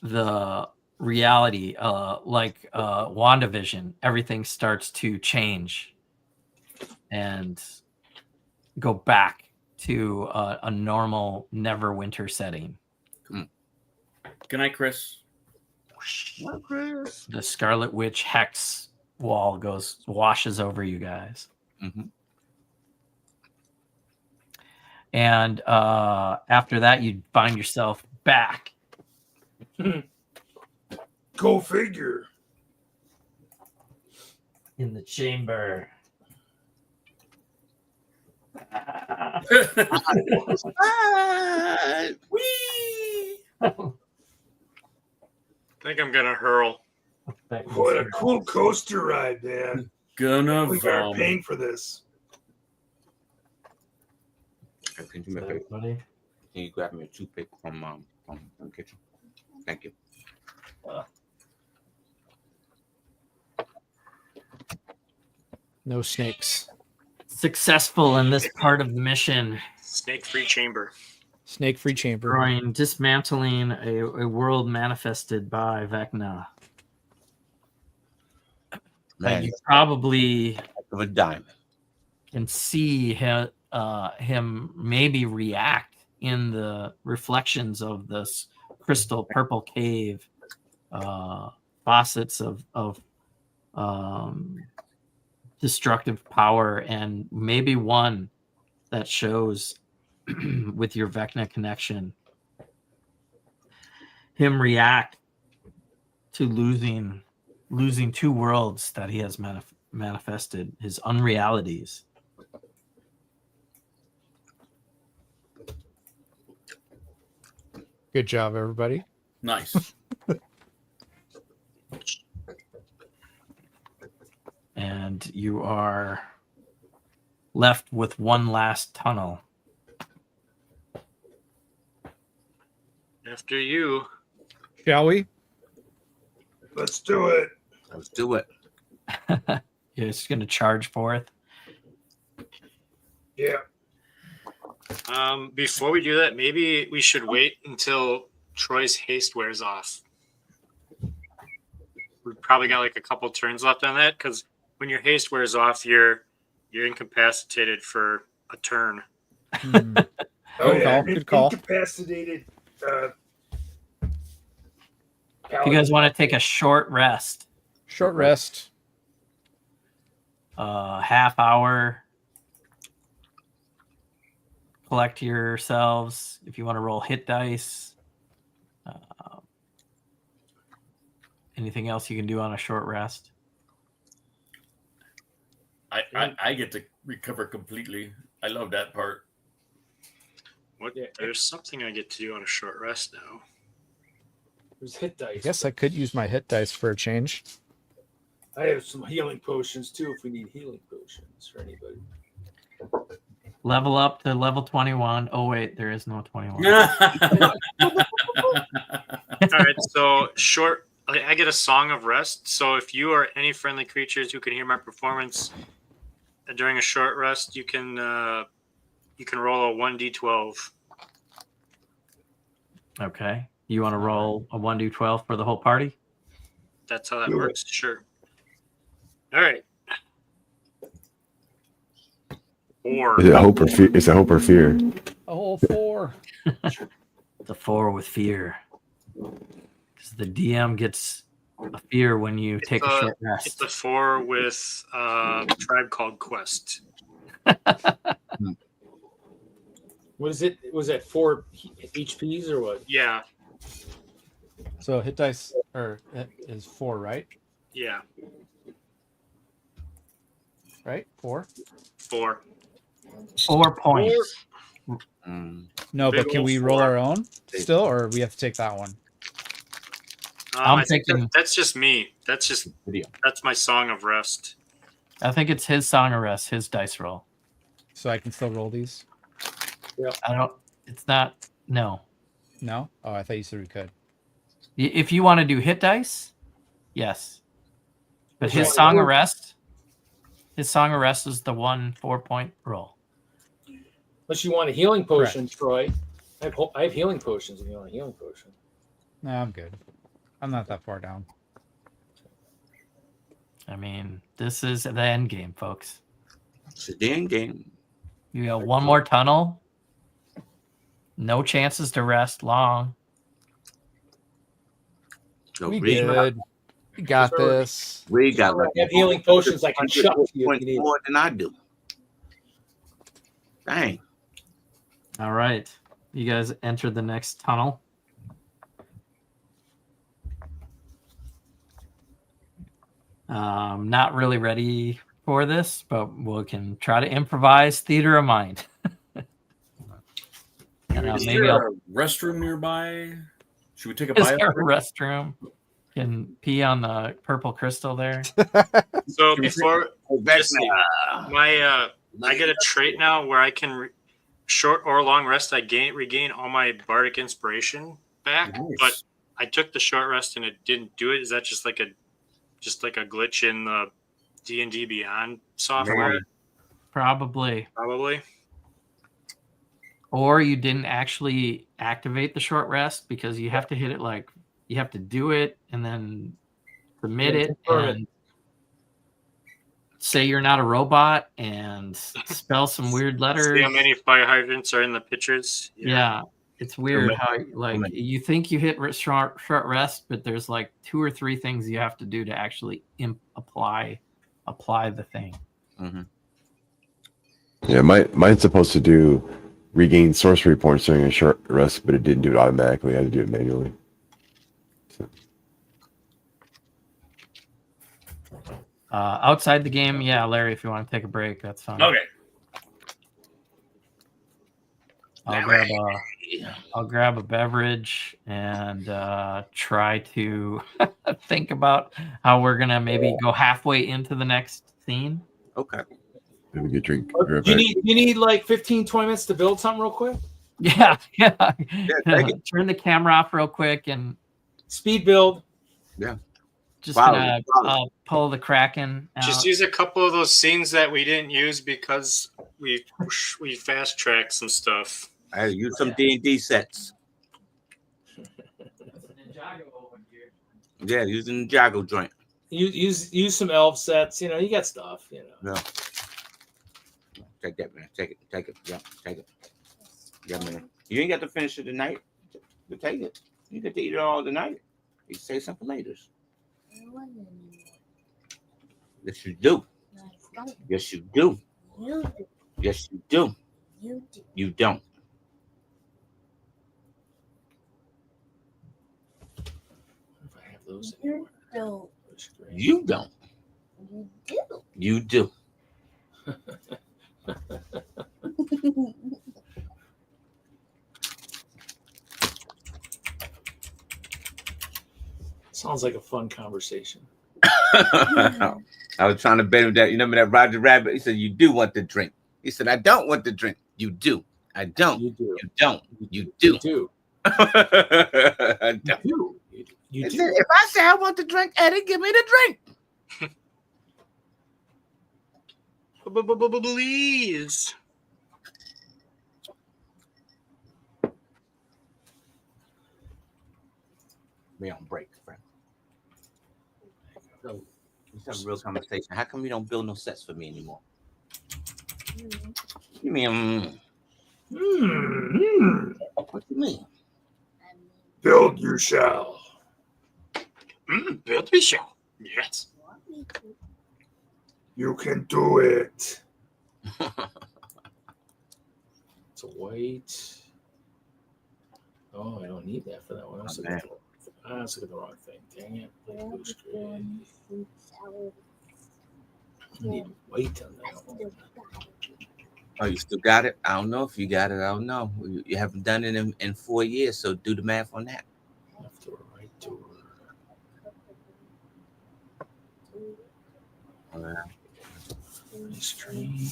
the reality, like WandaVision. Everything starts to change and go back to a normal Neverwinter setting. Good night, Chris. The Scarlet Witch hex wall washes over you guys. Mm-hmm. And after that, you find yourself back. Go figure. In the chamber. Whee! I think I'm gonna hurl. What a cool coaster ride, man. Gonna We are paying for this. Can you grab me a toothpick from the kitchen? Thank you. No snakes. Successful in this part of the mission. Snake-free chamber. Snake-free chamber. Destroying, dismantling a world manifested by Vecna. Man, You probably of a diamond. can see him maybe react in the reflections of this crystal purple cave, faucets of destructive power, and maybe one that shows with your Vecna connection, him react to losing 2 worlds that he has manifested, his unrealities. Good job, everybody. Nice. And you are left with one last tunnel. After you. Shall we? Let's do it. Let's do it. You're just going to charge forth. Yeah. Before we do that, maybe we should wait until Troy's haste wears off. We've probably got like a couple turns left on that, because when your haste wears off, you're incapacitated for a turn. Good call. Incapacitated. If you guys want to take a short rest, Short rest. half hour, collect yourselves. If you want to roll hit dice. Anything else you can do on a short rest? I get to recover completely. I love that part. There's something I get to do on a short rest now. There's hit dice. I guess I could use my hit dice for a change. I have some healing potions too if we need healing potions for anybody. Level up to level 21. Oh, wait, there is no 21. All right, so short. I get a song of rest. So if you or any friendly creatures who can hear my performance during a short rest, you can roll a 1d12. Okay. You want to roll a 1d12 for the whole party? That's how that works. Sure. All right. 4. Is it hope or fear? It's a hope or fear. A whole 4. The 4 with fear. Because the DM gets a fear when you take a short rest. It's a 4 with Tribe Called Quest. What is it? Was that 4 HPs or what? Yeah. So hit dice is 4, right? Yeah. Right? 4? 4. 4 points. No, Big but can old we roll 4. our own still, or we have to take that one? I'm I think thinking- that's just me. That's my song of rest. I think it's his song of rest, his dice roll. So I can still roll these? It's not, no. No? Oh, I thought you said we could. If you want to do hit dice, yes. But his song of rest is the 1 4-point roll. Unless you want a healing potion, Troy. I have healing potions if you want a healing potion. No, I'm good. I'm not that far down. I mean, this is the end game, folks. It's the end game. You got one more tunnel. No chances to rest long. So We good. We got this. We got I have healing potions I can chuck to you if you need. more than I do. Dang. All right. You guys enter the next tunnel. Not really ready for this, but we can try to improvise theater of mind. Is Maybe there a restroom nearby? Should we take a Is bio? there a restroom? Can pee on the purple crystal there. So before Vecna. I get a trait now where I can short or long rest. I regain all my bardic inspiration back, Nice. but I took the short rest and it didn't do it. Is that just like a glitch in the D&D Beyond software? Probably. Or you didn't actually activate the short rest because you have to hit it you have to do it and then submit it and say you're not a robot and spell some weird letters. See how many fire hydrants are in the pictures? Yeah. It's weird how you think you hit short rest, but there's 2 or 3 things you have to do to actually apply the thing. Mm-hmm. Yeah, mine's supposed to do regain sorcery points during a short rest, but it didn't do it automatically. I had to do it manually. So. Outside the game, yeah, Larry, if you want to take a break, that's fine. Okay. I'll grab a beverage and try to think about how we're gonna maybe go halfway into the next scene. Okay. Have a good drink. You need 15, 20 minutes to build something real quick? Yeah. take it. Turn the camera off real quick and speed build. Yeah. Just gonna pull the Kraken out. Just use a couple of those scenes that we didn't use because we fast tracked some stuff. I use some D&D sets. Yeah, using the Jago joint. Use some elf sets. You got stuff. Yeah. Take that, man. Take it. Yeah, take it. Yeah, man. You ain't got to finish it tonight. But take it. You get to eat it all tonight. You say something later. Yes, you do. Yes, you do. Yes, you do. You don't. If I have those anywhere. Don't. You don't. You do. You do. Sounds like a fun conversation. I was trying to bet him that. You remember that Roger Rabbit? He said, "You do want the drink." He said, "I don't want the drink." You do. I don't. You do. You don't. You You do. do. I don't. You do. You He do. said, if I say I want the drink, Eddie, give me the drink. Please. We on break, friend. So let's have a real conversation. How come you don't build no sets for me anymore? You mean, what you mean? Build you shall. Build me show. Yes. You can do it. It's a white. Oh, I don't need that for that one. I was looking at the wrong thing. Dang it. Blue screen. I need white on that one. Oh, you still got it? I don't know if you got it. I don't know. You haven't done it in 4 years, so do the math on that. Left door, right door. Screen.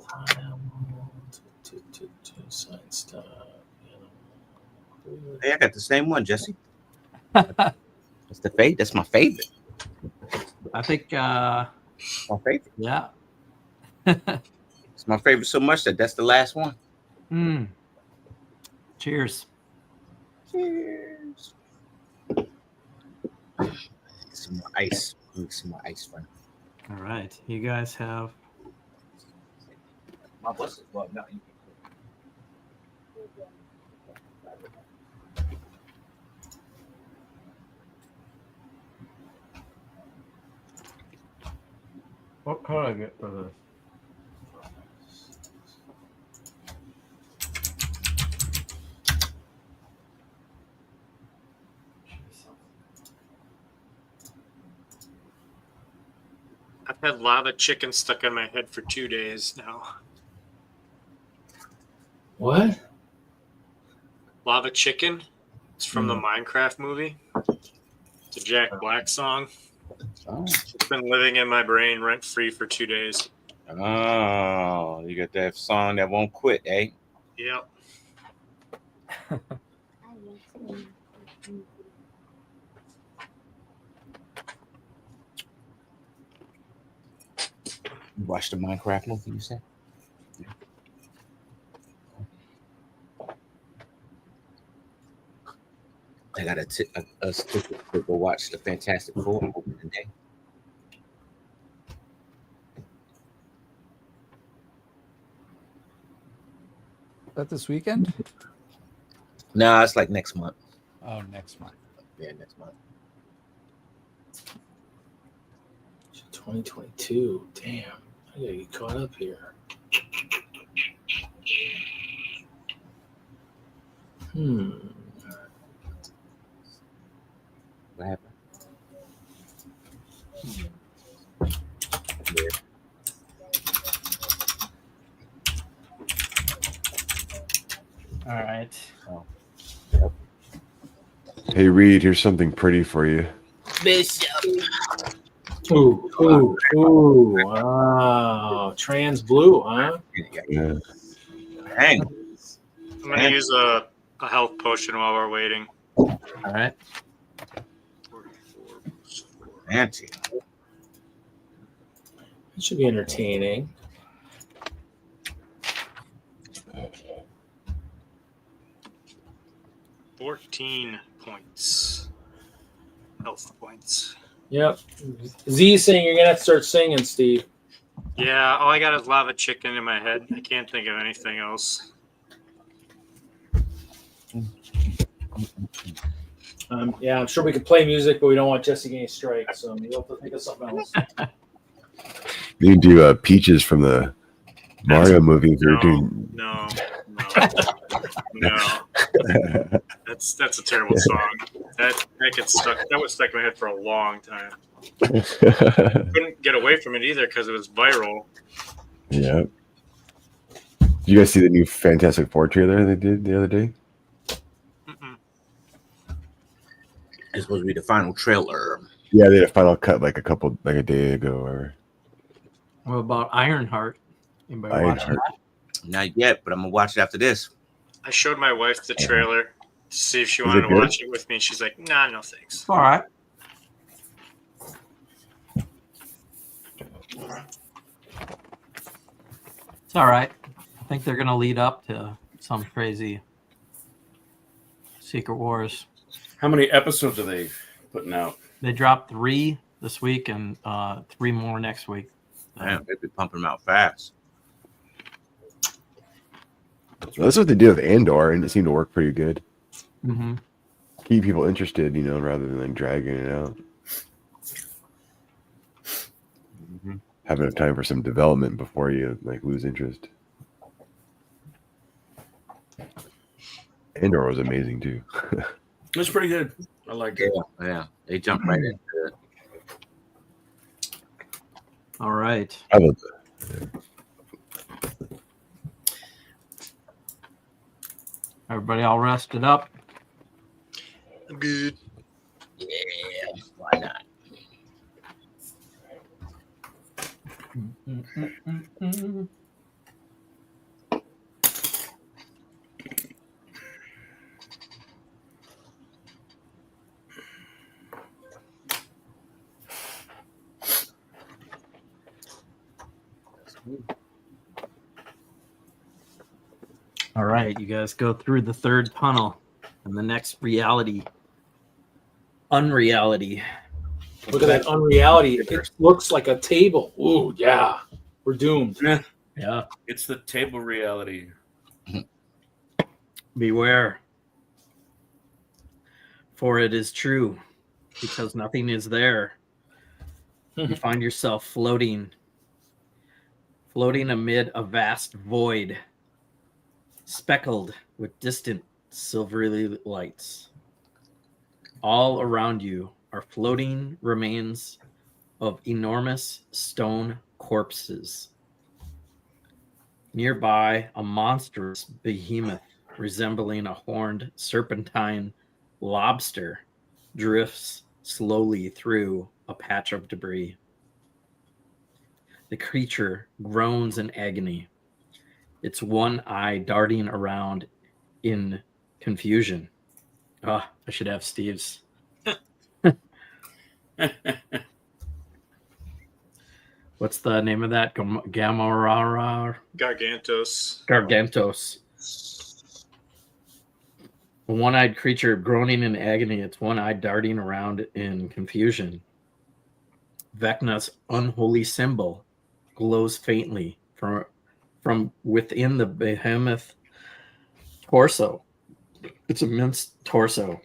Tile. Sign stuff. Hey, I got the same one, Jesse. That's the favorite. That's my favorite. I think, My favorite. yeah. It's my favorite so much that that's the last one. Cheers. Cheers. Some more ice. Need some more ice, friend. All right. You guys have. My bus is well, no. How do I get for this? I've had lava chicken stuck in my head for 2 days now. What? Lava chicken? It's from the Minecraft movie. It's a Jack Black song. Oh. It's been living in my brain rent free for 2 days. Oh, you got that song that won't quit, eh? Yep. You watched the Minecraft movie, you said? Yeah. I got a ticket to go watch the Fantastic Four opening day. Is that this weekend? Nah, it's like next month. Oh, next month. Yeah, next month. 2022. Damn. I gotta get caught up here. What happened? All right. Oh. Yep. Hey Reed, here's something pretty for you. Bishop. Ooh. Wow. Trans blue, huh? Yeah. Hang. I'm going to use a health potion while we're waiting. All right. 44 plus 4. Fancy. It should be entertaining. $14 points. Health points. Yep. Z saying you're gonna have to start singing, Steve. Yeah, all I got is lava chicken in my head. I can't think of anything else. Yeah, I'm sure we could play music, but we don't want Jesse getting strikes, so you'll have to think of something else. You can do Peaches from the Mario movie. We were No, doing. no. That's a terrible song. That gets stuck. That was stuck in my head for a long time. Couldn't get away from it either because it was viral. Yeah. Did you guys see the new Fantastic Four trailer they did the other day? Mm-mm. It's supposed to be the final trailer. Yeah, they had a final cut like a day ago. Or What about Ironheart? Anybody watching Ironheart. that? Not yet, but I'm gonna watch it after this. I showed my wife the trailer to see if she Is wanted it to good? watch it with me. She's like, "Nah, no thanks." All right. It's all right. I think they're going to lead up to some crazy Secret Wars. How many episodes are they putting out? They dropped 3 this week and 3 more next week. Man, they'd be pumping them out fast. Well, that's what they did with Andor, and it seemed to work pretty good. Mm-hmm. Keep people interested, rather than like dragging it out. Mm-hmm. Have enough time for some development before you like lose interest. Andor was amazing too. It was pretty good. I liked it. Yeah. They jumped right into it. All right. I love that. Everybody all rested up? I'm good. Yeah, why not? All right, you guys go through the third tunnel and the next reality. Unreality. Look at that unreality. It looks like a table. Ooh, yeah. We're doomed. Yeah. It's the table reality. Beware. For it is true, because nothing is there. You find yourself floating amid a vast void, speckled with distant silvery lights. All around you are floating remains of enormous stone corpses. Nearby, a monstrous behemoth resembling a horned serpentine lobster drifts slowly through a patch of debris. The creature groans in agony, its one eye darting around in confusion. I should have Steve's. What's the name of that? Gamorara? Gargantos. Gargantos. A one-eyed creature groaning in agony, its one eye darting around in confusion. Vecna's unholy symbol glows faintly from within the behemoth torso. Its immense torso,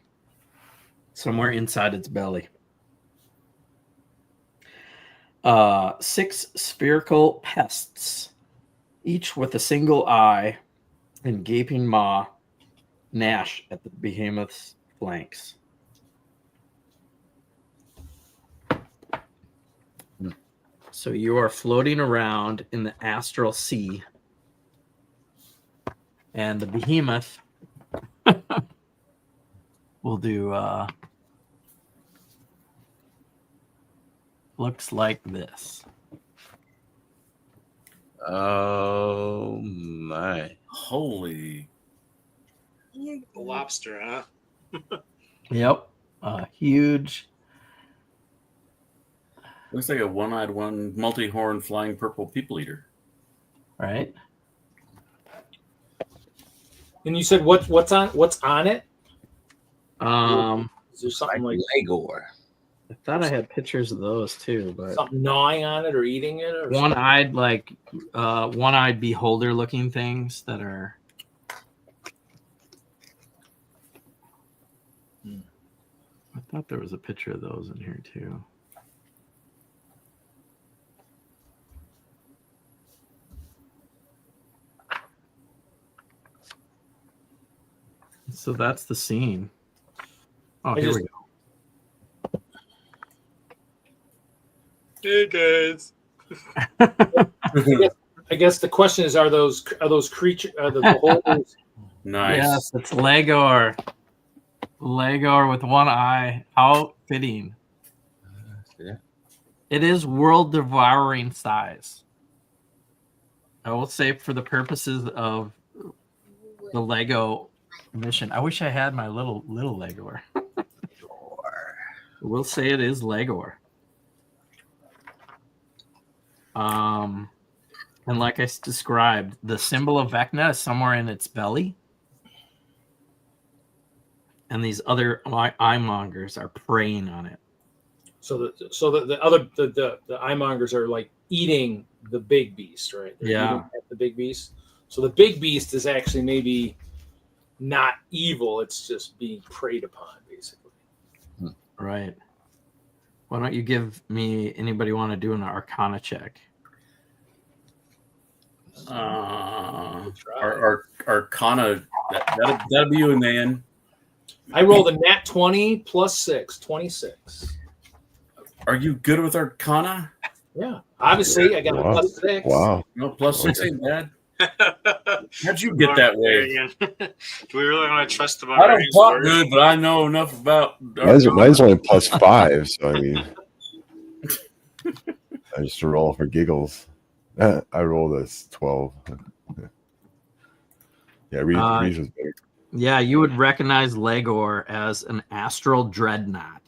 somewhere inside its belly. 6 spherical pests, each with a single eye and gaping maw, gnash at the behemoth's flanks. So you are floating around in the astral sea, and the behemoth will do looks like this. Oh my. Holy. A lobster, huh? Yep. Huge. Looks like a one-eyed one, multi-horn flying purple people eater. Right? And you said what's on it? Is there something like Legor. I thought I had pictures of those too, but something gnawing on it or eating it? Or one-eyed, like one-eyed beholder-looking things that are. I thought there was a picture of those in here too. So that's the scene. Oh, I here just- we go. Hey guys. I guess the question is: Are those creatures? Are the beholders? Nice. Yes, it's Legor. Legor with one eye. How fitting. Yeah. It is world devouring size. I will say for the purposes of the Lego mission. I wish I had my little Legor. We'll say it is Legor. And like I described, the symbol of Vecna is somewhere in its belly. And these other eye mongers are preying on it. So the eye mongers are like eating the big beast, right? They're Yeah. eating at the big beast. So the big beast is actually maybe not evil; it's just being preyed upon, basically. Right. Why don't you give me, anybody want to do an Arcana check? Arcana, that'll be you, man. I rolled a nat 20 plus 6, 26. Are you good with Arcana? Yeah, obviously I got a Wow. plus 6. Wow. No, plus 6 ain't bad. How'd you get that way? Do we really want to trust the I don't barbarian's talk word? good, but I know enough about. Mine's only plus 5, so I mean, I just roll for giggles. I rolled a 12. Yeah, Reese was better. Yeah, you would recognize Legor as an astral dreadnought,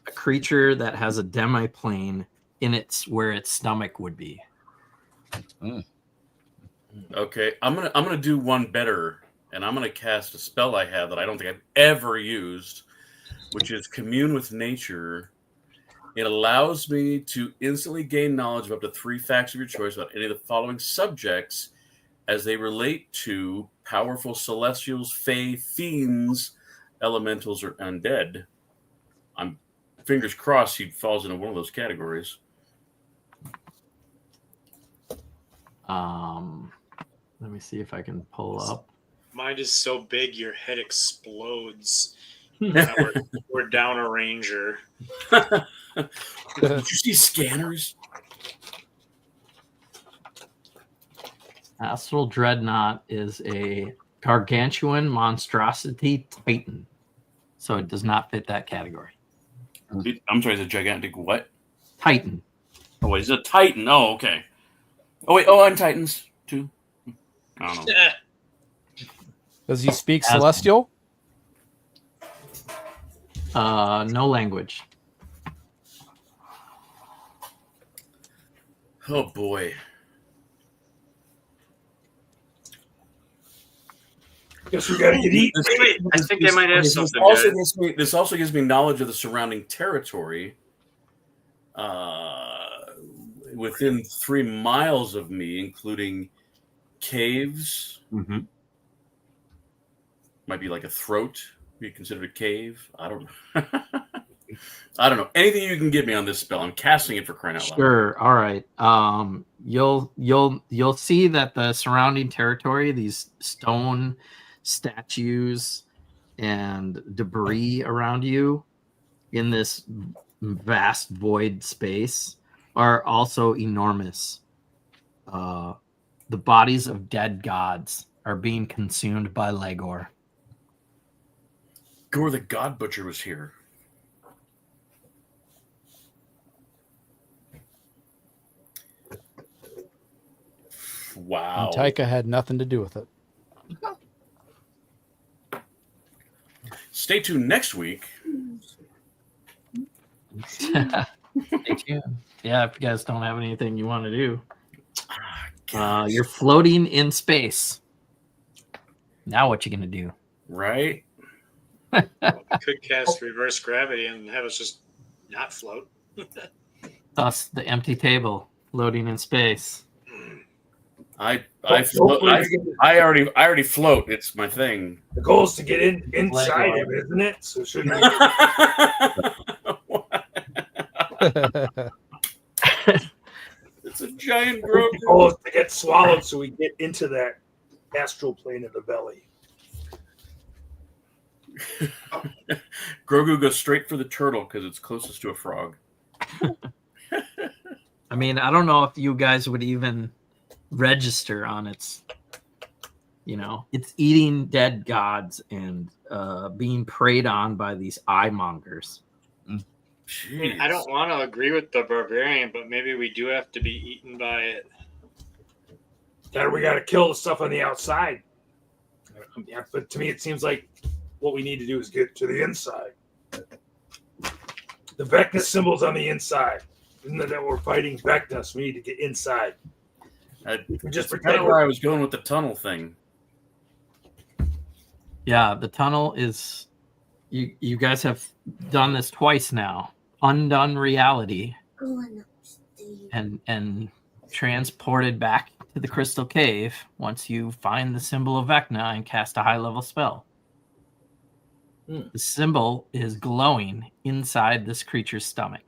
a creature that has a demiplane in its where its stomach would be. Okay, I'm gonna do one better, and I'm gonna cast a spell I have that I don't think I've ever used, which is Commune with Nature. It allows me to instantly gain knowledge of up to 3 facts of your choice about any of the following subjects as they relate to powerful celestials, fae, fiends, elementals, or undead. I'm fingers crossed he falls into one of those categories. Let me see if I can pull up. Mine is so big your head explodes. Now we're down a ranger. Did you see scanners? Astral Dreadnought is a gargantuan monstrosity titan, so it does not fit that category. I'm sorry, it's a gigantic what? Titan. Oh, wait, it's a Titan. Oh, okay. Oh, wait. Oh, I'm Titans, too. I don't know. Does he speak Celestial? No language. Oh, boy. Guess we gotta get eaten. Wait, I think they might have something. This also gives me knowledge of the surrounding territory. Within 3 miles of me, including caves. Mm-hmm. Might be like a throat. Be considered a cave. I don't know. I don't know. Anything you can give me on this spell. I'm casting it for crying out loud. Sure. All right. You'll see that the surrounding territory, these stone statues and debris around you in this vast void space are also enormous. The bodies of dead gods are being consumed by Legor. Gore the God Butcher was here. Wow. And Taika had nothing to do with it. Stay tuned next week. Stay tuned. Yeah, if you guys don't have anything you want to do. You're floating in space. Now what you gonna do? Right? We could cast reverse gravity and have us just not float. Thus, the empty table floating in space. I float. I already float. It's my thing. The goal is to get inside him, isn't it? So shouldn't It's a giant growth. the goal is to get swallowed so we get into that astral plane of the belly. Grogu goes straight for the turtle because it's closest to a frog. I mean, I don't know if you guys would even register on its, it's eating dead gods and being preyed on by these eye mongers. I mean, I don't want to agree with the barbarian, but maybe we do have to be eaten by it. That we got to kill the stuff on the outside. Yeah, but to me, it seems like what we need to do is get to the inside. The Vecna symbol's on the inside. Isn't that we're fighting Vecna, so we need to get inside. Just pretend where I was going with the tunnel thing. Yeah, the tunnel is... You guys have done this twice now. Undone reality. And transported back to the Crystal Cave once you find the symbol of Vecna and cast a high-level spell. The symbol is glowing inside this creature's stomach.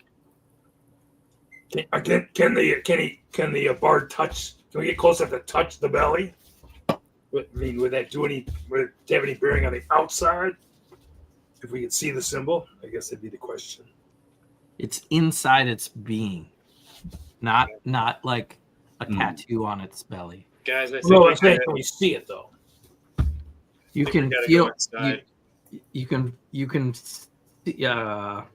Can the bard touch? Can we get close enough to touch the belly? I mean, would that have any bearing on the outside? If we could see the symbol, I guess that'd be the question. It's inside its being, not like a tattoo on its belly. Guys, I think I'm saying, can we see it though? You can feel. You can. The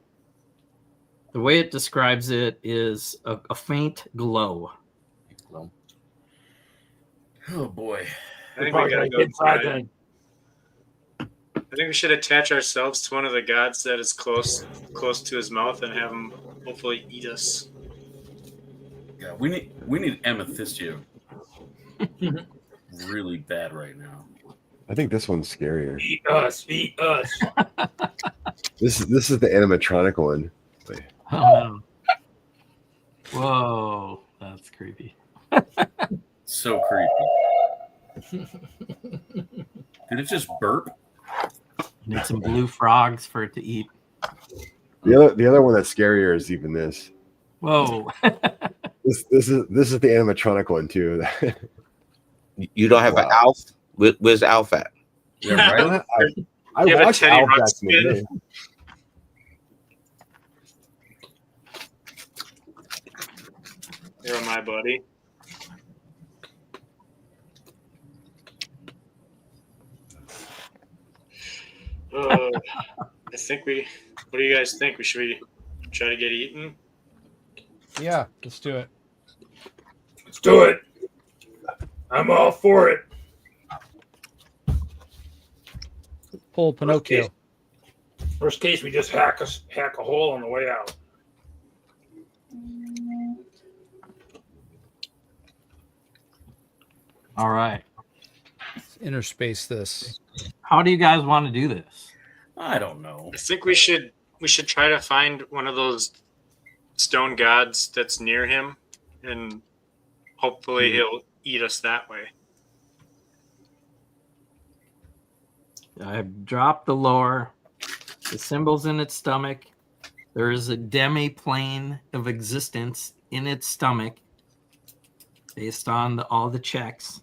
way it describes it is a faint glow. Oh boy! I think we gotta go inside then. I think we should attach ourselves to one of the gods that is close to his mouth and have him hopefully eat us. Yeah, we need Amethystio really bad right now. I think this one's scarier. Eat us. This is the animatronic one. Wait. Oh no! Whoa, that's creepy. So creepy. Did it just burp? Need some blue frogs for it to eat. The other one that's scarier is even this. Whoa! This is the animatronic one too. You don't have an Alf? Where's Alf at? Yeah, right. I You have a watched Teddy Alf back Ruxpin? in the day. You're my buddy. I think we. What do you guys think? Should we try to get eaten? Yeah, let's do it. Let's do it. I'm all for it. Pull Pinocchio. Worst case, we just hack a hole on the way out. All right. Let's interspace this. How do you guys want to do this? I don't know. I think we should try to find one of those stone gods that's near him, and hopefully he'll eat us that way. I've dropped the lore. The symbol's in its stomach. There is a demi-plane of existence in its stomach based on all the checks.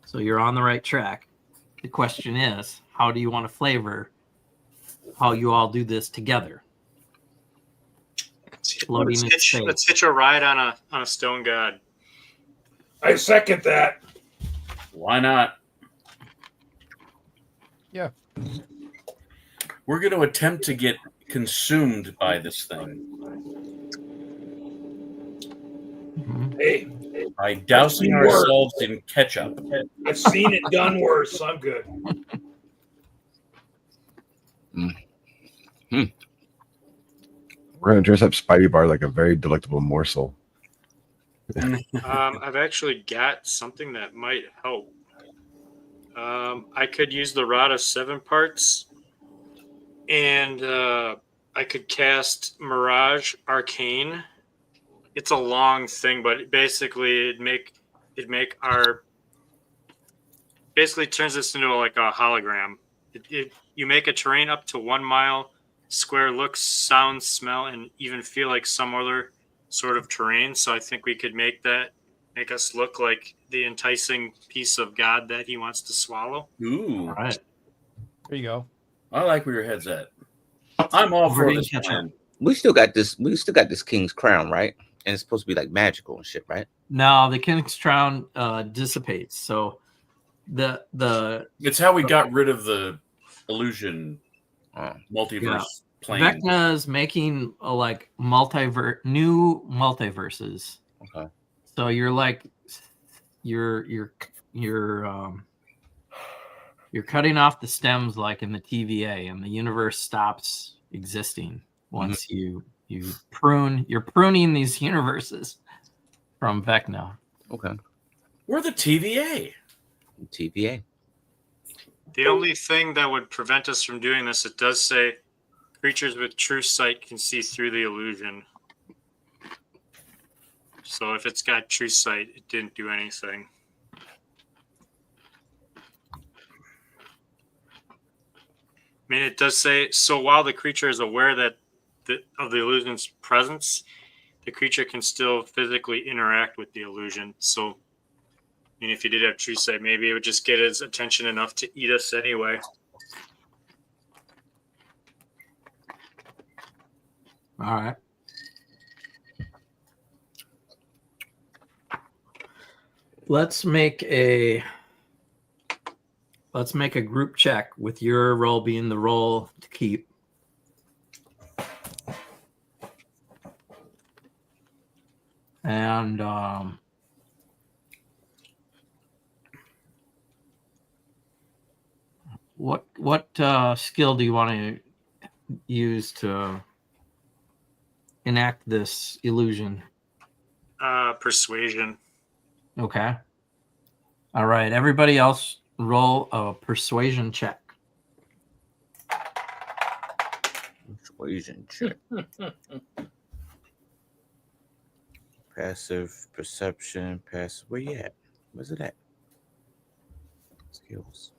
So you're on the right track. The question is, how do you want to flavor how you all do this together? Let's hitch a ride on a stone god. I second that. Why not? Yeah. We're going to attempt to get consumed by this thing. Hey, by dousing ourselves in ketchup. I've seen it done worse, so I'm good. We're gonna dress up Spidey Bar like a very delectable morsel. I've actually got something that might help. I could use the Rod of 7 Parts, and I could cast Mirage Arcane. It's a long thing, but basically it'd make our basically turns this into like a hologram. You make a terrain up to 1 mile square, looks, sounds, smell, and even feel like some other sort of terrain. So I think we could make us look like the enticing piece of God that he wants to swallow. Ooh. All right. There you go. I like where your head's at. I'm all for this plan. We still got this. We still got this king's crown, right? And it's supposed to be like magical and shit, right? No, the king's crown dissipates. So it's how we got rid of the illusion multiverse plane. Vecna is making like new multiverses. Okay. So you're like you're cutting off the stems like in the TVA, and the universe stops existing once you prune. You're pruning these universes from Vecna. Okay. We're the TVA. TVA. The only thing that would prevent us from doing this, it does say creatures with true sight can see through the illusion. So if it's got true sight, it didn't do anything. I mean, it does say, so while the creature is aware of the illusion's presence, the creature can still physically interact with the illusion. So, I mean, if you did have true sight, maybe it would just get his attention enough to eat us anyway. All right. Let's make a group check with your roll being the roll to keep. And what skill do you want to use to enact this illusion? Persuasion. Okay. All right. Everybody else roll a persuasion check. Persuasion check. Passive perception. Passive. Where you at? Where's it at? Skills.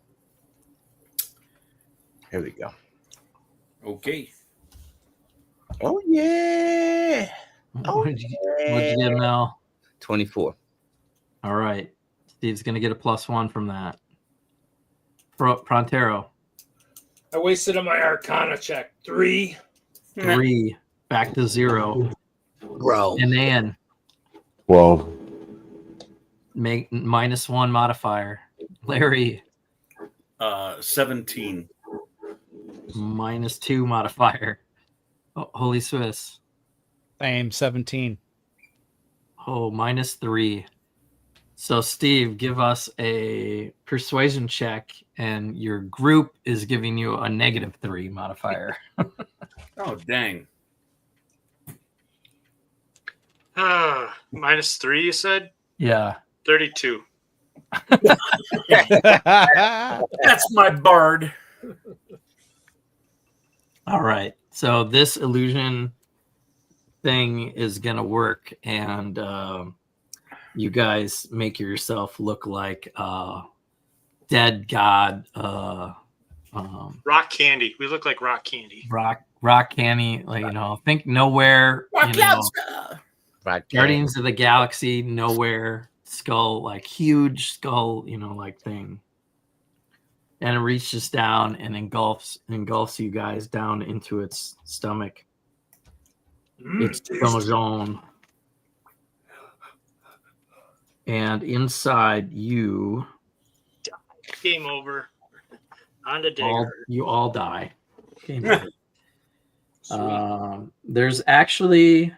Here we go. Okay. Oh yeah. What'd you get, Mel? 24. All right. Steve's going to get a +1 from that. Prontero. I wasted on my Arcana check. 3. 3. Back to 0. Bro. And Ann. 12. Make -1 modifier. Larry. 17. -2 modifier. Oh, Holy Swiss. Same, 17. Oh, -3. So, Steve, give us a persuasion check, and your group is giving you a -3 modifier. Oh, dang. -3, you said? Yeah. 32. That's my bard. All right. So this illusion thing is going to work, and you guys make yourself look like dead god. Rock candy. We look like rock candy. Rock candy. Like, think Nowhere. Guardians of the Galaxy, Nowhere skull, like huge skull, like thing. And it reaches down and engulfs you guys down into its stomach. Its donjon. And inside you, Game over. On to Digger. you all die. Game over. There's actually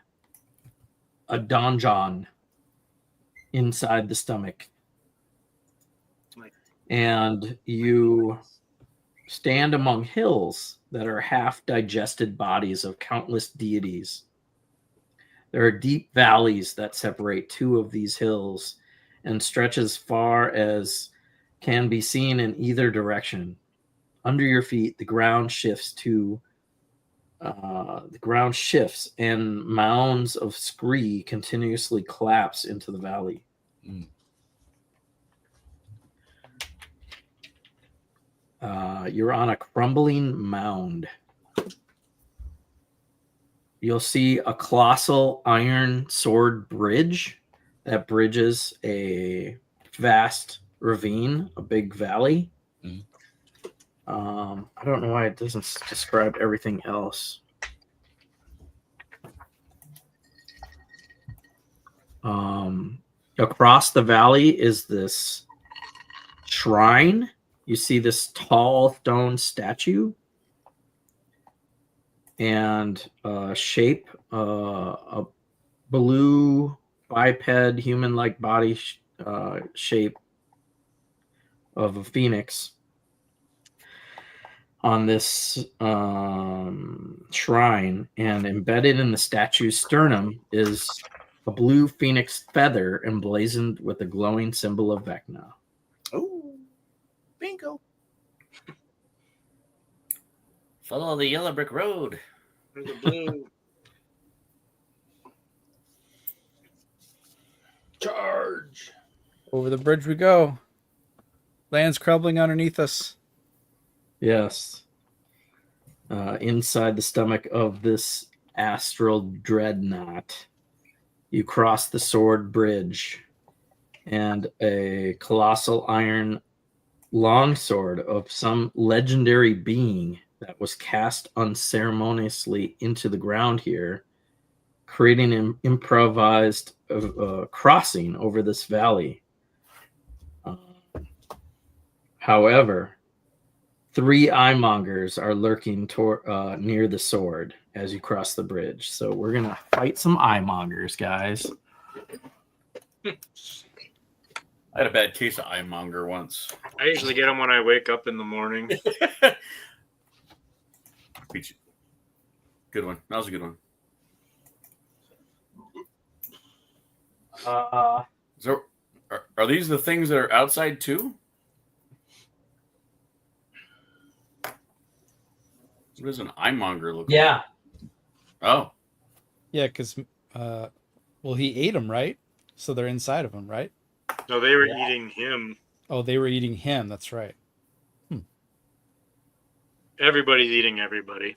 a donjon inside the stomach. And you stand among hills that are half-digested bodies of countless deities. There are deep valleys that separate two of these hills and stretch as far as can be seen in either direction. Under your feet, the ground shifts and mounds of scree continuously collapse into the valley. You're on a crumbling mound. You'll see a colossal iron sword bridge that bridges a vast ravine, a big valley. I don't know why it doesn't describe everything else. Across the valley is this shrine. You see this tall stone statue and shape, a blue biped human-like body shape of a phoenix on this shrine, and embedded in the statue's sternum is a blue phoenix feather emblazoned with a glowing symbol of Vecna. Oh, bingo. Follow the yellow brick road. The blue. Charge. Over the bridge we go. Land's crumbling underneath us. Yes. Inside the stomach of this astral dreadnought, you cross the sword bridge, and a colossal iron longsword of some legendary being that was cast unceremoniously into the ground here, creating an improvised crossing over this valley. However, 3 eye-mongers are lurking near the sword as you cross the bridge. So we're going to fight some eye-mongers, guys. I had a bad case of eye monger once. I usually get them when I wake up in the morning. Good one. That was a good one. So, are these the things that are outside too? What does an eye monger look Yeah. like? Oh. Yeah, because, well, he ate them, right? So they're inside of him, right? No, they were eating him. Oh, they were eating him. That's right. Everybody's eating everybody.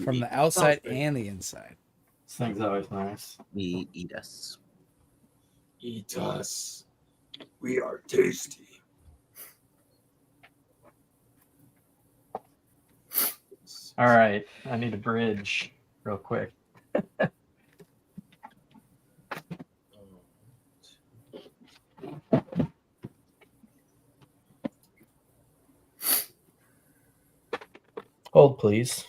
From the outside and the inside. This thing's always nice. We eat us. Eat us. We are tasty. All right. I need a bridge real quick. Hold, please.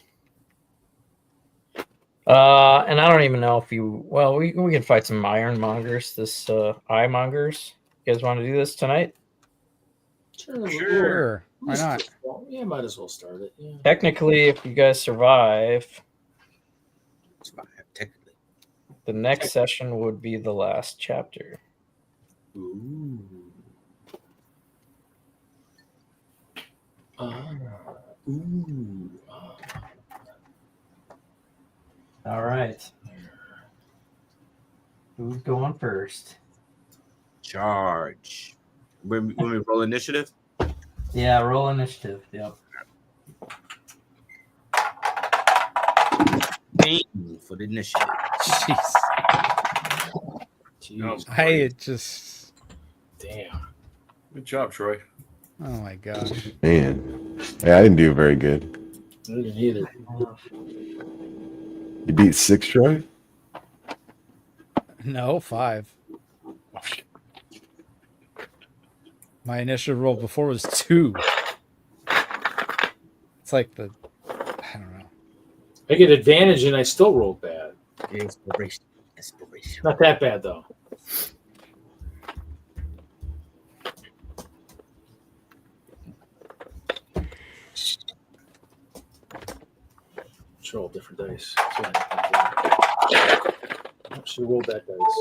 And I don't even know if you... Well, we can fight some ironmongers, this eye-mongers. You guys want to do this tonight? Sure. Why not? Yeah, might as well start it. Yeah. Technically, if you guys survive, Technically. the next session would be the last chapter. Ooh. Ooh. All right. Who's going first? Charge. When we roll initiative? Yeah, roll initiative. Yep. For the initiative. Jeez. Jeez. I just... Damn. Good job, Troy. Oh, my gosh. Man, yeah, I didn't do very good. I didn't either. You beat 6, Troy? No, 5. My initiative roll before was 2. It's like the... I don't know. I get advantage and I still rolled bad. Inspiration. Not that bad, though. Let's roll different dice. Should have rolled that dice.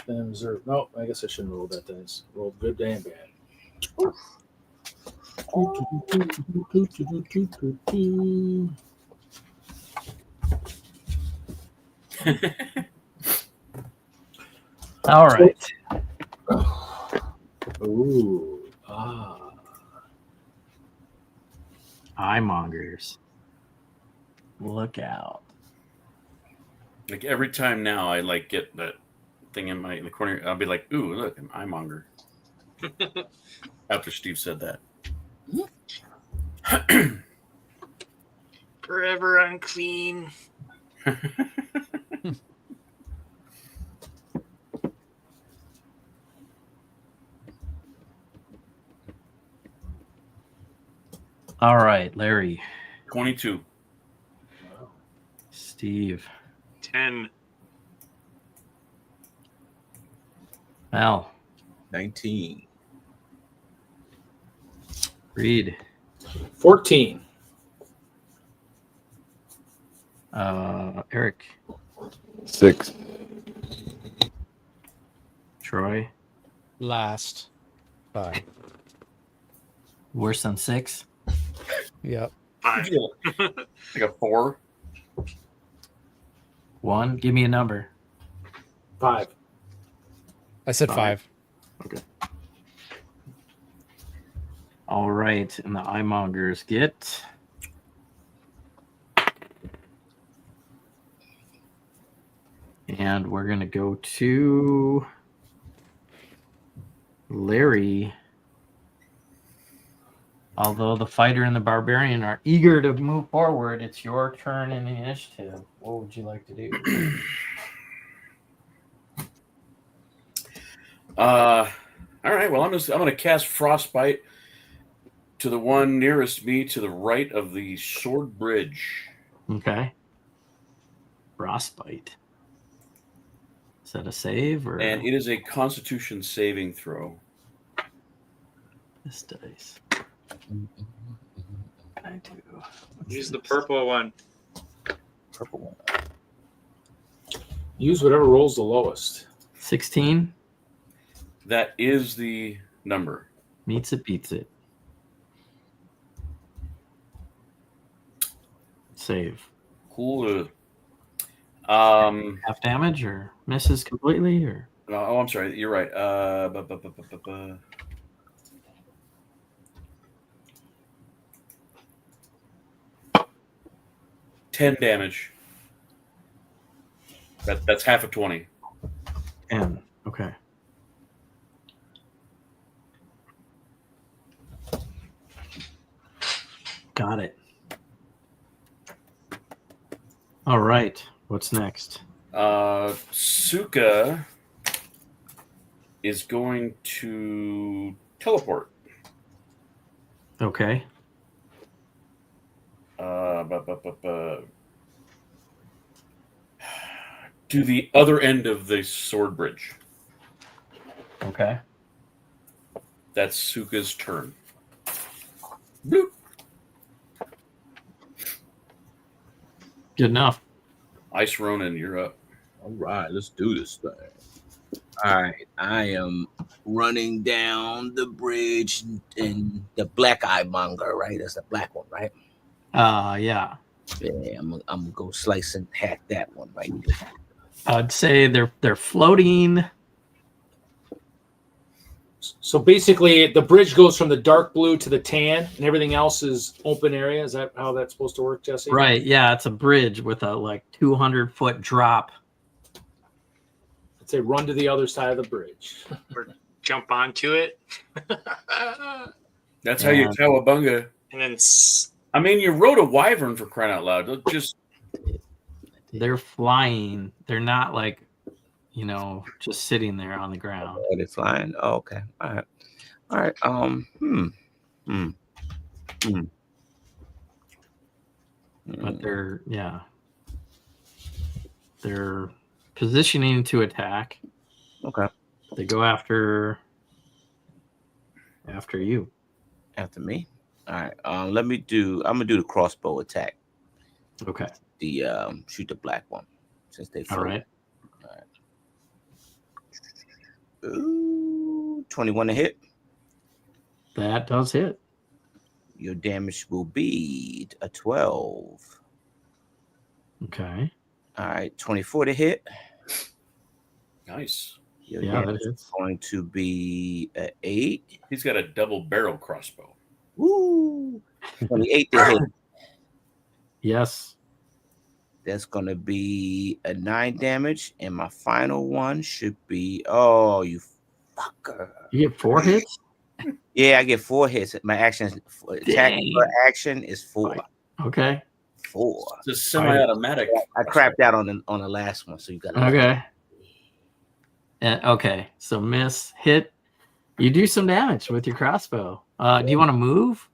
Then reserve. No, I guess I shouldn't roll that dice. Rolled good and bad. All right. Ooh. Eye-mongers. Look out. Like every time now, I like get that thing in the corner. I'll be like, "Ooh, look, an eye monger." After Steve said that. Forever unclean. All right, Larry. 22. Steve. 10. Al. 19. Reed. 14. Eric. 6. Troy. Last 5. Worse than 6. Yep. 5. Like a 4. 1. Give me a number. 5. I said 5. Okay. All right, and the Eyemongers get and we're gonna go to Larry. Although the fighter and the barbarian are eager to move forward, it's your turn in the initiative. What would you like to do? All right. Well, I'm going to cast Frostbite to the one nearest me to the right of the sword bridge. Okay. Frostbite. Is that a save or? And it is a Constitution saving throw. This dice. I do. Use the purple one. Purple one. Use whatever rolls the lowest. 16 That is the number. meets it, beats it. Save. Cool. Half damage or misses completely or? Oh, I'm sorry. You're right. 10 damage. That's half of 20. 10. Okay. Got it. All right. What's next? Suka is going to teleport. Okay. To the other end of the sword bridge. Okay. That's Suka's turn. Bloop. Good enough. Ice Ronin, you're up. All right, let's do this thing. All right, I am running down the bridge in the black eye monger, right? That's the black one, right? Yeah. Yeah, I'm gonna go slice and hack that one right there. I'd say they're floating. So basically, the bridge goes from the dark blue to the tan, and everything else is open area. Is that how that's supposed to work, Jesse? Right. Yeah. It's a bridge with a like 200-foot drop. I'd say run to the other side of the bridge. Or jump onto it. That's how you cowabunga. And then I mean, you rode a wyvern for crying out loud. Just They're flying. They're not like, just sitting there on the ground. Oh, they're flying. Oh, okay. All right. But they're positioning to attack. Okay. They go after you. After me. All right. I'm gonna do the crossbow attack. Okay. The shoot the black one since they All right. All right. Ooh, 21 to hit. That does hit. Your damage will be a 12. Okay. All right, 24 to hit. nice. Your Yeah, damage that is hits. going to be a 8. He's got a double barrel crossbow. Woo! 28 to hit. Yes. That's going to be a 9 damage, and my final one should be. Oh, you Motherfucker. You get 4 hits? Yeah, I get 4 hits. My action attack per action is 4. Okay. 4. It's a semi-automatic. I crapped out on the last one, so you got Okay. Okay. So miss, hit. You do some damage with your crossbow. Do you want to move?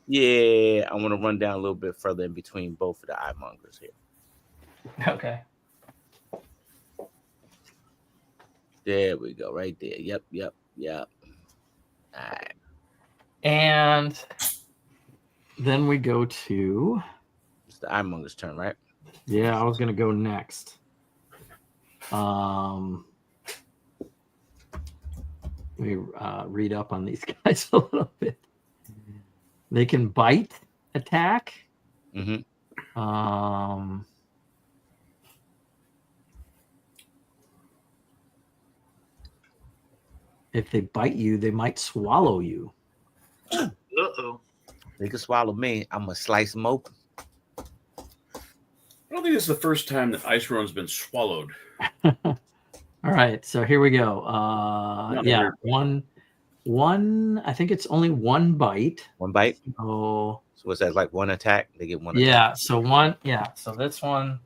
Yeah, I want to run down a little bit further in between both of the eye mongers here. Okay. There we go, right there. Yep. All right. And then we go to. It's the eye monger's turn, right? Yeah, I was gonna go next. Let me read up on these guys a little bit. They can bite, attack. Mm-hmm. If they bite you, they might swallow you. Uh-oh. They can swallow me. I'm gonna slice them open. I don't think this is the first time that Ice Rowan's been swallowed. All right, so here we go. Yeah, one. I think it's only one bite. One bite. So what's that? Like one attack? They get one. Yeah. Attack. So one. Yeah. So this one.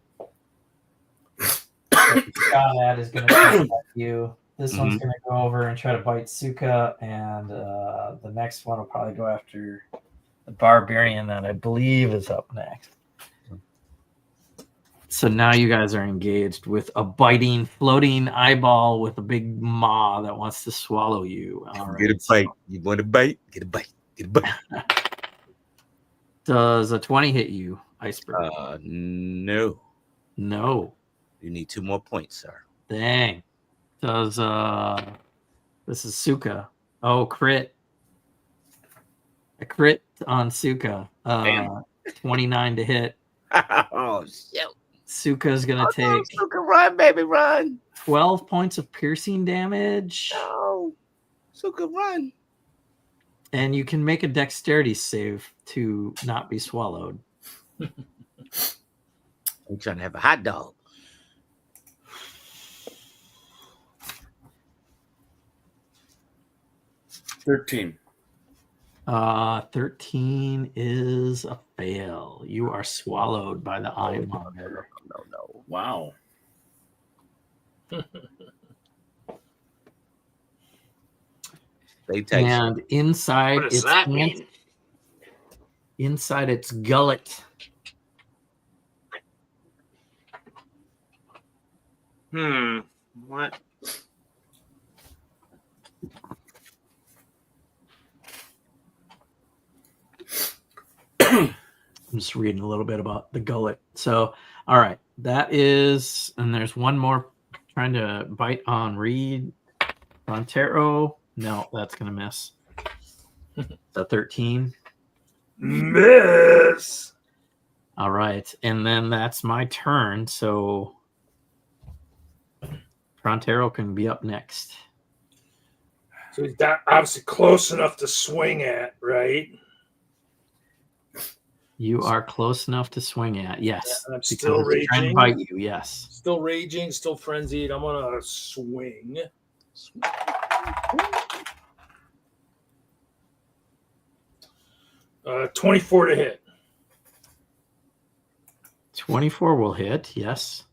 Shot at is going to attack you. This one's going to go over and try to bite Suka, and the next one will probably go after the barbarian that I believe is up next. So now you guys are engaged with a biting, floating eyeball with a big maw that wants to swallow you. All right, get a bite. You want a bite? Get a bite. Get a bite. Does a 20 hit you, Iceberg? No. No. You need 2 more points, sir. Dang. Does this is Suka. Oh, crit. A crit on Suka. 29 to hit. Oh shit. Suka's gonna take Suka, run, baby, run. 12 points of piercing damage. No. Suka, run. And you can make a dexterity save to not be swallowed. I'm trying to have a hot dog. $13. 13 is a fail. You are swallowed by the eye monger. No. Wow. They take And inside What does its that mean? inside its gullet. What? I'm just reading a little bit about the gullet. So, all right, that is, and there's one more trying to bite on Reed. Montero. No, that's going to miss. The 13. Miss. All right, and then that's my turn. So, Frontero can be up next. So he's obviously close enough to swing at, right? You are close enough to swing at, yes. And I'm still Because it's trying to raging. bite you, yes. Still raging, still frenzied. I'm gonna swing. 24 to hit. 24 will hit, yes.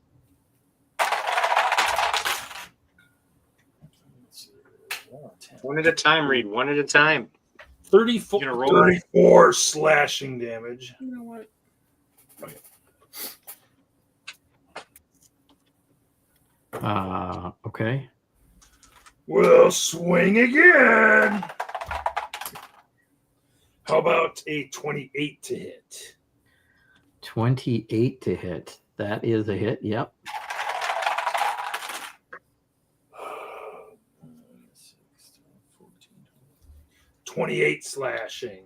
One at a time, Reed. One at a time. 34 slashing damage. You know what? Okay. We'll swing again. How about a 28 to hit? 28 to hit. That is a hit, yep. 28 slashing.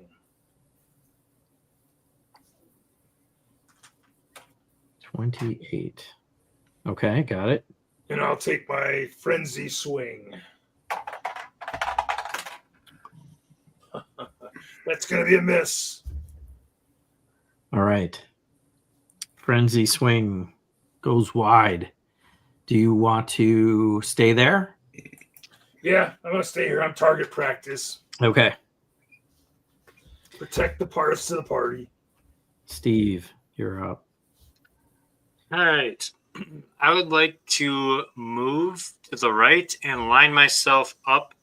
28. Okay, got it. And I'll take my frenzy swing. That's going to be a miss. All right. Frenzy swing goes wide. Do you want to stay there? Yeah, I'm gonna stay here. I'm target practice. Okay. Protect the parts of the party. Steve, you're up. All right. I would like to move to the right and line myself up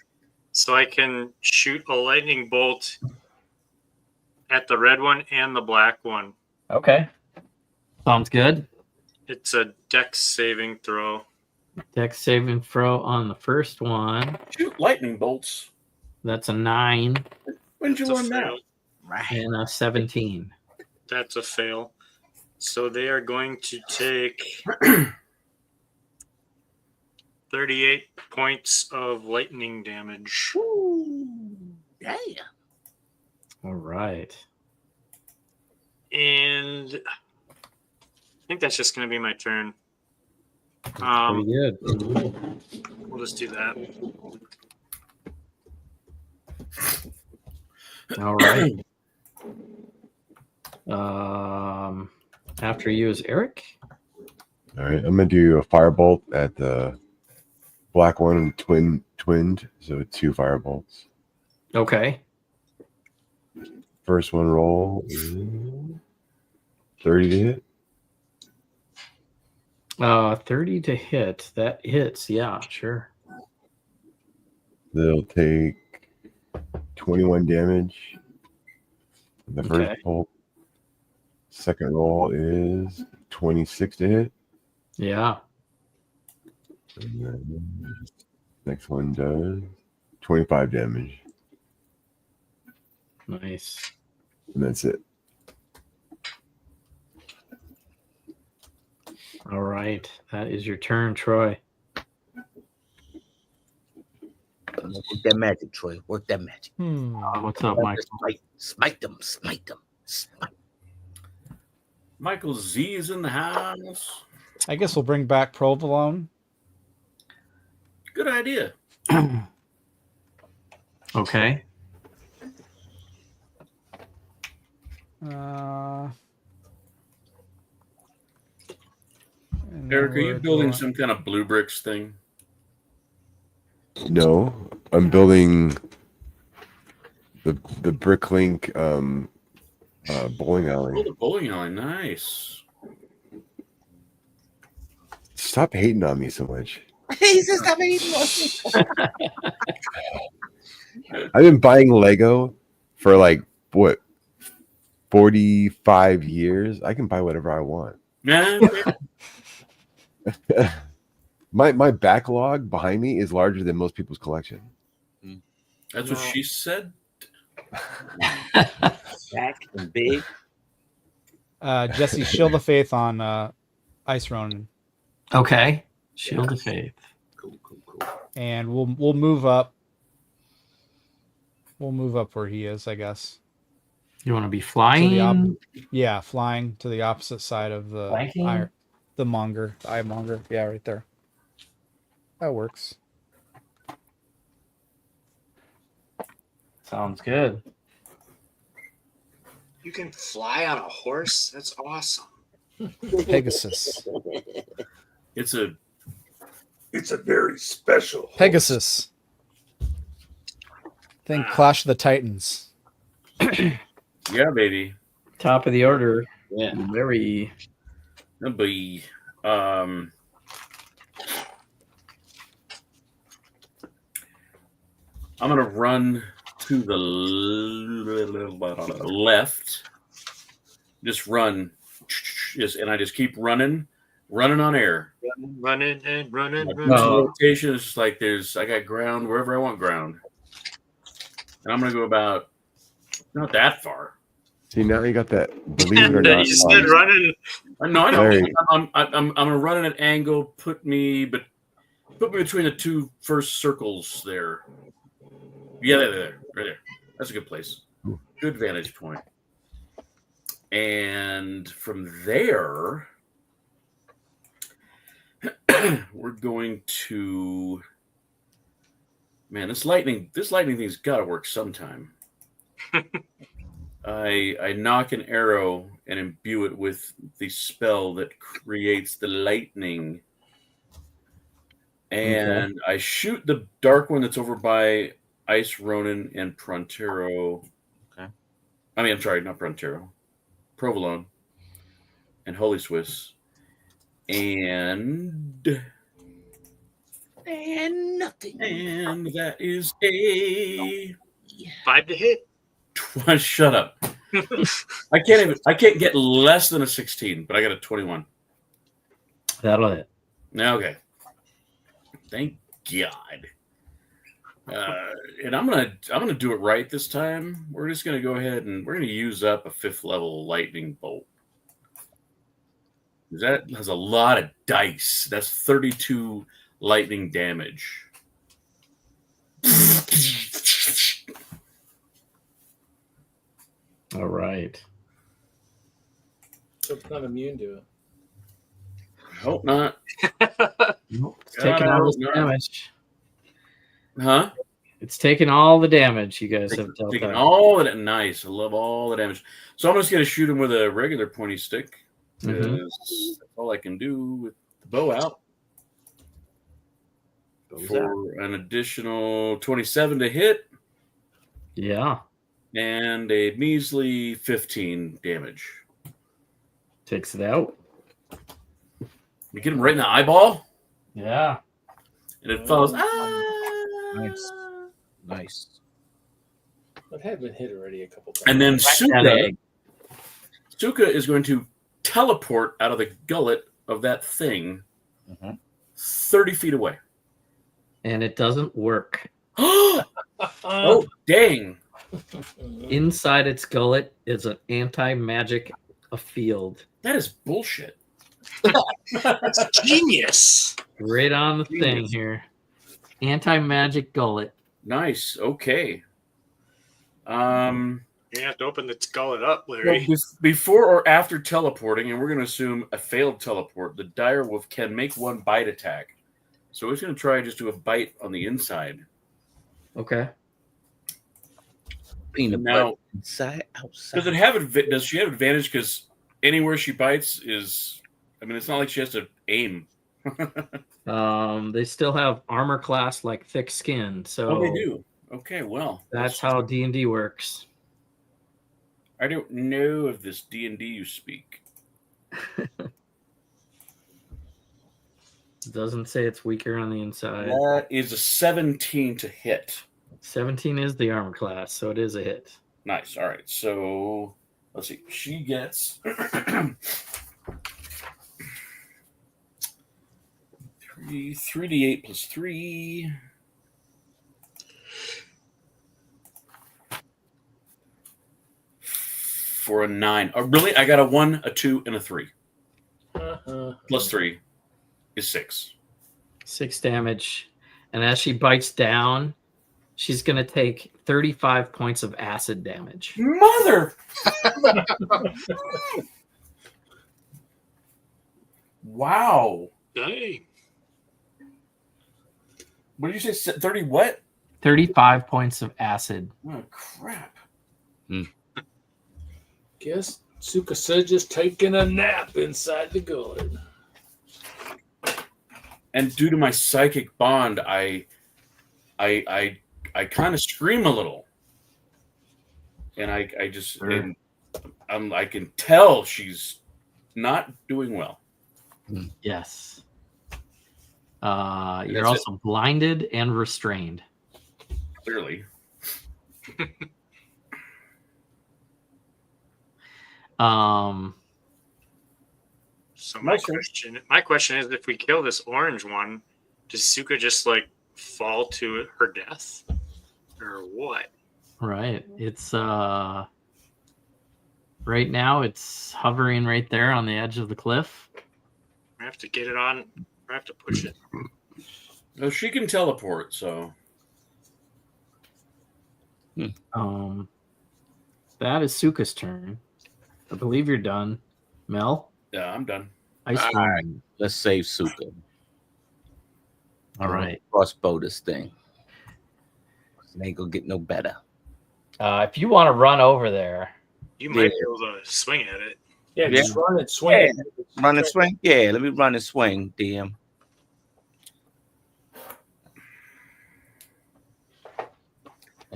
so I can shoot a lightning bolt at the red one and the black one. Okay. Sounds good. It's a dex saving throw. Dex saving throw on the first one. Shoot lightning bolts. That's a 9 When did you That's a learn that? fail. Right. and a 17. That's a fail. So they are going to take 38 points of lightning damage. Ooh, damn. All right. And I think that's just going to be my turn. Pretty good. We'll just do that. All right. After you is Eric. All right, I'm gonna do a firebolt at the black one, twinned, so 2 firebolts. Okay. First one roll is 30 to hit. 30 to hit. That hits. Yeah, sure. They'll take 21 damage. The first Okay. bolt. Second roll is 26 to hit. Yeah. And then next one does 25 damage. Nice. And that's it. All right. That is your turn, Troy. Work that magic, Troy. Work that magic. What's up, Mike? Smite them. Smite them. Smite. Michael Z is in the house. I guess we'll bring back provolone. Good idea. Okay. And Eric, are you we're building going- some kind of blue bricks thing? No, I'm building the Bricklink bowling Oh, alley. the bowling alley. Nice. Stop hating on me so much. He says, "Stop eating." I've been buying Lego for like what 45 years. I can buy whatever I want. Yeah. My backlog behind me is larger than most people's collection. That's what she said. Back and big. Jesse, shield of faith on Ice Ronin, Okay. Shield of Faith. Cool. and we'll move up. We'll move up where he is, I guess. You want to be To the flying? yeah, flying to the opposite side of the Flanking? the monger, the eye monger. Yeah, right there. That works. Sounds good. You can fly on a horse? That's awesome. Pegasus. It's a very special. Pegasus. Think Clash of the Titans. yeah, baby. Top of the order. Yeah. Very. It'll be I'm gonna run to the left. Just run. And I just keep running on air. Running and running. My rotation is just like I got ground wherever I want ground. And I'm gonna go about not that far. See, now you got that. Believe it or not, You said running. No, I know. Very- I'm gonna run at an angle. Put me between the 2 first circles there. Yeah, there, right there. That's a good place. Good vantage point. And from there, we're going to. Man, this lightning thing's got to work sometime. I knock an arrow and imbue it with the spell that creates the lightning And I shoot the dark one that's over by Ice Ronin and Prontero. Okay. I mean, I'm sorry, not Prontero. Provolone and Holy Swiss. And nothing. And that is a 5 to hit. Shut up. I can't get less than a 16, but I got a 21. That'll hit. Okay. Thank God. And I'm gonna do it right this time. We're just gonna go ahead and we're gonna use up a 5th level lightning bolt. That has a lot of dice. That's 32 lightning damage. All right. So it's not immune to it. I hope not. It's taking all this damage. Huh? It's taking all the damage you guys have dealt Taking out. all of that. Nice. I love all the damage. So I'm just going to shoot him with a regular pointy stick. That's all I can do with the bow out. For an additional 27 to hit. Yeah. And a measly 15 damage. Takes it out. You get him right in the eyeball. Yeah. And it falls. Nice. It had been hit already a couple times. And then egg. Suka is going to teleport out of the gullet of that thing 30 feet away. And it doesn't work. Oh, dang. Inside its gullet is an anti-magic field. That is bullshit. That's genius. Right on the thing here. Anti-magic gullet. Nice. Okay. You have to open the gullet up, Well, Larry. before or after teleporting, and we're going to assume a failed teleport, the dire wolf can make one bite attack. So he's going to try just do a bite on the inside. Okay. Peanut Now, butter inside, outside. Does she have advantage? Because anywhere she bites is, I mean, it's not like she has to aim. They still have armor class like thick skin, so Oh, they do. Okay, well, that's how D&D works. I don't know of this D&D you speak. It doesn't say it's weaker on the inside. That is a 17 to hit. 17 is the armor class, so it is a hit. Nice. All right. So let's see. She gets 3d8 plus 3. For a 9. Oh, really? I got a 1, a 2, and a 3. Plus 3 is 6. 6 damage. And as she bites down, she's going to take 35 points of acid damage. Mother! Wow. Dang. What did you say? 30 what? 35 points of acid. Oh, crap. Guess Suka just taking a nap inside the gullet. And due to my psychic bond, I kind of scream a little, and I just and I can tell she's not doing well. Yes. You're also blinded and restrained. Clearly. So my question is, if we kill this orange one, does Suka just like fall to her death, or what? Right. It's right now it's hovering right there on the edge of the cliff. I have to get it on. I have to push it. No, she can teleport, so that is Suka's turn. I believe you're done. Mel? yeah, I'm done. All right, let's save Suka. All right. Crossbow this thing. It ain't gonna get no better. If you want to run over there. You might be able to swing at it. Yeah, just run and swing. Run and swing? Yeah, let me run and swing, DM.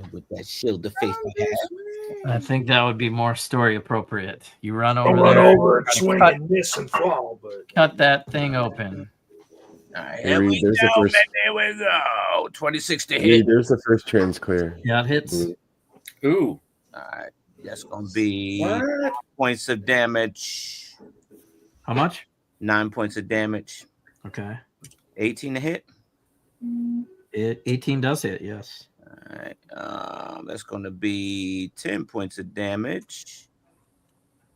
And with that shield of faith I have. I think that would be more story appropriate. You run I'll over run there, over and try to swing and miss and fall, but cut that thing open. All right, Hey, here we Reed, there's the go, first. man. Here we go. 26 to hit. Reed, there's the first trans clear. Yeah, it hits. Reed. Ooh. All right, that's gonna be What? 9 points of damage. How much? 9 points of damage. Okay. 18 to hit. 18 does hit, yes. All right, that's gonna be 10 points of damage.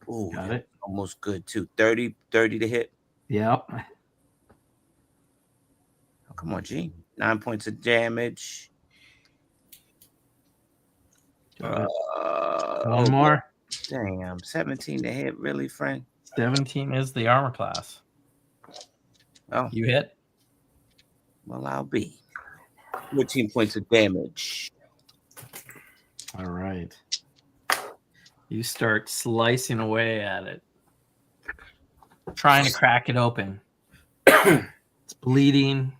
Ooh, Got that's it. almost good too. 30 to hit. Yep. Oh, come on, G. 9 points of damage. Got it. Oh, One more. Damn, 17 to hit, really, friend? 17 is the armor class. Oh, You hit. well, I'll be 14 points of damage. All right. You start slicing away at it, trying to crack it open. It's bleeding,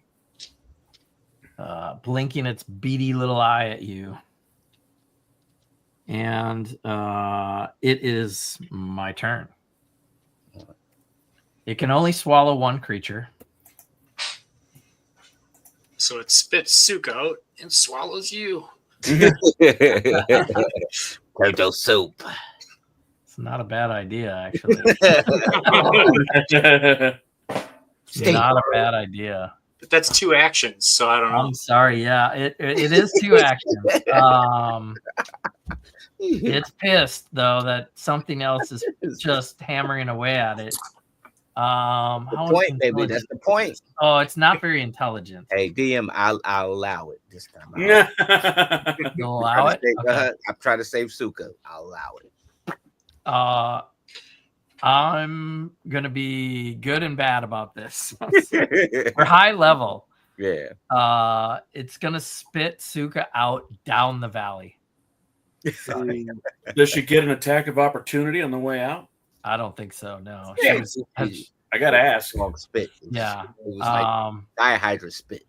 blinking its beady little eye at you. And it is my turn. It can only swallow one creature. So it spits Suka out and swallows you. Turtle soup. It's not a bad idea, actually. Not a bad idea. But that's 2 actions, so I don't know. I'm sorry. Yeah, it is 2 actions. It's pissed though that something else is just hammering away at it. How Point, baby. That's the point. Oh, it's not very intelligent. Hey, DM, I'll allow it this time. You'll allow it? Okay. I'm trying to save Suka. I'll allow it. I'm gonna be good and bad about this. We're high level. Yeah. It's gonna spit Suka out down the valley. So, does she get an attack of opportunity on the way out? I don't think so. No. Yeah, I gotta ask. Long spit. Yeah. It was like dihydra spit.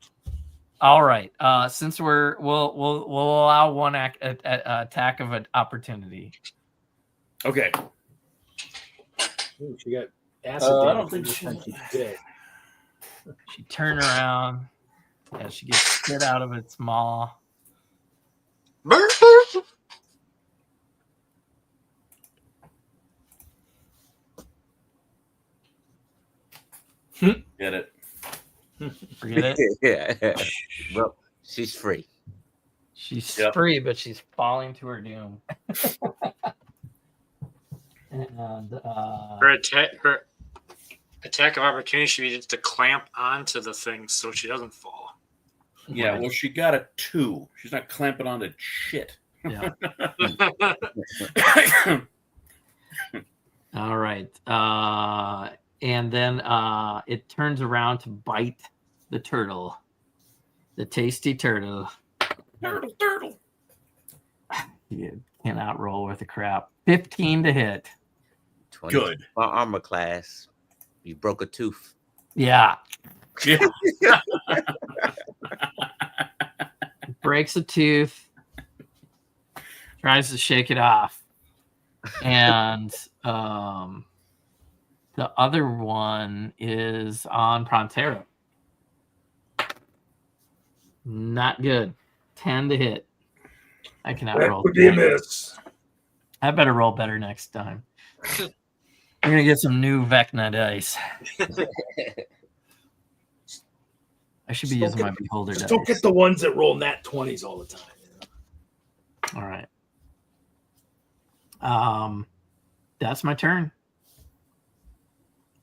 All right. Since we'll allow one attack of an opportunity. Okay. ooh, she got acid. I damage don't think every she- time she's dead. She turned around. Yeah, she gets spit out of its maw. Get it. Forget it. Yeah. Well, she's free. She's Yep. free, but she's falling to her doom. And Her attack of opportunity should be just to clamp onto the thing so she doesn't fall. Yeah, well, she got a 2. She's not clamping on to shit. Yeah. All right. And then it turns around to bite the turtle, the tasty turtle. Turtle. You cannot roll with the crap. 15 to hit. 20 Good. My armor class. You broke a tooth. Yeah. Yeah. Breaks a tooth. Tries to shake it off. And the other one is on Prontero. Not good. 10 to hit. I cannot roll. Epidemus. I better roll better next time. I'm gonna get some new Vecna dice. I should be using my beholder Just dice. don't get the ones that roll nat 20s all the time. All right. That's my turn.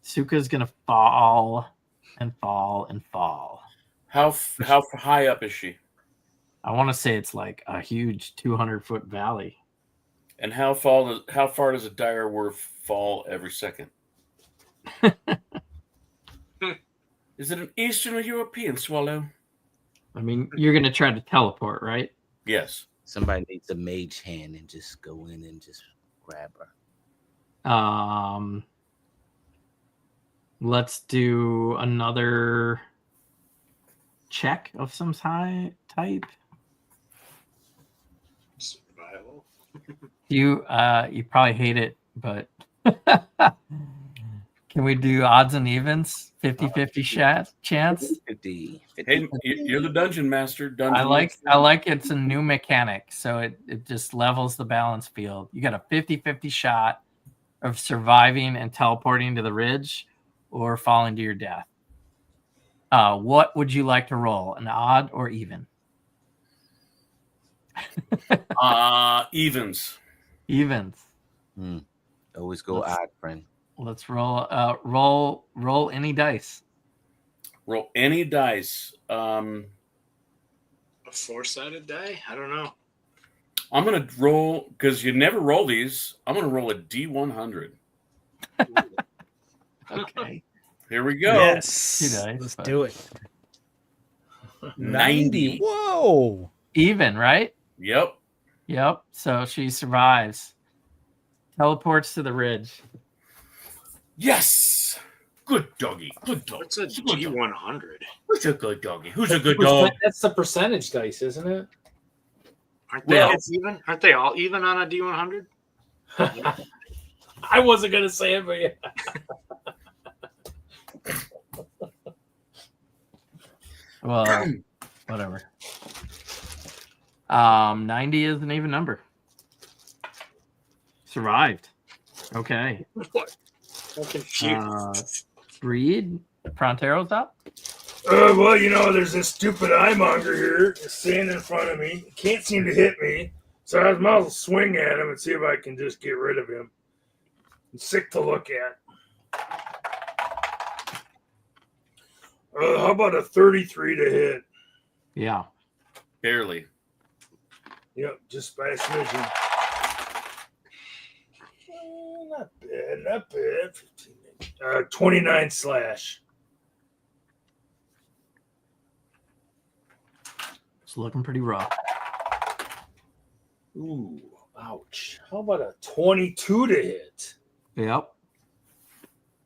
Suka's gonna fall and fall and fall. How high up is she? I want to say it's like a huge 200-foot valley. And how far does a dire wolf fall every second? Is it an Eastern or European swallow? I mean, you're gonna try to teleport, right? Yes. Somebody needs a mage hand and just go in and just grab her. Let's do another check of some type. You probably hate it, but can we do odds and evens? 50-50 chance? 50. Hey, you're the dungeon master. Dungeon I like it's a new mechanic, so it just levels the balance field. You got a 50-50 shot of surviving and teleporting to the ridge or falling to your death. What would you like to roll? An odd or even? Evens. Evens. Always go odd, friend. Let's roll any dice. Roll any dice. A 4-sided die? I don't know. I'm going to roll, because you never roll these, I'm going to roll a D100. Okay. Here we go. Yes. Nice, Let's but- do it. 90. Whoa. Even, right? Yep. Yep. So she survives. Teleports to the ridge. Yes. Good doggy. Good dog. What's a D100? Who's a good doggy? Who's a good dog? That's the percentage dice, isn't it? Aren't they Well- all even? Aren't they all even on a D100? I wasn't gonna say it, but yeah. Well, whatever. 90 is an even number. Survived. Okay. What? I'm confused. Reed, Frontero's up. Well, there's this stupid eyemonger here standing in front of me. He can't seem to hit me. So I might as well swing at him and see if I can just get rid of him. It's sick to look at. How about a 33 to hit? Yeah. Barely. Yep, just by a smidgen. Not bad, not bad. 15, 29 slash. It's looking pretty rough. Ooh, ouch. How about a 22 to hit? Yep.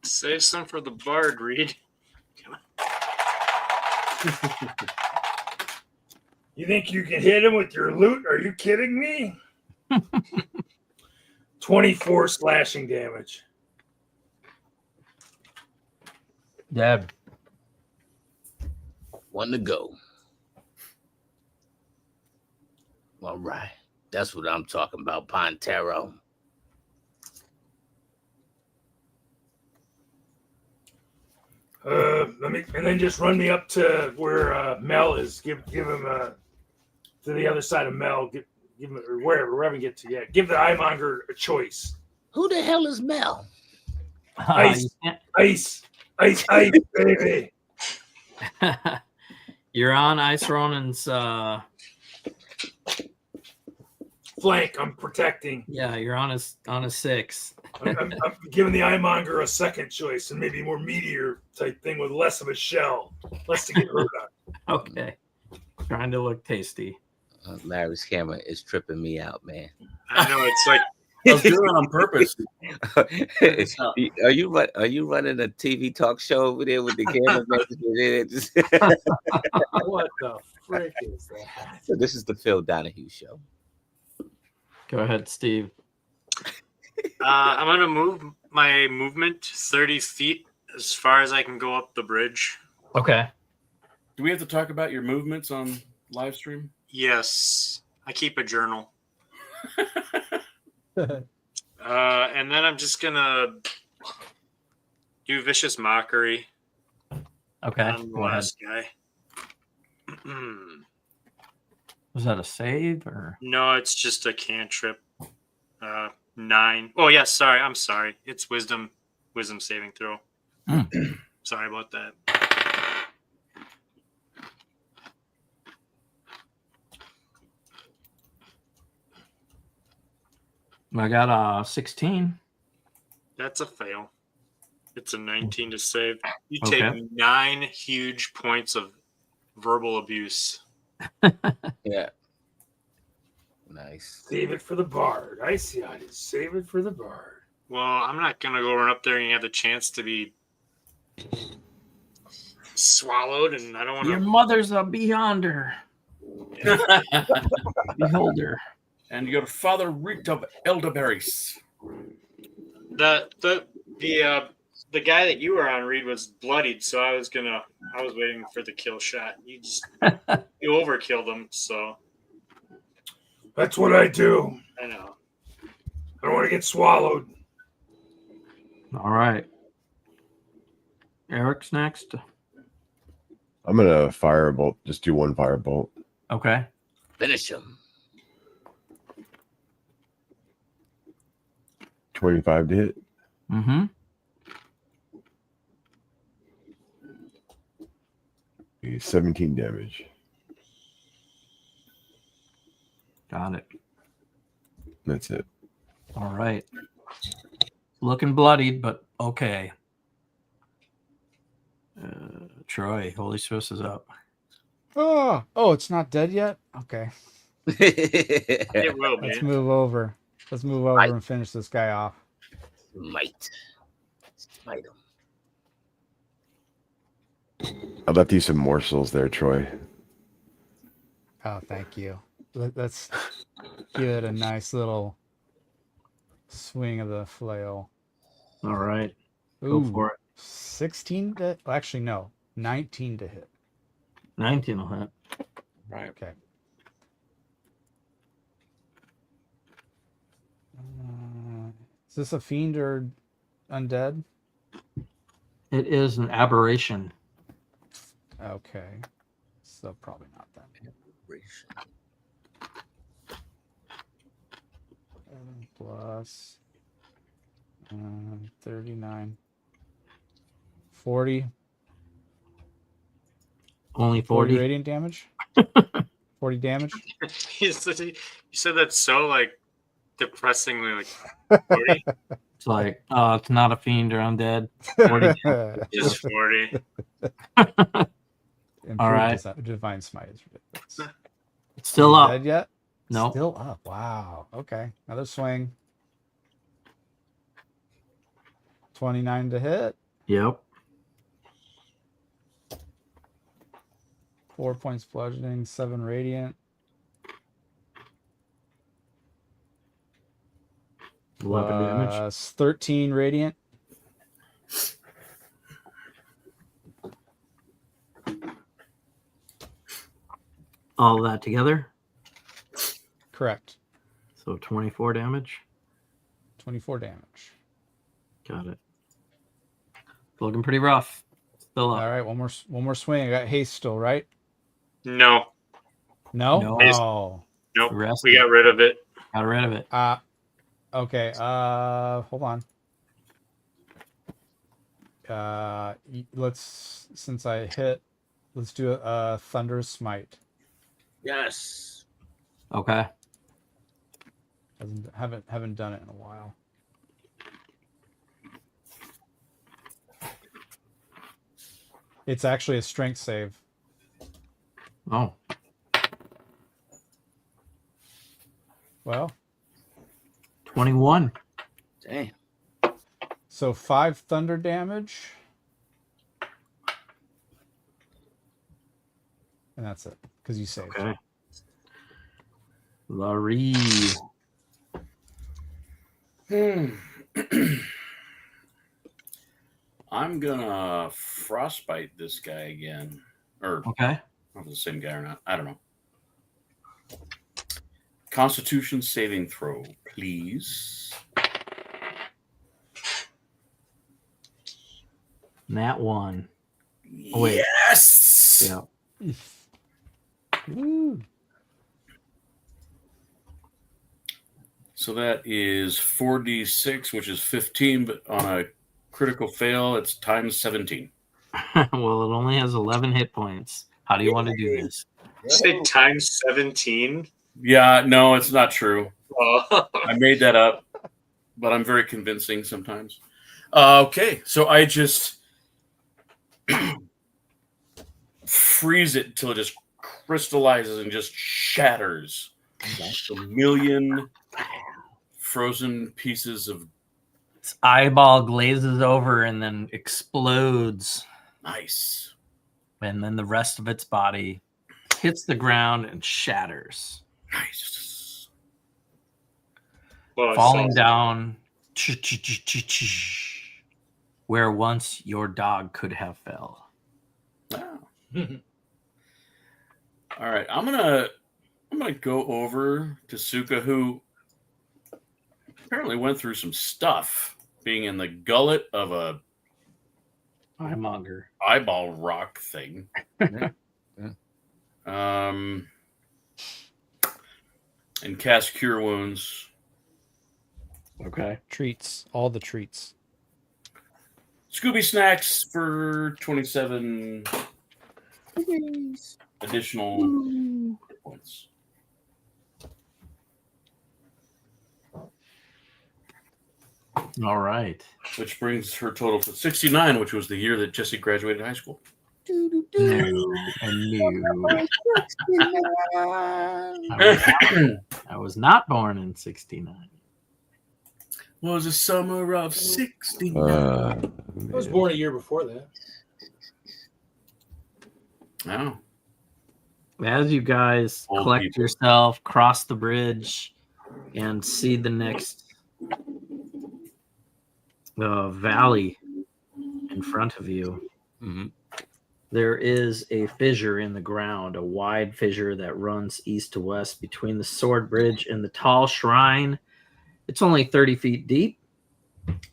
Save some for the bard, Reed. You think you can hit him with your loot? Are you kidding me? 24 slashing damage. Deb. One to go. All right. That's what I'm talking about, Pontero. And then just run me up to where Mel is. Give him to the other side of Mel. Give him or wherever you get to. Yeah, give the eyemonger a choice. Who the hell is Mel? Ice, baby. You're on Ice Ronin's. Flank. I'm protecting. Yeah, you're on his 6. I'm giving the eyemonger a second choice and maybe more meteor type thing with less of a shell, less to get hurt on. Okay. Trying to look tasty. Larry's camera is tripping me out, man. I know, it's like I was doing it on purpose. Are you running a TV talk show over there with the camera? What the frick is that? So this is the Phil Donahue show. Go ahead, Steve. I'm going to move my movement 30 feet as far as I can go up the bridge. Okay. Do we have to talk about your movements on live stream? Yes. I keep a journal. And then I'm just going to do Vicious Mockery Okay. on the Go ahead. last guy. Was that a save or? No, it's just a cantrip. 9. Oh, yeah, sorry. I'm sorry. It's wisdom saving throw. Sorry about that. I got 16. That's a fail. It's a 19 to save. You Okay. take 9 huge points of verbal abuse. Yeah. Nice. Save it for the bard. I see how it is. Save it for the bard. Well, I'm not going to go run up there and have the chance to be swallowed, and I don't want Your to. mother's a beyonder. Beholder. And your father reeked of elderberries. The guy that you were on, Reed, was bloodied, so I was waiting for the kill shot. You overkilled him, so That's what I do. I know. I don't want to get swallowed. All right. Eric's next. I'm gonna firebolt. Just do one firebolt. Okay. Finish him. 25 to hit. Mm-hmm. He's 17 damage. Got it. That's it. All right. Looking bloodied, but okay. Troy, Holy Swiss is up. Oh, it's not dead yet? Okay. It will be. Let's move over. And finish this guy off. Smite him. I left you some morsels there, Troy. Oh, thank you. Let's give it a nice little swing of the flail. All right. Ooh, Go for it. 16 to... Well, actually, no. 19 to hit. 19 will hit. Right. Okay. Is this a fiend or undead? It is an aberration. Okay. So probably not that. Plus 39. 40. Only 40 40. radiant damage? 40 damage? You said that so depressingly 40. It's like, oh, it's not a fiend or undead. 40. Just 40. All right. Divine Smite is ridiculous. It's still up. Dead yet? No. Still up. Wow. Okay. Another swing. 29 to hit. Yep. 4 points bludgeoning, 7 radiant. 11 damage. 13 radiant. All that together. Correct. So 24 damage. 24 damage. Got it. Looking pretty rough. Still up. All right, one more swing. I got haste still, right? No. No? No. Oh. Nope. Rest We got rid of it. Got rid of it. Okay. Hold on. Since I hit, let's do a Thunderous Smite. Yes. Okay. Haven't done it in a while. It's actually a strength save. Oh. Well, 21. Damn. so 5 thunder damage. And that's it, because you saved. Okay. Larry. I'm gonna frostbite this guy again. Or Okay. I don't know if it's the same guy or not. I don't know. Constitution saving throw, please. Nat 1. Oh, wait. Yes. Yeah. Woo. So that is 4d6, which is 15, but on a critical fail, it's times 17. Well, it only has 11 hit points. How do you want to do this? Did you say times 17? Yeah, no, it's not true. Oh. I made that up, but I'm very convincing sometimes. Okay, so I just freeze it until it just crystallizes and just shatters. A million frozen pieces of Its eyeball glazes over and then explodes. nice. And then the rest of its body hits the ground and shatters. Nice. Well, falling so- down where once your dog could have fell. Wow. All right, I'm gonna go over to Suka, who apparently went through some stuff, being in the gullet of a Eyemonger. eyeball rock thing. Yeah. And cast Cure Wounds. Okay. Treats. All the treats. Scooby Snacks for 27 additional hit points. All right. Which brings her total to 69, which was the year that Jesse graduated high school. No, I was not born in 69. Was the summer of 69. I was born a year before that. Oh. As you guys Old collect people. yourself, cross the bridge, and see the next valley in front of you, there is a fissure in the ground, a wide fissure that runs east to west between the sword bridge and the tall shrine. It's only 30 feet deep,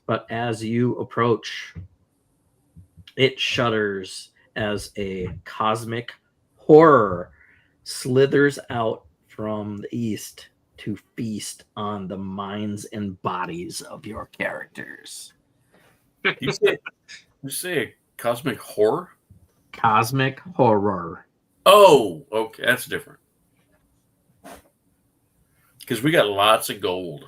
but as you approach, it shudders as a cosmic horror slithers out from the east to feast on the minds and bodies of your characters. You say a cosmic horror? Cosmic horror. Oh, okay. That's different. Because we got lots of gold.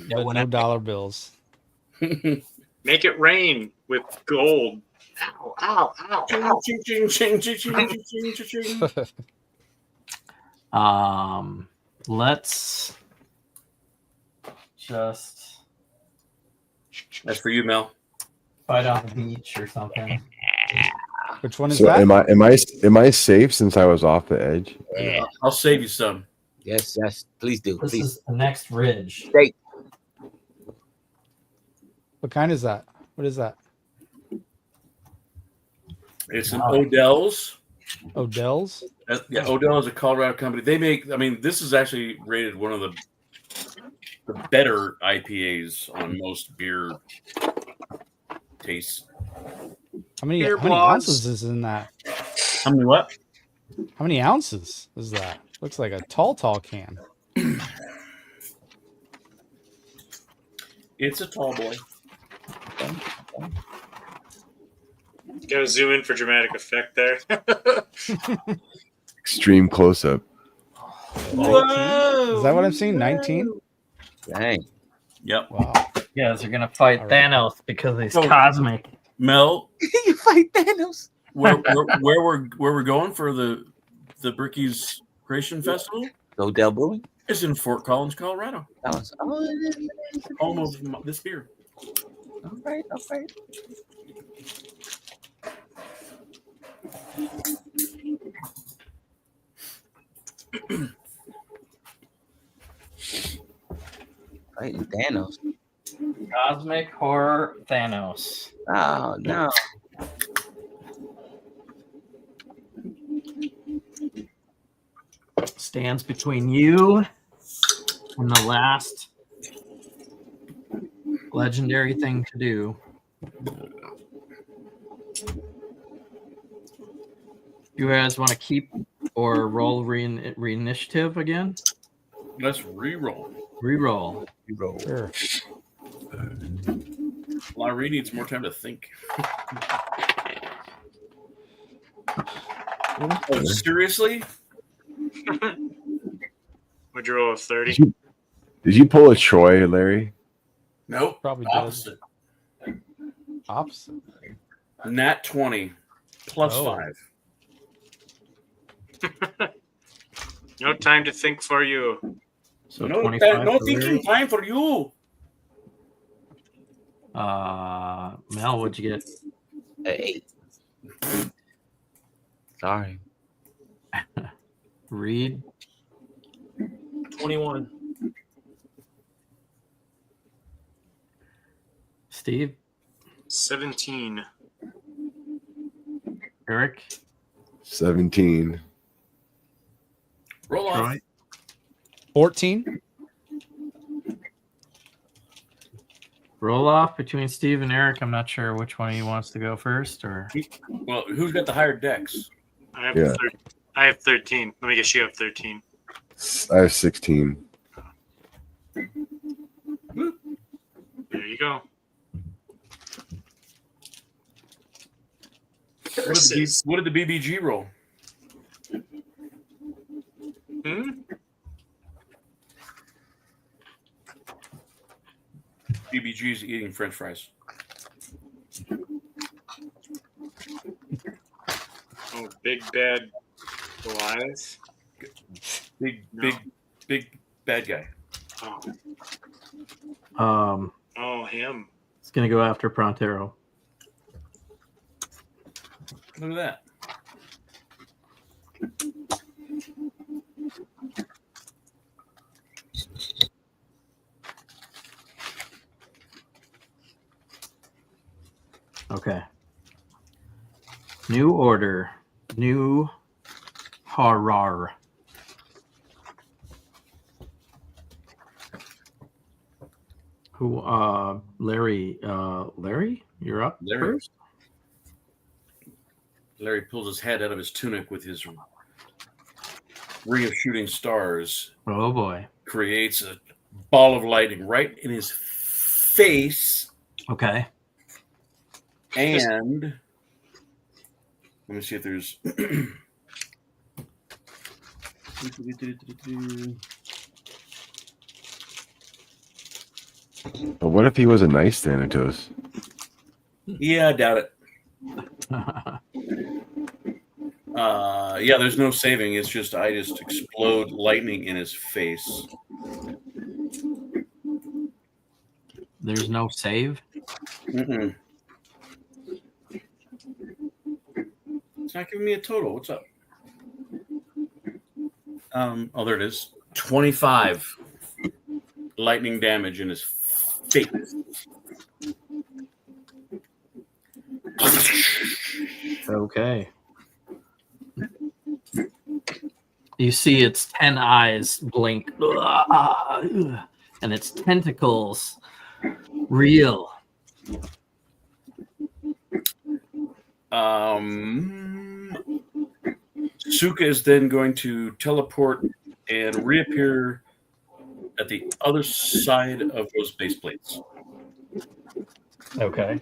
No dollar bills. Make it rain with gold. Ow, ow, ow, ow. Ching, ching, ching, ching, ching, ching, ching, ching. Let's just That's for you, Mel. fight on the beach or something. Which one is So that? am I safe since I was off the edge? Yeah. I'll save you some. Yes, please do. This Please. is the next ridge. Steak. What kind is that? What is that? It's an Odell's. Odell's? Yeah, Odell is a Colorado company. They make, this is actually rated one of the better IPAs on most beer tastes. How many Beer ounces is in that? How many what? How many ounces is that? Looks like a tall can. It's a tall boy. Gotta zoom in for dramatic effect there. Extreme close up. 19? Is that what I'm seeing? 19? Dang. Yep. Wow. You guys are gonna fight All right. Thanos because he's Oh. cosmic. Mel, You fight Thanos. where we're going for the Brickies Creation Festival Odell Brewing. is in Fort Collins, Colorado. That was, Home of this beer. all right. Fighting Thanos. Cosmic horror Thanos. Oh no. Stands between you and the last legendary thing to do. You guys want to keep or roll re-initiative again? Let's re-roll. Re-roll. Sure. Larry needs more time to think. Oh, seriously? Would you roll a 30? Did you pull a Troy, Larry? Nope. Probably did. Opposite. Opposite. Nat 20 plus Oh. 5. No time to think for you. So No 25 for thinking Larry. time for you. Mel, what'd you get? 8. Sorry. Reed. 21. Steve, 17. Eric, 17. Roll off. Troy, 14. roll off between Steve and Eric. I'm not sure which one of you wants to go first, or Well, who's got the higher decks? I have Yeah. I have 13. Let me guess, you have 13. I have 16. There you go. What did the BBG roll? BBG's eating French fries. Oh, big bad Goliath. Big bad guy. Oh, him. it's gonna go after Prontero. Look at that. Okay. New order. New horror. Who Larry, you're up Larry. first. Larry pulls his head out of his tunic with his ring of shooting stars. Oh boy. Creates a ball of lightning right in his face. Okay. And let me see if there's But what if he was a nice Thanatos? Yeah, I doubt it. Yeah, there's no saving. It's just I just explode lightning in his face. There's no save. Mm-mm. It's not giving me a total. What's up? Oh, there it is. 25 lightning damage in his face. Okay. You see its 10 eyes blink, and its tentacles reel. Suka is then going to teleport and reappear at the other side of those base plates. Okay.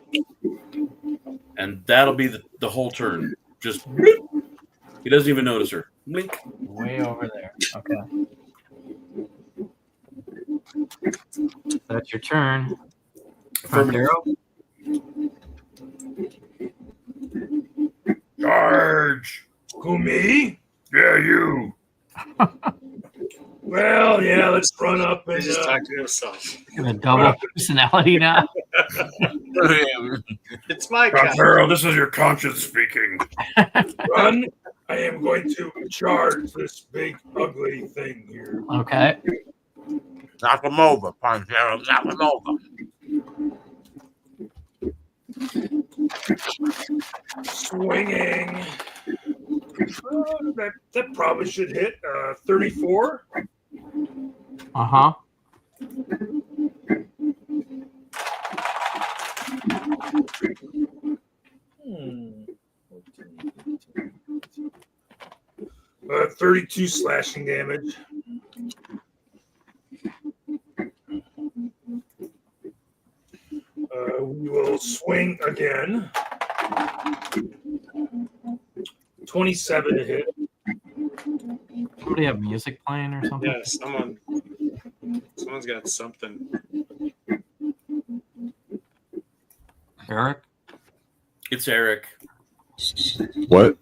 And that'll be the whole turn. Just bloop. He doesn't even notice her. Blink. Way over there. Okay. That's your turn. Prontero. Charge! Who, me? Yeah, you. Well, yeah, let's run up and Just talk to himself. A double personality now. It's my Prontero, this is your conscience speaking. Run. I am going to charge this big, ugly thing here. Okay. Knock him over, Prontero. Knock him over. Swinging. That probably should hit 34. Uh-huh. Hmm. 32 slashing damage. We will swing again. 27 to hit. Somebody have music playing or something? Yeah, someone's got something. Eric? It's Eric. What?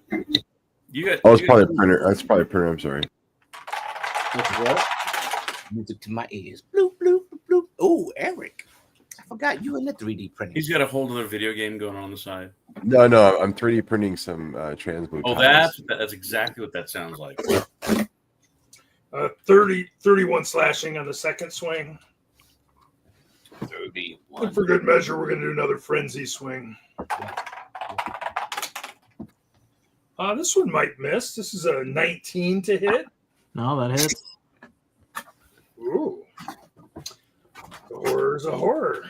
You got. Oh, it's probably a printer. That's probably a printer. I'm sorry. What? Music to my ears. Bloop, bloop, bloop. Oh, Eric. I forgot you in the 3D printing. He's got a whole other video game going on the side. No, I'm 3D printing some transboot. Oh, tiles. that's exactly what that sounds like. 31 slashing on the second swing. 31. And for good measure, we're going to do another frenzy swing. This one might miss. This is a 19 to hit. No, that hits. Ooh. The horror's a horror.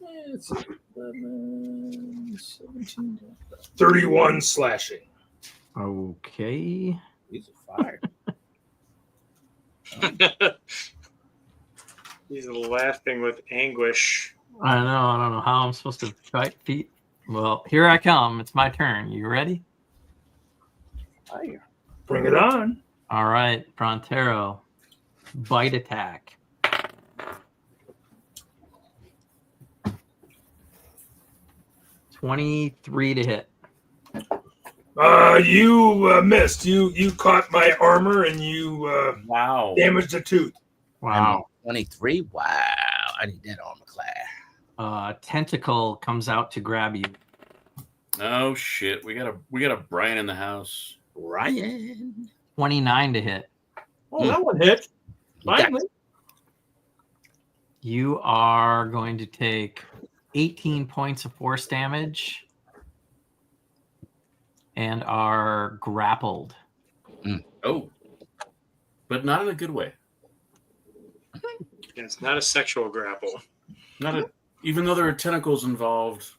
It's 11, 17, 31 slashing. Okay. He's a fire. He's laughing with anguish. I don't know how I'm supposed to fight feet. Well, here I come. It's my turn. You ready? Fire. Bring it on. All right, Prontero. Bite attack. $23 to hit. You missed. You caught my armor and you Wow. damaged a tooth. Wow. 23? Wow. I need that armor class. Tentacle comes out to grab you. Oh shit. We got a Brian in the house. Ryan. 29 to hit. Oh, that one hit. Finally. You are going to take 18 points of force damage and are grappled. Oh. But not in a good way. It's not a sexual grapple. Even though there are tentacles involved.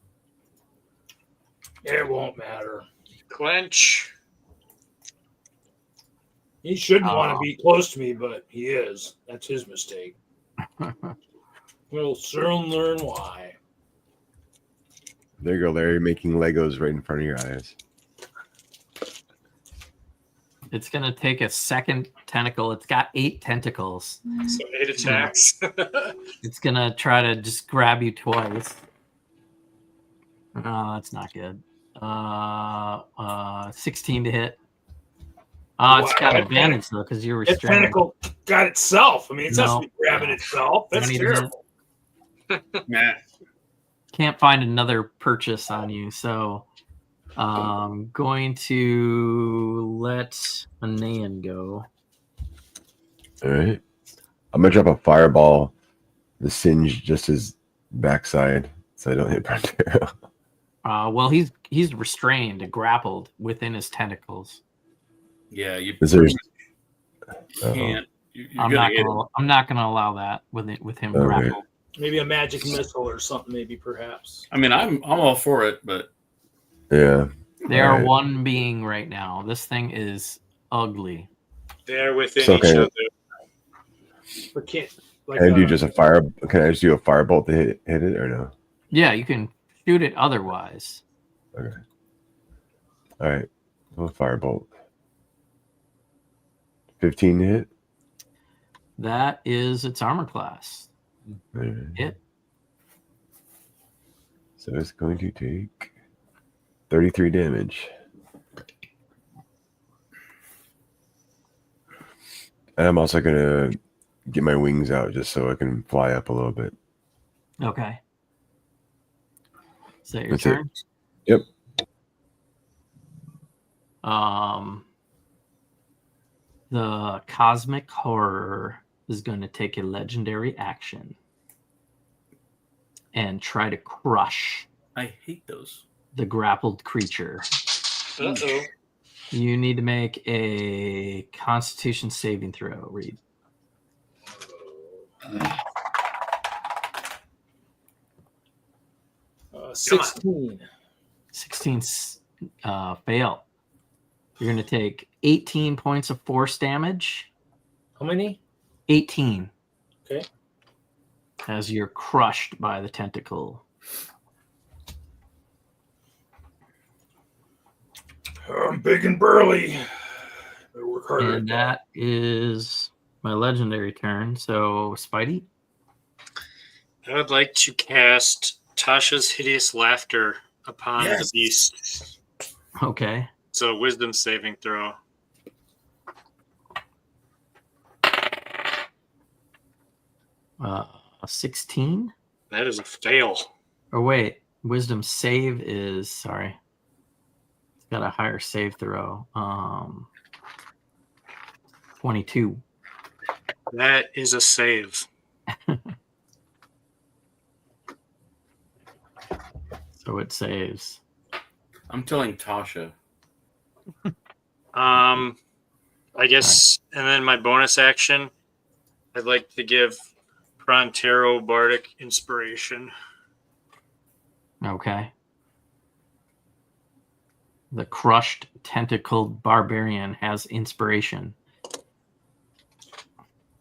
It won't matter. Clench. He shouldn't want to be close to me, but he is. That's his mistake. We'll soon learn why. There you go, Larry, making Legos right in front of your eyes. It's going to take a second tentacle. It's got 8 tentacles. So 8 attacks. It's going to try to just grab you twice. Oh, that's not good. 16 to hit. It's got advantage, though, because you're That restrained. tentacle got itself. I mean, it's No. not grabbing itself. That's 20 to hit. terrible. Nah. Can't find another purchase on you, so going to let Anayan go. All right. I'm going to drop a fireball, the singe just his backside, so I don't hit Prontero. Well, he's restrained and grappled within his tentacles. Yeah, you Is there- can't. You're I'm not gonna allow that with him Okay. grappled. Maybe a magic missile or something, maybe perhaps. I mean, I'm all for it, but Yeah. They are Alright. one being right now. This thing is ugly. They're within So each can- other. But can't. Like, Can I do just a fire? Can I just do a firebolt to hit it or no? Yeah, you can shoot it otherwise. Okay. All right. Well, firebolt. 15 to hit. That is its armor class. All right. Hit. So it's going to take 33 damage. And I'm also going to get my wings out just so I can fly up a little bit. Okay. Is that your That's it. turn? Yep. The Cosmic Horror is going to take a legendary action and try to crush I hate those. the grappled creature. Uh-oh. You need to make a Constitution saving throw, Reed. Uh, 16. 16 fail. You're going to take 18 points of force damage. How many? 18. Okay. As you're crushed by the tentacle. I'm big and burly. I work harder. And that is my legendary turn. So, Spidey? I would like to cast Tasha's Hideous Laughter upon Yes. the beast. Okay. So wisdom saving throw. Uh, 16? That is a fail. Or wait, wisdom save is, sorry. It's got a higher save throw. 22. That is a save. So it saves. I'm telling Tasha. I guess, and then my bonus action, I'd like to give Prontero Bardic Inspiration. Okay. The crushed tentacled barbarian has inspiration.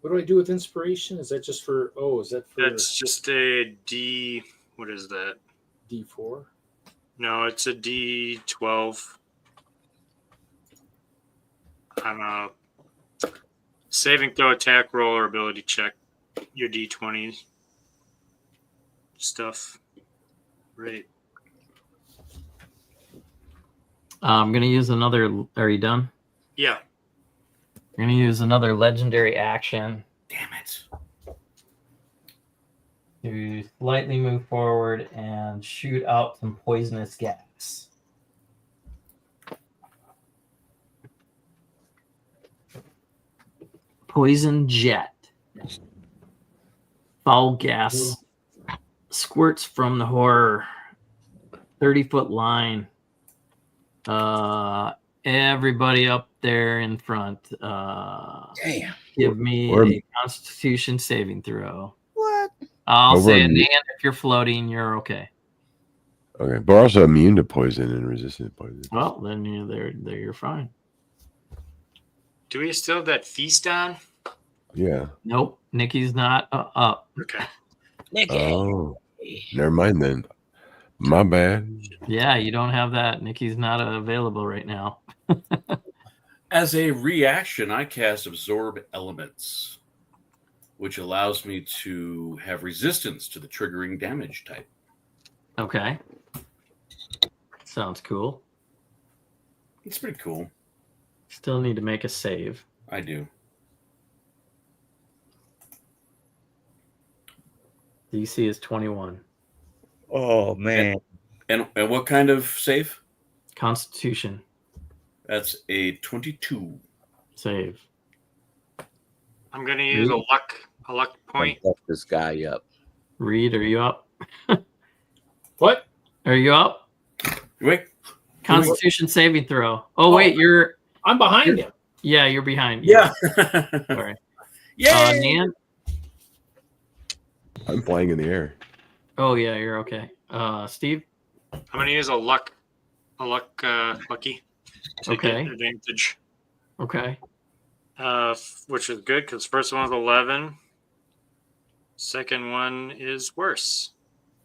What do I do with inspiration? Is that just for? Oh, is that for? That's just a D. What is that? D4. No, it's a D12. On a saving throw, attack roll, or ability check. Your D20 stuff. Right. I'm going to use another. Are you done? Yeah. I'm going to use another legendary action. Damn it. To slightly move forward and shoot out some poisonous gas. Poison jet. Foul gas squirts from the horror. 30-foot line. Everybody up there in front. Damn. Give me a Constitution saving throw. What? I'll Over say a it, me- Dan. If you're floating, you're okay. Okay, but we're also immune to poison and resistant to poison. Well, then you're fine. Do we still have that feast on? Yeah. Nope, Nikki's not up. Okay. Nicky. Oh, never mind then. My bad. Yeah, you don't have that. Nikki's not available right now. As a reaction, I cast Absorb Elements, which allows me to have resistance to the triggering damage type. Okay. Sounds cool. It's pretty cool. Still need to make a save. I do. DC is 21. Oh man. And what kind of save? Constitution That's a 22. save. I'm gonna use a luck point. Fuck this guy up. Reed, are you up? What? Are you up? Wait. Constitution saving throw. Oh, wait, you're. I'm behind him. Yeah, you're behind. Yeah. Sorry. Yay! Nan? I'm flying in the air. Oh, yeah, you're okay. Steve? I'm gonna use a lucky. To Okay. get advantage. Okay. Which is good because first one was 11. Second one is worse.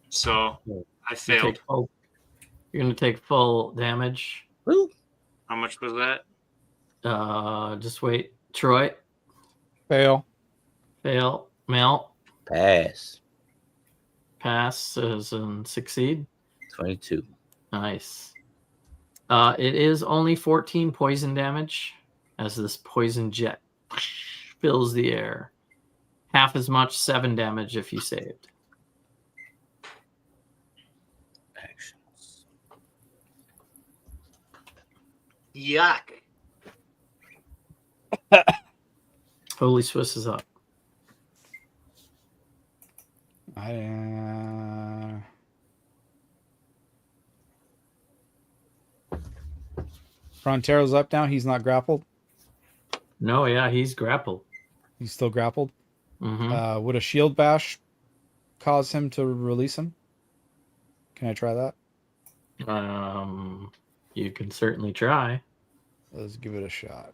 So I failed. You're going to take full damage. Woo. How much was that? Just wait. Troy? Fail. Fail. Mel? Pass. Pass as in succeed. 22. Nice. It is only 14 poison damage as this poison jet fills the air. Half as much, 7 damage if you saved. Actions. Yuck. Holy Swiss is up. Frontero's up now. He's not grappled. No, yeah, he's grappled. He's still grappled. Mm-hmm. Would a shield bash cause him to release him? Can I try that? You can certainly try. Let's give it a shot.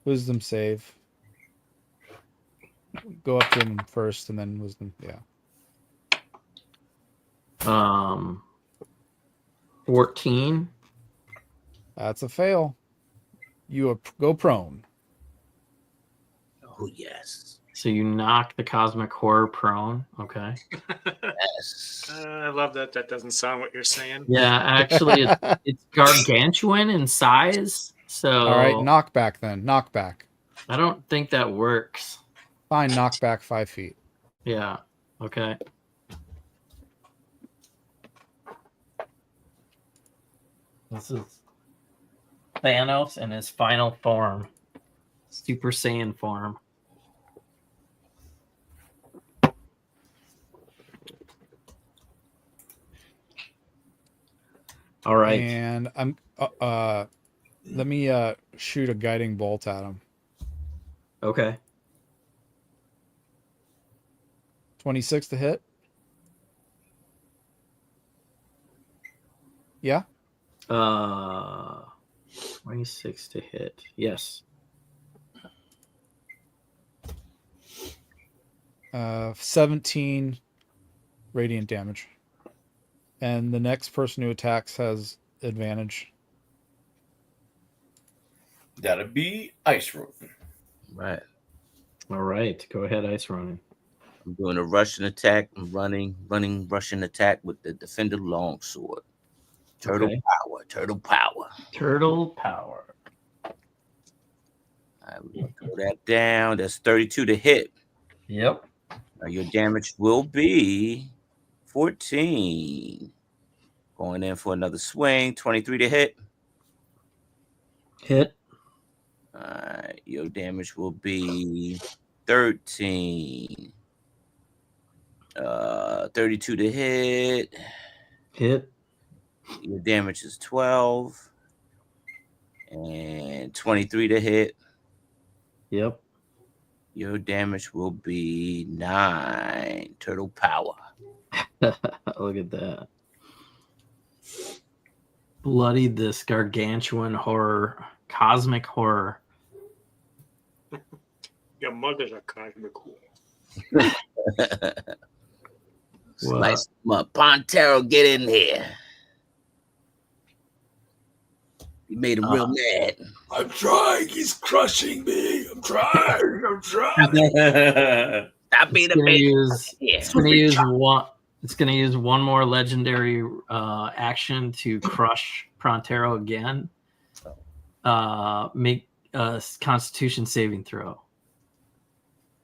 Wisdom save. Go up to him first and then wisdom. Yeah. 14. That's a fail. You go prone. Oh, yes. So you knock the cosmic horror prone. Okay. Yes. I love that. That doesn't sound what you're saying. Yeah, actually, it's gargantuan in size. So All right, knockback then. Knockback. I don't think that works. Fine, knockback 5 feet. Yeah. Okay. This is Thanos in his final form. Super Saiyan form. All right. And I'm let me shoot a guiding bolt at him. Okay. 26 to hit. Yeah. 26 to hit. Yes. 17 radiant damage. And the next person who attacks has advantage. That'd be Ice Road. Right. All right. Go ahead, Ice Ronin. I'm doing a Russian attack. I'm running Russian attack with the Defender Longsword. Turtle Okay. power. Turtle power. Turtle power. I will throw that down. That's 32 to hit. Yep. Now your damage will be 14. Going in for another swing. 23 to hit. Hit. All right. Your damage will be 13. 32 to hit. Hit. Your damage is 12. And 23 to hit. Yep. Your damage will be 9. Turtle power. Look at that. Bloodied this gargantuan horror, cosmic horror. Your mother's a cosmic whore. Slice them up. Pontero, get in here. You made him real mad. I'm trying. He's crushing me. I'm trying. I'm trying. Stop being a baby. It's gonna use one more legendary action to crush Prontero again. Make a Constitution saving throw.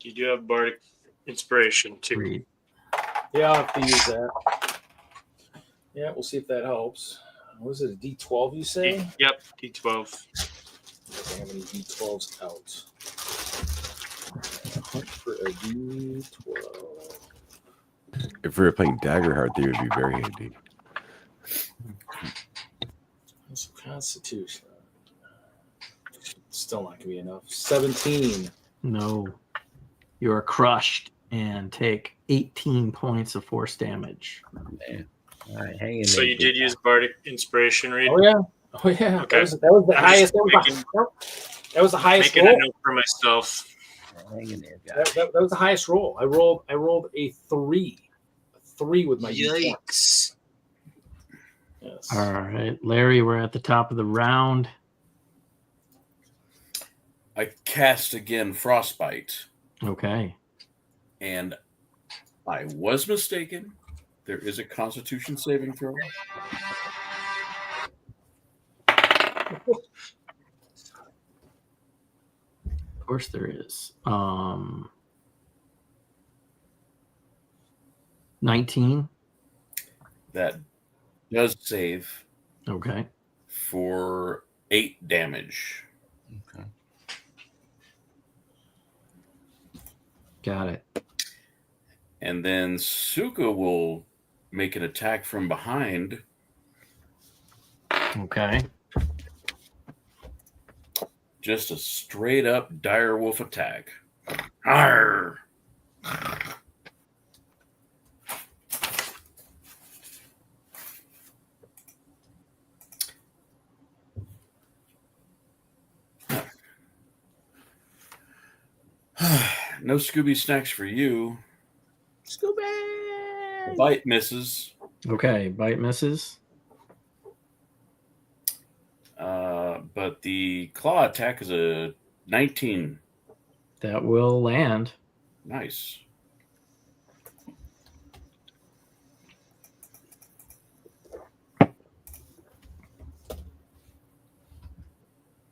You do have Bardic Inspiration too. Read. Yeah, I'll have to use that. Yeah, we'll see if that helps. Was it a D12 you say? Yep, D12. I don't have any D12s out. Hunt for a D12. If we were playing Daggerheart, they would be very handy. Some Constitution. Still not going to be enough. 17. No. You are crushed and take 18 points of force damage. Man. All right, hang in So there. you did use Bardic Inspiration, Reed? Oh, yeah. Oh, yeah. Okay. That was the I'm highest. just That was the highest Making a roll. note for myself. Hang in there, guys. That was the highest roll. I rolled a 3. A 3 with my D20. Yikes. Yes. All right, Larry, we're at the top of the round. I cast again Frostbite, Okay. and I was mistaken. There is a Constitution saving throw. Of course there is. 19. That does save Okay. for 8 damage. Okay. Got it. And then Suka will make an attack from behind. Okay. Just a straight up direwolf attack. Arr! No Scooby snacks for you. Scooby! Bite misses. Okay. Bite misses. But the claw attack is a 19. That will land. Nice.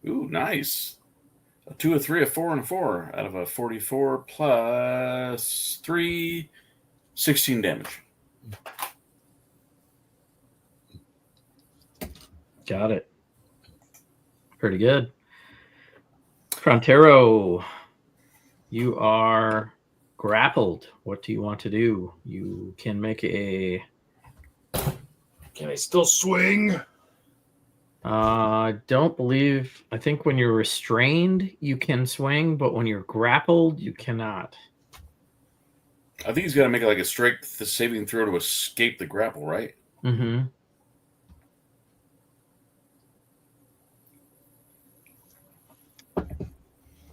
Ooh, nice. A 2, a 3, a 4, and a 4 out of a 44 plus 3, 16 damage. Got it. Pretty good. Frontero, you are grappled. What do you want to do? You can make a... Can I still swing? I think when you're restrained, you can swing, but when you're grappled, you cannot. I think he's got to make it like a strength saving throw to escape the grapple, right? Mm-hmm.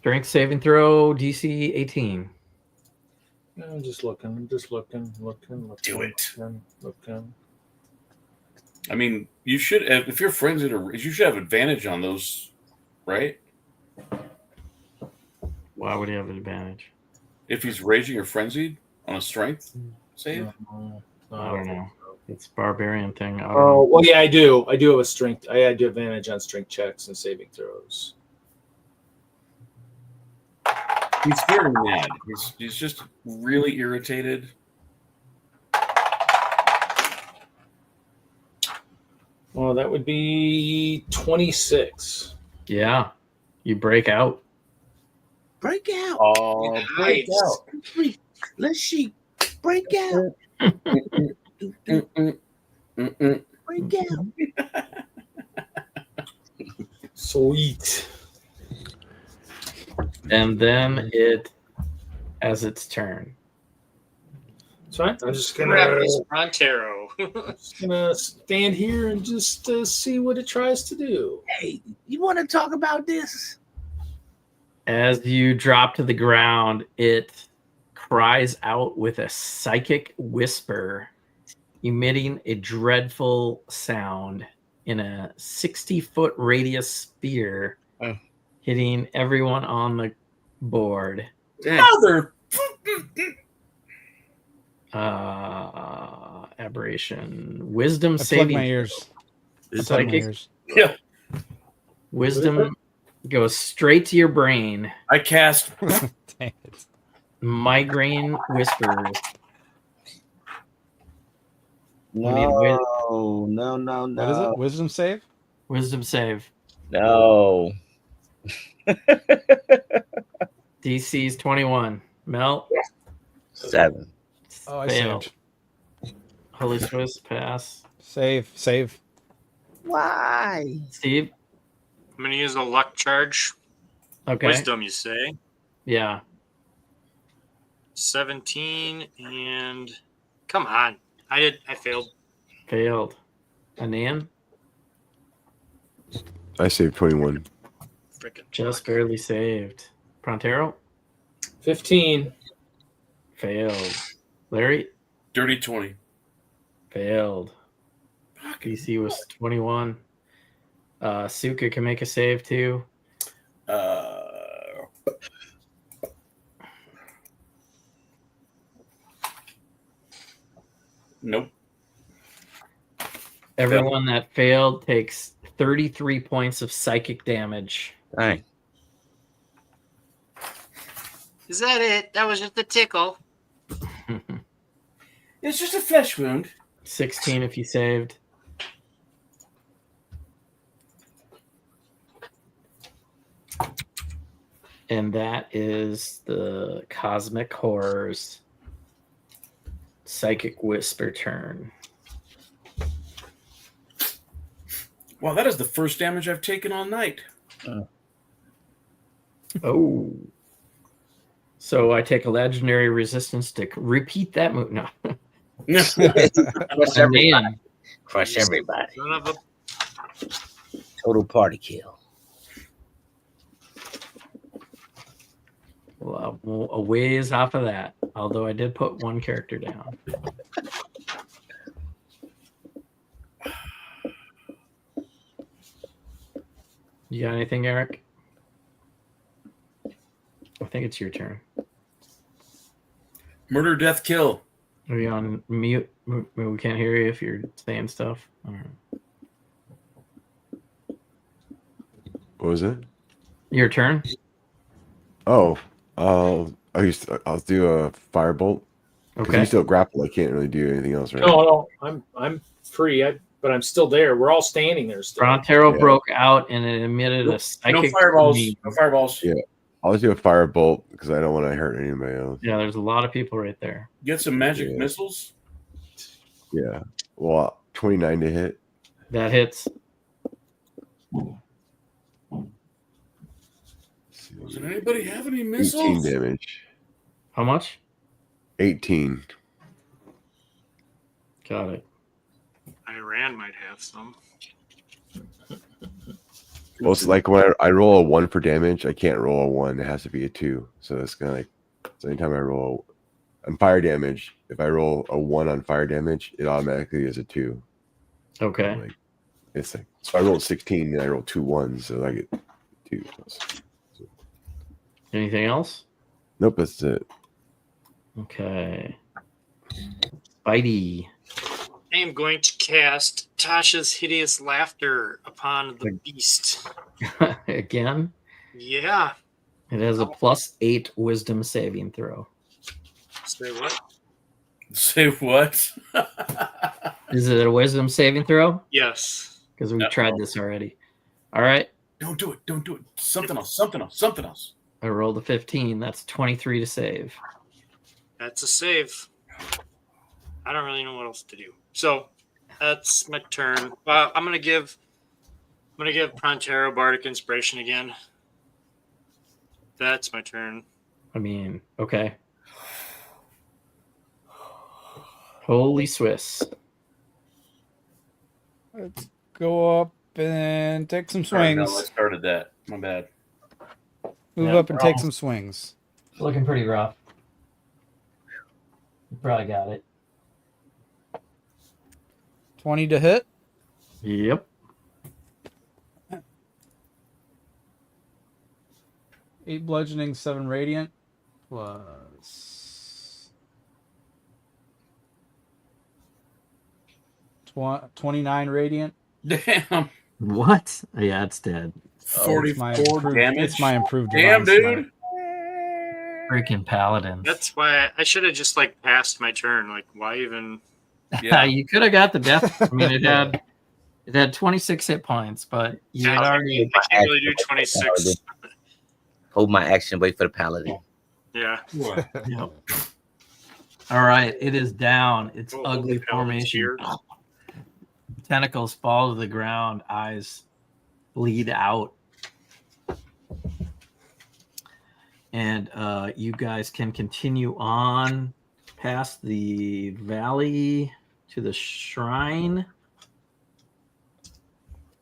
Strength saving throw, DC 18. I'm just looking. Do it. Looking. I mean, you should, if you're frenzied, you should have advantage on those, right? Why would he have an advantage? If he's raging or frenzied on a strength save? I don't know. It's a barbarian thing. I don't Oh, know. well, yeah, I do. I do have a strength. I do advantage on strength checks and saving throws. He's very mad. He's just really irritated. Well, that would be 26. Yeah. You break out. Break out. Oh, break out. Let's see. Break out. Break out. Sweet. And then it has its turn. So I'm just Grab this Frontero. gonna stand here and just see what it tries to do. Hey, you want to talk about this? As you drop to the ground, it cries out with a psychic whisper, emitting a dreadful sound in a 60-foot radius sphere, hitting everyone on the board. Mother. Aberration. Wisdom I plug saving. my ears. I plug my Psychic. ears. Yeah. Wisdom goes straight to your brain. I cast. Dang it. Migraine whispers. No, no. What is it? Wisdom save? Wisdom save. No. DC's 21. Mel. 7. Oh, I Fail. saved. Holy Swiss pass. Save. Why? Steve. I'm going to use a luck charge. Okay. Wisdom, you say? Yeah. 17 and come on. I failed. Failed. Anan. I saved 21. Freaking Just barely saved. Prontero. 15. Failed. Larry. Dirty 20. Failed. DC was 21. Suka can make a save too. Nope. Everyone that failed takes 33 points of psychic damage. Dang. Is that it? That was just a tickle. It's just a flesh wound. 16 if you saved. And that is the Cosmic Horrors Psychic Whisper turn. Wow, that is the first damage I've taken all night. Oh. So I take a legendary resistance to repeat that move. No. Crush everybody. Man. Crush everybody. Son of a... Total party kill. Well, a ways off of that. Although I did put one character down. You got anything, Eric? I think it's your turn. Murder, death, kill. Are you on mute? We can't hear you if you're saying stuff. All right. What was it? Your turn. Oh, I'll do a firebolt. Okay. He's still grappled. I can't really do anything else, right? No, I'm free. I but I'm still there. We're all standing there still. Brontero Yeah. broke out and it emitted a psychic. No fireballs. gleam. No fireballs. Yeah. I'll just do a firebolt because I don't want to hurt anybody else. Yeah, there's a lot of people right there. Get some magic Yeah. missiles. Yeah. Well, 29 to hit. That hits. Doesn't anybody have any 18 missiles? damage. How much? 18. Got it. Iran might have some. Well, it's like when I roll a 1 for damage, I can't roll a 1. It has to be a 2. So it's kind of like, so anytime I roll on fire damage, if I roll a 1 on fire damage, it automatically is a 2. Okay. Like, it's like, so I rolled 16 and I rolled 2 1s, so I get 2. Anything else? Nope, that's it. Okay. Spidey. I am going to cast Tasha's Hideous Laughter upon the beast. Again, Yeah. it has a +8 wisdom saving throw. Say what? Say what? Is it a wisdom saving throw? Yes. Because we tried this already. All right. Don't do it. Don't do it. Something else. Something else. Something else. I rolled a 15. That's 23 to save. That's a save. I don't really know what else to do. So that's my turn. I'm gonna give Prontero Bardic Inspiration again. That's my turn. I mean, okay. Holy Swiss. Let's go up and take some Sorry, no, I swings. started that. My bad. Move Yeah, up and take some swings. Looking pretty rough. You probably got it. 20 to hit. Yep. 8 bludgeoning, 7 radiant. Plus 29 radiant. Damn. What? Yeah, it's dead. Oh, it's my 44 improved- damage. It's my improved Damn, divine dude. smite. Freaking paladins. That's why I should have just passed my turn. Like, why even? Yeah. You could have got the death. I mean, it had 26 hit points, but you had already. I can't really do 26. Hold my action, wait for the paladin. Yeah. Yep. All right, it is down. It's Oh, ugly the paladin's formation. here. Tentacles fall to the ground. Eyes bleed out. And you guys can continue on past the valley to the shrine.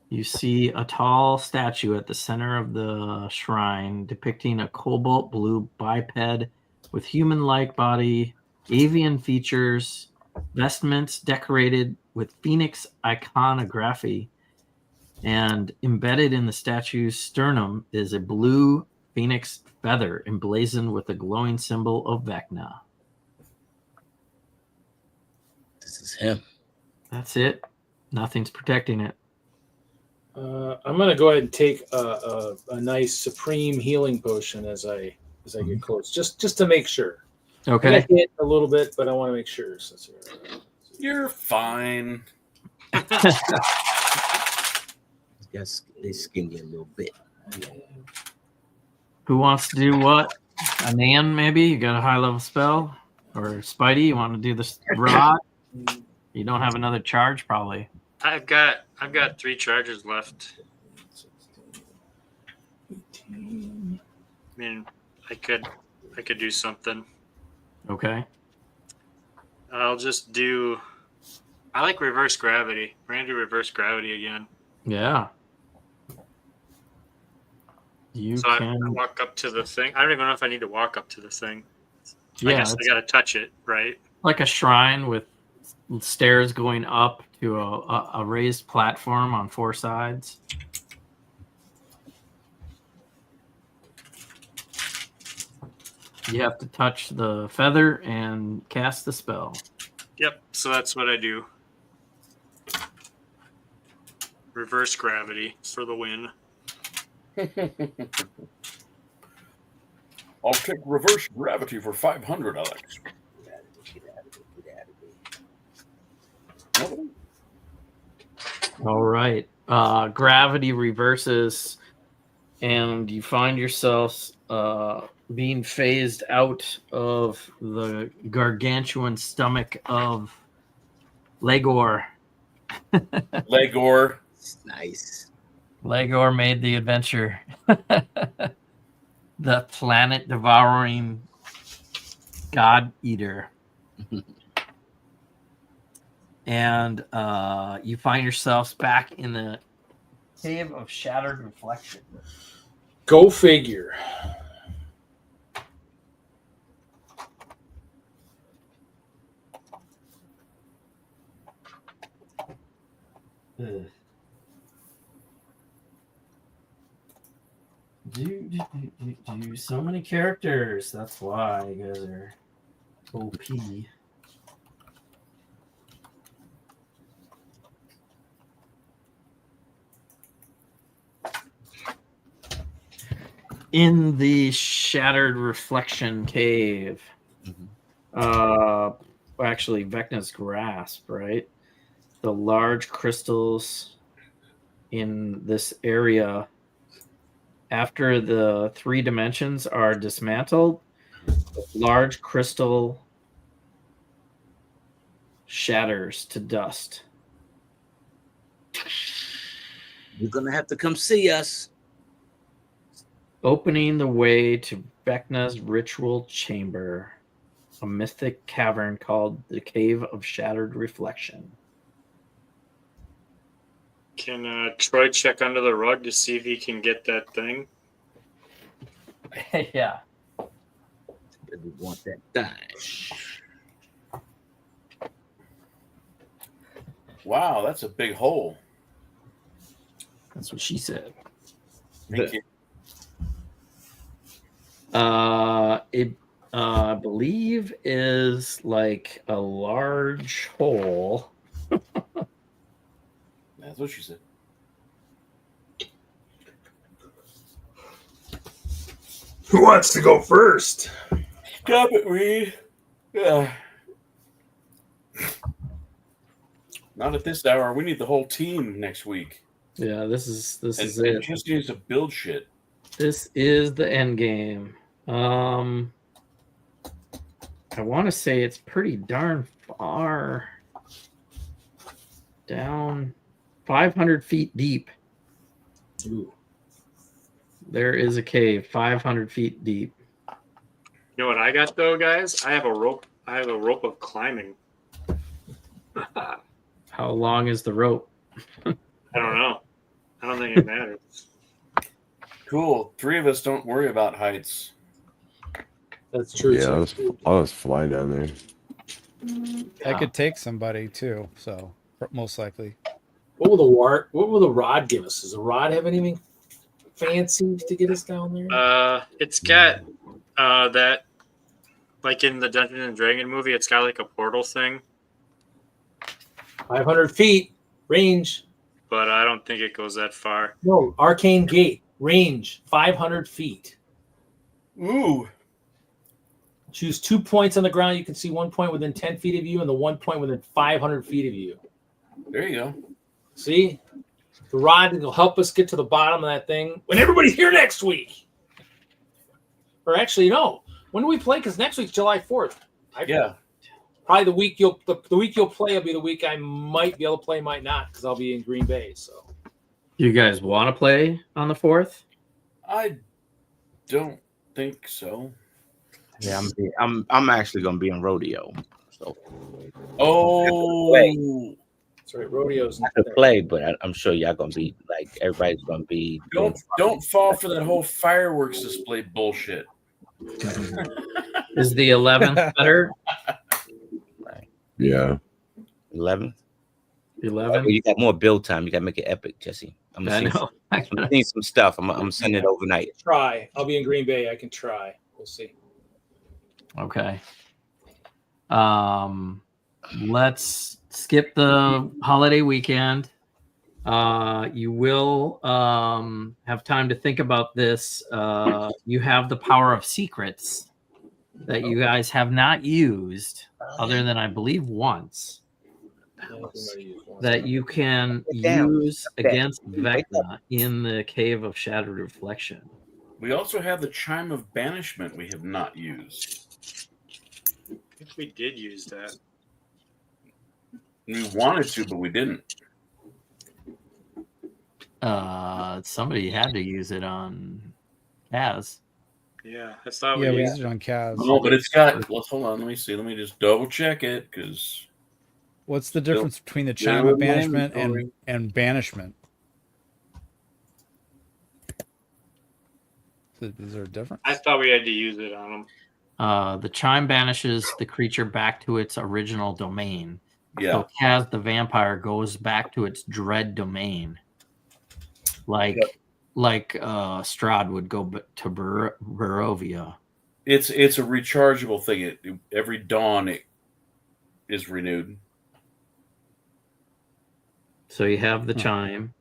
You see a tall statue at the center of the shrine depicting a cobalt blue biped with human-like body, avian features, vestments decorated with phoenix iconography, and embedded in the statue's sternum is a blue phoenix feather emblazoned with a glowing symbol of Vecna. This is him. That's it. Nothing's protecting it. I'm gonna go ahead and take a nice supreme healing potion as I get close, just to make sure. Okay. I hit a little bit, but I want to make sure. You're fine. Yes, they skin you a little bit. Who wants to do what? A Nan, maybe? You got a high level spell? Or Spidey, you want to do this rod? You don't have another charge, probably. I've got 3 charges left. I mean, I could do something. Okay. I'll just do. I like reverse gravity. We're gonna do reverse gravity again. Yeah. You So I can. walk up to the thing. I don't even know if I need to walk up to the thing. I Yeah, guess I it's gotta touch it, right? like a shrine with stairs going up to a raised platform on 4 sides. You have to touch the feather and cast the spell. Yep. So that's what I do. Reverse gravity for the win. I'll take reverse gravity for 500, Alex. Get out of here. All right. Gravity reverses, and you find yourselves being phased out of the gargantuan stomach of Legor. Legor. Nice. Legor made the adventure. The planet devouring god eater. And you find yourselves back in the cave of shattered reflection. Go figure. Do so many characters. That's why you guys are OP. In the shattered reflection cave. Actually, Vecna's grasp, right? The large crystals in this area, after the 3 dimensions are dismantled, large crystal shatters to dust. You're gonna have to come see us. Opening the way to Vecna's ritual chamber, a mythic cavern called the Cave of Shattered Reflection. Can Troy check under the rug to see if he can get that thing? Yeah. We want that die. Wow, that's a big hole. That's what she said. Thank you. It I believe is like a large hole. That's what she said. Who wants to go first? Stop it, Reed. Not at this hour. We need the whole team next week. Yeah, this is And it. just needs to build shit. This is the end game. I want to say it's pretty darn far down, 500 feet deep. Ooh. There is a cave 500 feet deep. You know what I got though, guys? I have a rope. I have a rope of climbing. How long is the rope? I don't know. I don't think it matters. Cool. 3 of us don't worry about heights. That's true. Yeah, I'll just fly down there. I could take somebody too, so most likely. What will the rod give us? Does the rod have anything fancy to get us down there? It's got that, like in the Dungeons and Dragon movie, it's got like a portal thing. 500 feet range. But I don't think it goes that far. No, arcane gate range 500 feet. Ooh. Choose 2 points on the ground. You can see 1 point within 10 feet of you and the 1 point within 500 feet of you. There you go. See? The rod will help us get to the bottom of that thing when everybody's here next week. Or actually, no. When do we play? Because next week's July 4th. Yeah. Probably the week you'll play will be the week I might be able to play, might not, because I'll be in Green Bay. So You guys want to play on the 4th? I don't think so. Yeah, I'm actually gonna be in rodeo. So Oh, that's right. Rodeo's I could play, but I'm sure y'all gonna be like everybody's gonna be. don't fall for that whole fireworks display bullshit. Is the 11th better? Yeah. 11. 11? You got more build time. You gotta make it epic, Jesse. I'm I gonna know. see some stuff. I'm sending it overnight. Try. I'll be in Green Bay. I can try. We'll see. Okay. Let's skip the holiday weekend. You will have time to think about this. You have the power of secrets that you guys have not used, other than I believe once. that you can use against Vecna in the Cave of Shattered Reflection. We also have the Chime of Banishment we have not used. I think we did use that. We wanted to, but we didn't. Somebody had to use it on Kaz. Yeah, I thought Yeah, we we used it on Kaz. No, but it's got. Well, hold on. Let me see. Let me just double check it because. What's the difference between the Chime of Banishment and Banishment? Is there a difference? I thought we had to use it on them. The Chime banishes the creature back to its original domain. Yeah. So Kaz the vampire goes back to its dread domain. Like Strahd would go to Barovia. It's a rechargeable thing. Every dawn it is renewed. So you have the Chime,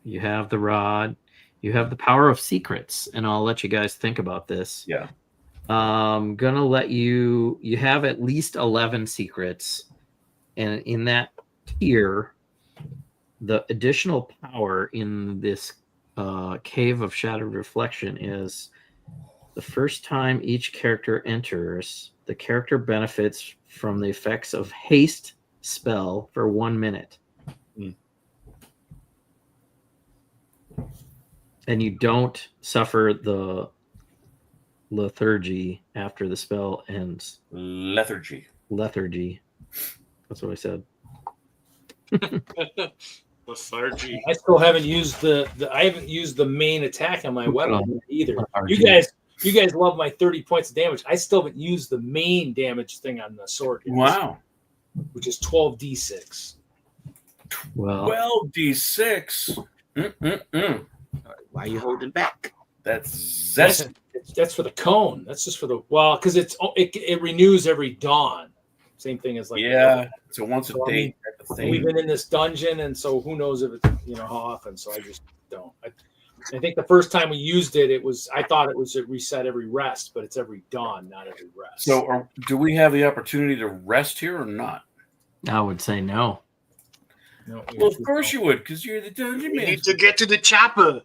you have the Rod, you have the Power of Secrets, and I'll let you guys think about this. Yeah. I'm gonna let you have at least 11 secrets, and in that tier, the additional power in this Cave of Shattered Reflection is the first time each character enters, the character benefits from the effects of haste spell for 1 minute. And you don't suffer the lethargy after the spell ends. Lethargy. That's what I said. Lethargy. I still haven't used I haven't used the main attack on my weapon either. You guys love my 30 points of damage. I still haven't used the main damage thing on the sword yet. Wow. Which is 12d6. Well, 12d6. Why are you holding back? That's for the cone. That's just for the because it renews every dawn. Same thing as so once a day type of thing. We've been in this dungeon, and so who knows if it's how often. So I just don't. I think the first time we used it, I thought it was a reset every rest, but it's every dawn, not every rest. So do we have the opportunity to rest here or not? I would say no. No, well, of course you would, because you're the dungeon We man. need to get to the chopper.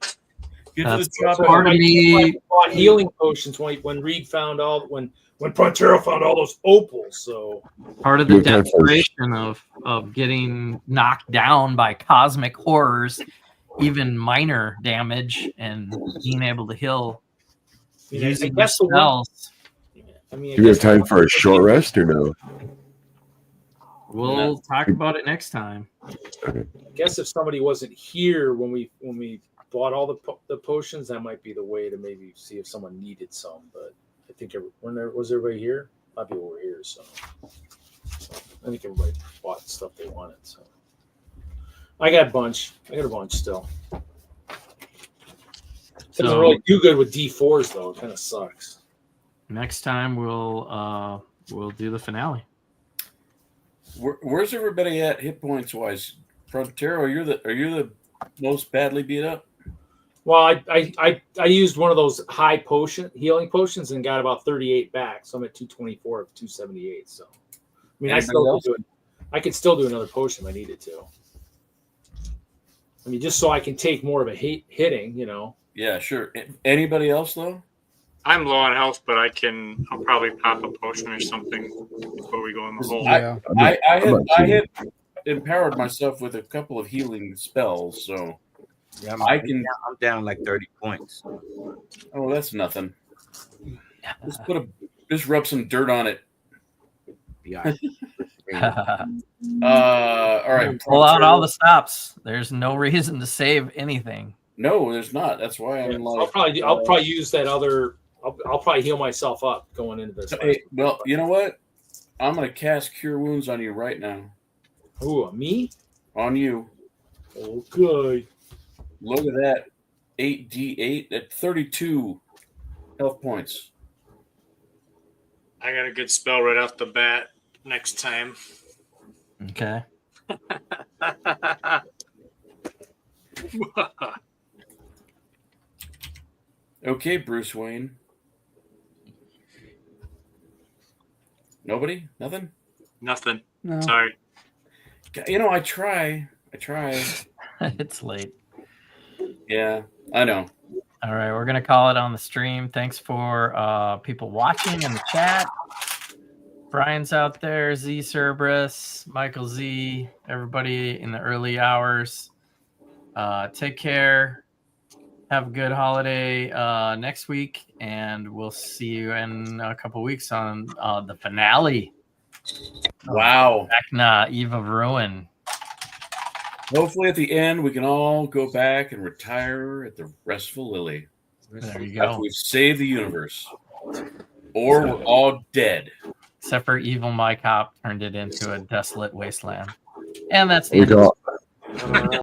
Get to the chopper. Part of me bought healing potions when Reed found when Prontero found all those opals. So part of the desperation of getting knocked down by cosmic horrors, even minor damage, and being able to heal using your spells. Do we have time for a short rest or no? We'll talk about it next time. I guess if somebody wasn't here when we bought all the potions, that might be the way to maybe see if someone needed some. But I think was everybody here? A lot of people were here, so I think everybody bought stuff they wanted. So I got a bunch still. Doesn't really do good with D4s though. It kind of sucks. Next time we'll do the finale. Where's everybody at hit points wise? Frontero, are you the most badly beat up? Well, I used one of those high healing potions and got about 38 back, so I'm at 224 of 278. So I mean, I could still do another potion if I needed to. I mean, just so I can take more of a hitting, Yeah, sure. Anybody else though? I'm low on health, but I'll probably pop a potion or something before we go in the hole. I had empowered myself with a couple of healing spells, so yeah, I'm down like 30 points. Oh, that's nothing. Just rub some dirt on it. Yeah. All right. Pull out all the stops. There's no reason to save anything. No, there's not. That's why I'm like. I'll probably use that other. I'll probably heal myself up going into this. Hey, well, you know what? I'm going to cast Cure Wounds on you right now. Who, me? On you. Okay. Look at that. 8d8 at 32 health points. I got a good spell right off the bat next time. Okay. Okay, Bruce Wayne. Nobody? Nothing? Nothing. No. Sorry. I try. It's late. Yeah, I know. All right, we're gonna call it on the stream. Thanks for people watching in the chat. Brian's out there, Z Cerberus, Michael Z, everybody in the early hours. Take care. Have a good holiday next week, and we'll see you in a couple weeks on the finale. Wow. Vecna, Eve of Ruin. Hopefully at the end we can all go back and retire at the Restful Lily. There you After go. we've saved the universe. Or we're all dead. Except for Evil Mike Hop turned it into a desolate wasteland. And that's the We end of go. the